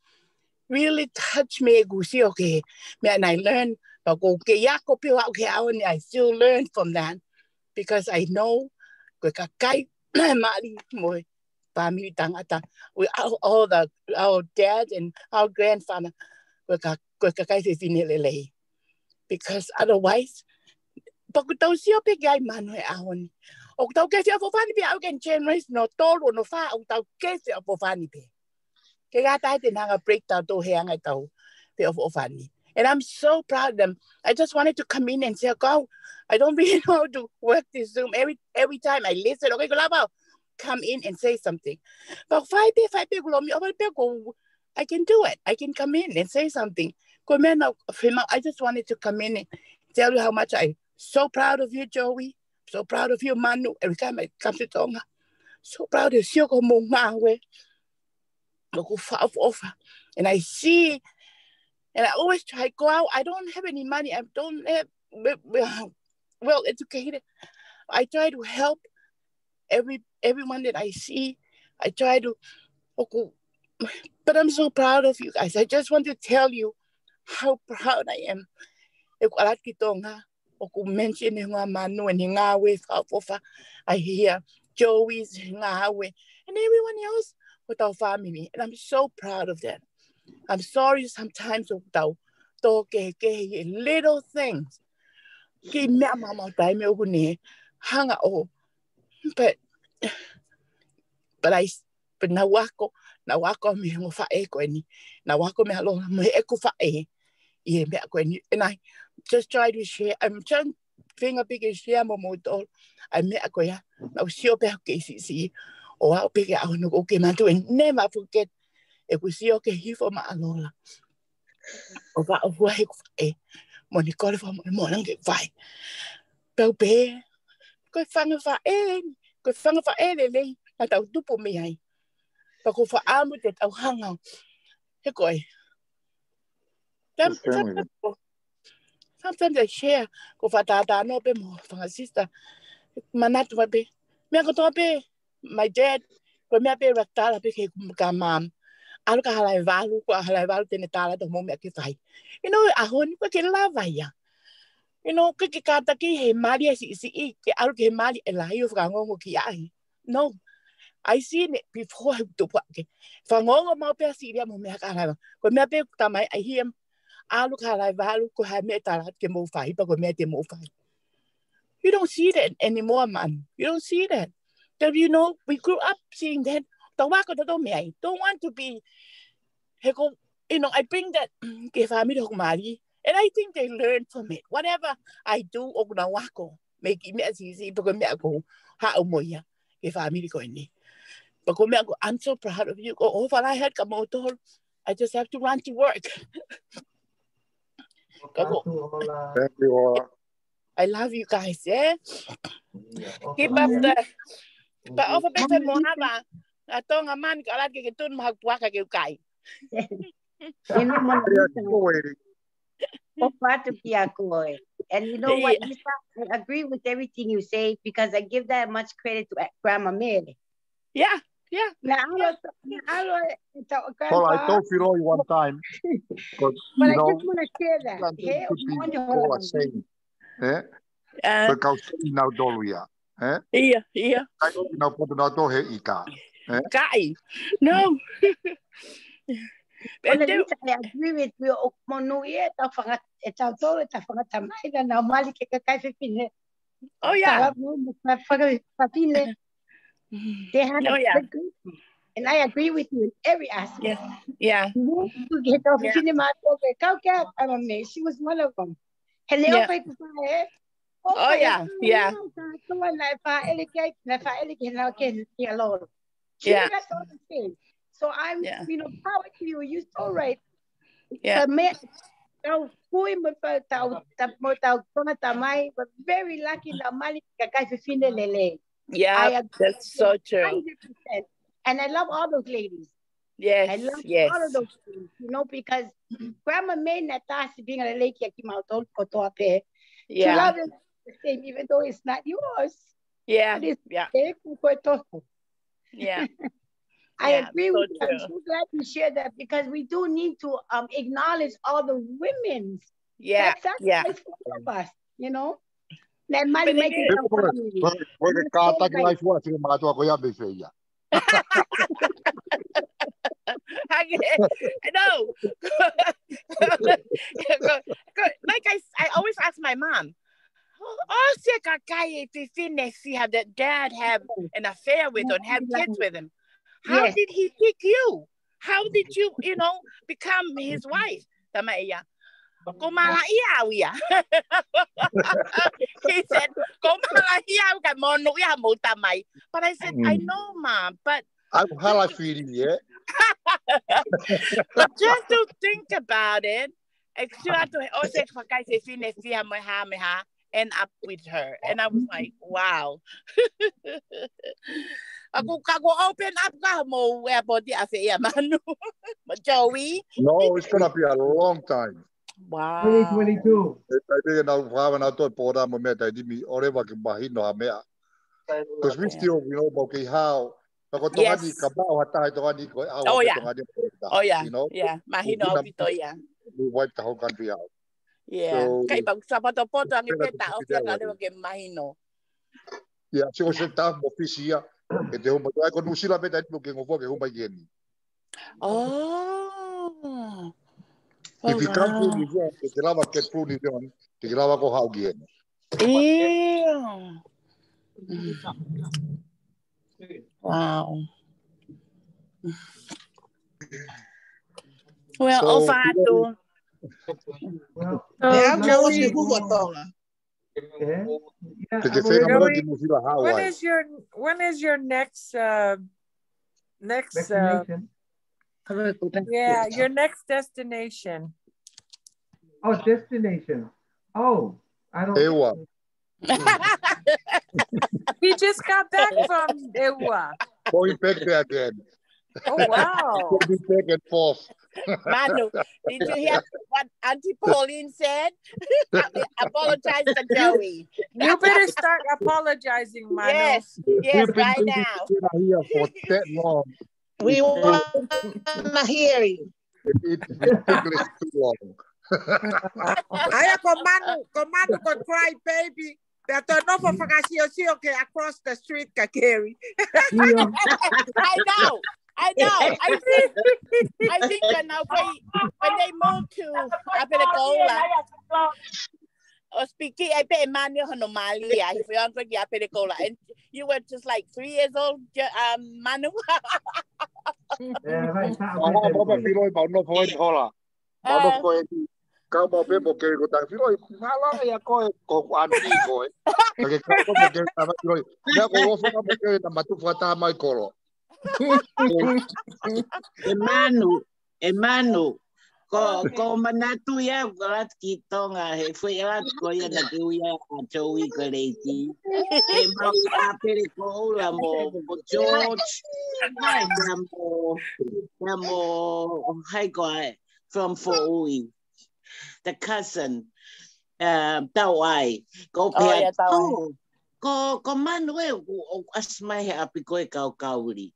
Really touched me, okay. And I learned, I still learn from that because I know we all our dad and our grandfather because otherwise pag tao siya pigay mano ahon og tao kasi afo fani bi again generous no tolo no fa og tao kasi afo fani bi kaya tayo tinanga break to hang at tao be of fani. And I'm so proud of them. I just wanted to come in and say, "Go, I don't really know how to work this Zoom." Every time I listen, okay, come in and say something. But I can do it. I can come in and say something. I just wanted to come in and tell you how much I'm so proud of you, Joey. So proud of you, Manu. Every time I come to Tonga, so proud of you, and I see. And I always try to go out. I don't have any money. I don't have well educated. I try to help everyone that I see. I try to, but I'm so proud of you guys. I just want to tell you how proud I am. I hear Joey's and everyone else with our family, and I'm so proud of them. I'm sorry sometimes about little things. But nawako me mo fa e ko ni nawako me halo me e ko fa e me ko ni, and I just try to share. I'm trying finger big share mo to I me ko ya na sio pe ke si o a pe ke a no ko ke man to never forget e ko sio ke hi fo ma alola o va o vai e mo ni ko fo mo lang ke vai pe pe ko fanga fa e le na tau tupu me ai. But go for amu te tau hanga. He koi. Sometimes I share. Go for tata no be mo for sister. Manatu be. Me go to be my dad. Go me be raktala be ke kamam. Alu ka Halaevalu ko Halaevalu te netala to mo me ke fai. You know ahon ko ke lava ya. You know ke kata ki he mali si ke alu ke mali elai of rango ki ai. No. I seen it before I do what. Fangongo mau pe siria mo me ka ko me pe tamai I hear alu Halaevalu ko ha me tala ke mo fai pa ko me te mo fai. You don't see that anymore, man. You don't see that. Because you know we grew up seeing that. Don't want to be. You know, I bring that ke family to Mali, and I think they learn from it. Whatever I do, wako make me as easy because me go ha umoya ke family ko ni. But I'm so proud of you. Go over. I had kamotor. I just have to run to work. Thank you. I love you guys. Yeah. Keep up the. But over better mo haba. Atong aman kalat ke tun mahagwa ka kai. And you know what, Lisa? I agree with everything you say because I give that much credit to Grandma Maile. Yeah. Well, I told Firoy one time, but I just want to share that. Hey, people are saying, because now Doluya. Yeah. I don't know what not to he ika. Kai. No. I agree with you. Oh yeah. They had a good group. And I agree with you in every aspect. Yeah. She was one of them. Yeah. Oh yeah. Yeah. Yeah. So I'm, proud of you. You're so right. Yeah. But very lucky na mali kakai lele. Yeah, that's so true. 100%. And I love all those ladies. Yes, I love yes. all of those things, you know, because Grandma made Natasi being a lake Yakimato Kotoape. Yeah. To love is the same, even though it's not yours. Yeah. But it's Yeah. Yeah. Yeah. I agree with you. I'm so glad you shared that because we do need to acknowledge all the women that sacrifice for all of us, you know. That might make it no. Like I always ask my mom, oh, have that dad have an affair with or have kids with him. How did he pick you? How did you, become his wife? He said, but I said, I know, Mom, but I'm feeding, yeah. but just to think about it, end up with her. And I was like, wow. Open up Joey. No, it's gonna be a long time. Wow. 2022. Because we still, okay, how. Yes. Oh yeah. Oh yeah. You know? Yeah. We wiped the whole country out. Yeah. Yeah, so it's a tough officia. Oh. If you come to New Zealand, if you love a get through New Zealand, if you love a go how again. Wow. Well, so, when is your next destination? Yeah, your next destination. Oh, destination. Oh, I don't. He just got back from Ewa. Going back there again. Oh wow! Be back and forth. Manu, did you hear what Auntie Pauline said? Apologize to Joey. You better start apologizing, Manu. Yes, right now. Here for that long. We want to hear you. It's English too long. I command could cry, baby. That no for okay across the street, Kakeri. I know. I think when they moved to Apelagola, or speaking, I pay Manuel Hanomalia. If you want to get Apelagola, and you were just like 3 years old, Manu. Emanu, ko manatu ya galat Tonga he foi rat ko ya na kiuya a Joey Galeti. E mau apere ko la mo George. Hai ko from Fou'i. The cousin Tauai. Go pe ko Manuel asmai api ko e kauri.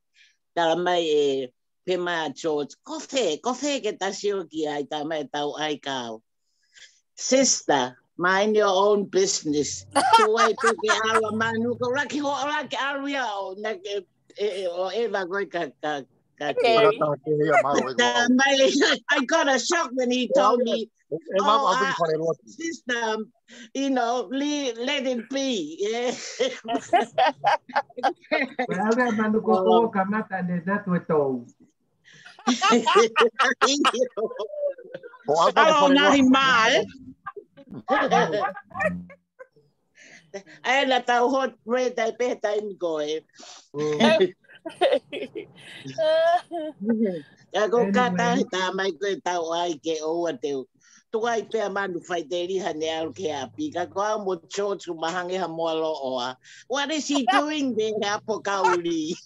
Tala mai Pema George, coffee ke tasio ki ai ta mai tau ai kau. Sister, mind your own business. Tuai tu ke ala manu ko raki ho raki aria o na ke o eva go ka Maile, I got a shock when he told me, sister, let it be. Yeah. Ai la tau hot red tai pe tai go e. Ya go kata ta mai ko tau ai ke o te tuai pe manu fai te riha ne au ke api, ka koa mo chochu mahange ha moalo oa. What is he doing there, Apo Kauri?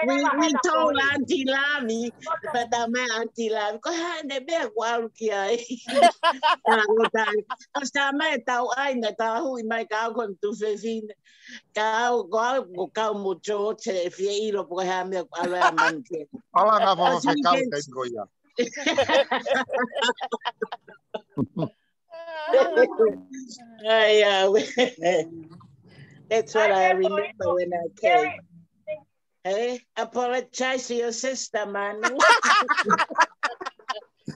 we told Auntie Lavi, but I met Auntie Lavi, ko hane be kwaru ki ai. Hasta mai tau ai na tau I mai ka kon tu fe ka ka mucho che fie iro po ha me ala man ke. Ala nga fa fe ka ka go ya. That's what I remember when I came. Hey, apologize to your sister, Manu.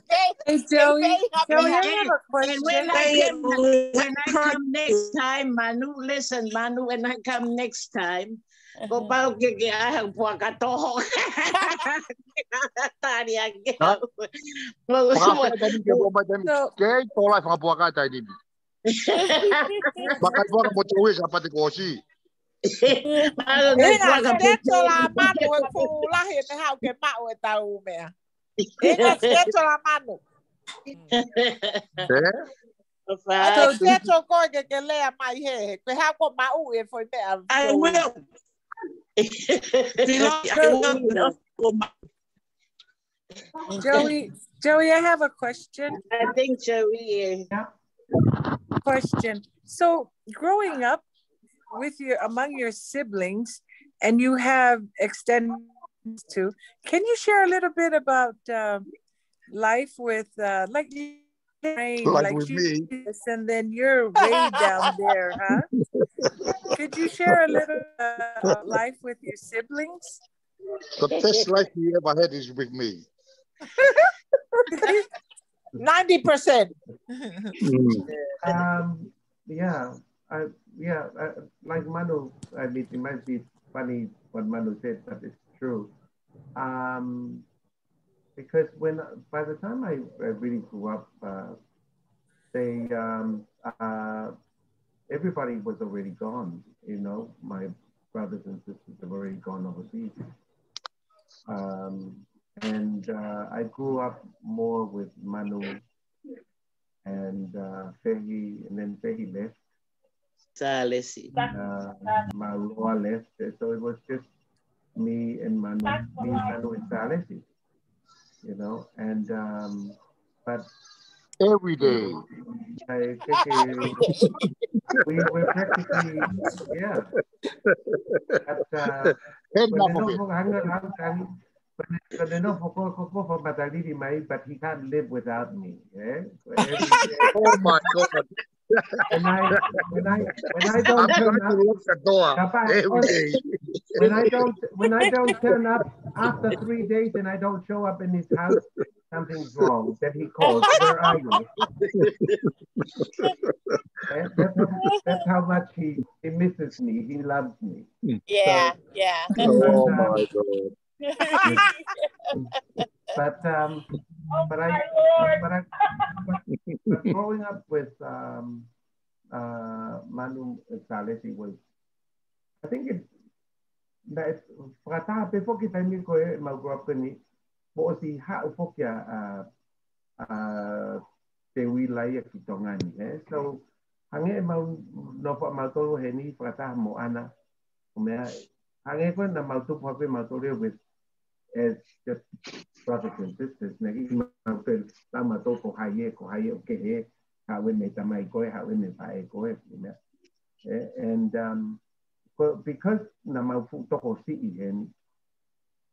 Hey, Joey, I have a question. When I come next time, Manu, listen, Manu, when I come next time, go pao ke ahang puak katoho. Tadi agak. Pakapay tadi ke bomba tadi. Ke tolai pangapuaka tadi. Bakal buat mo Joey sa pati kosi. Inga schedule la manu e kula he te hau ke mau e tau mea. Inga schedule la manu. So schedule ko ke lea mai he. Ke hau ko mau e foi mea. I will. Joey, I have a question. I think Joey. Question. So growing up with among your siblings, and you have extended to, can you share a little bit about life with like with me, and then you're way down there, huh? Could you share a little life with your siblings? The best life you ever had is with me. 90%. Like Manu, I mean, it might be funny what Manu said, but it's true. Because by the time I really grew up, everybody was already gone. You know, my brothers and sisters have already gone overseas. And I grew up more with Manu and Fehi, and then Fehi left. Salesi. Maloa left, so it was just me and Manu and Salesi, you know, and but every day. We were practically, yeah. But he can't live without me. Eh? Oh my God. When I don't turn up, every day. when I don't turn up after 3 days and I don't show up in his house, something's wrong. Then he calls, where are you? That's how much he misses me. He loves me. Yeah, so, yeah. Oh my God. But growing up with Manu Salesi was, I think before kita ni ko mau grow up ni, bo si ha ufok ya te wilaya ki Tonga ni. So hange mau no pa mau tolo he ni prata mo ana. Umea hange ko na mau tu pa pe mau tolo with as just brothers and sisters. Nagi mau pe tama to ko haye okay he ha when me tamai ko ha when me pae ko and because Namafu Toho Si'ihen,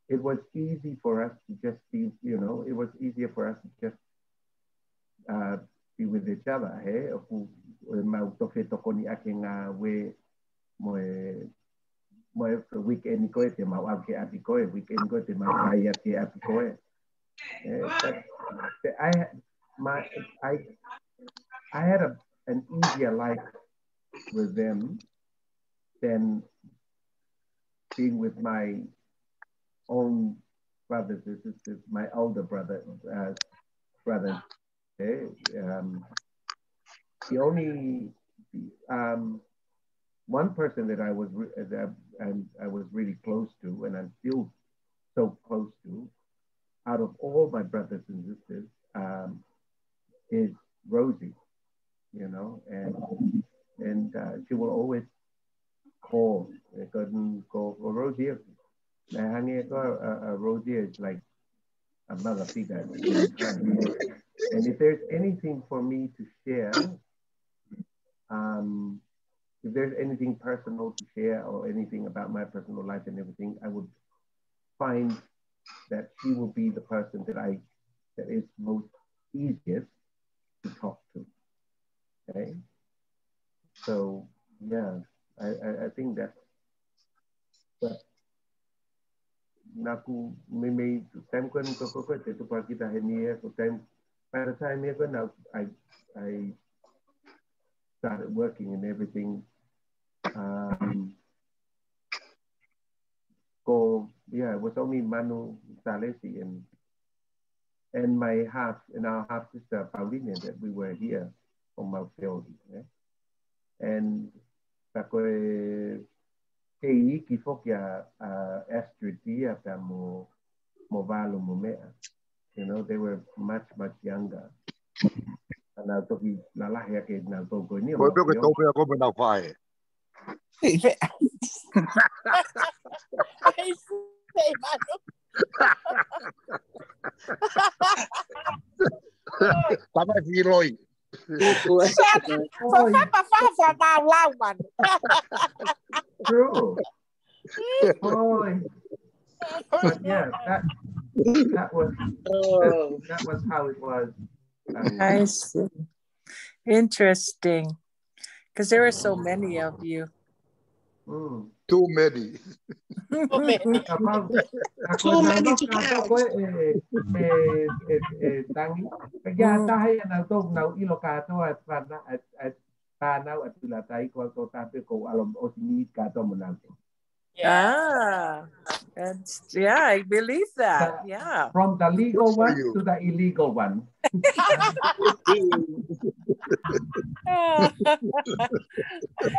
it was easy for us to just be, you know, it was easier for us to just be with each other. Hey, Mautofe Tokoni Akenga, we weekend go to Mawake Apikoe, weekend go to Mawayake Apikoe. But I had an easier life with them than being with my own brothers and sisters, my older brothers. Okay? The only one person that I was really close to, and I'm still so close to, out of all my brothers and sisters, is Rosie, you know, and she will always call, Rosie. Rosie is like a mother figure. And if there's anything for me to share, if there's anything personal to share or anything about my personal life and everything, I would find that she will be the person that is most easiest to talk to. Okay. So yeah, I think that's what naku may time ko te tupa kita henia so time by the time now I started working and everything. Yeah, it was only Manu Salesi and my our half sister Paulina that we were here from Mount Field. Yeah? And Kei Kifokia Astrid Dia mo Movalo Mumea. You know, they were much younger. And I took Lalahia Kate now to go near. True. But yeah, that was how it was. I see. Interesting. Because there are so many of you. Too many. Too many. Too many to count. Yeah, I believe that. Yeah. From the legal one to the illegal one.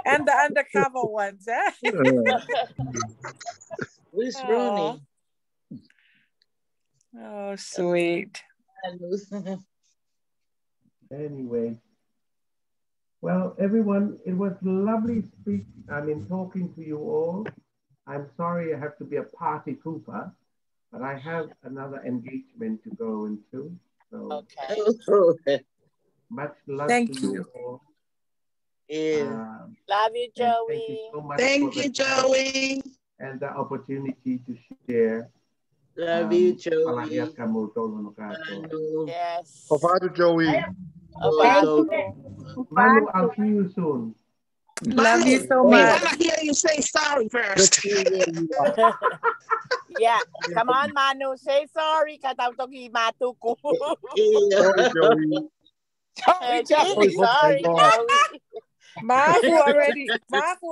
And the undercover ones, eh? Who's Ronnie? Oh, sweet. Anyway, well, everyone, it was lovely talking to you all. I'm sorry I have to be a party pooper, but I have another engagement to go into. So okay. Much love Thank to you all. Love you, Joey. Thank you so much. Joey. And the opportunity to share. Love you, Joey. Yes. Papa Joey. Manu, I'll see you soon. Love you so We much. want to hear you say sorry first. Yeah, come on, Manu, say sorry. Sorry, Joey. Sorry, Joey. Mafu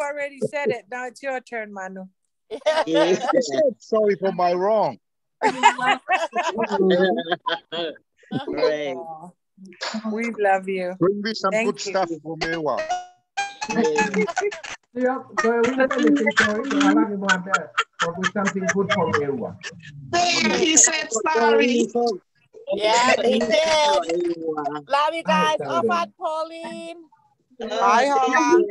already said it. Now it's your turn, Manu. I said sorry for my wrong. Right. We love you. Bring me some good stuff for Mewa. Something good for Mewa. He said sorry. Yeah, he did. Love you guys. Off at Pauline. Bye, Hola.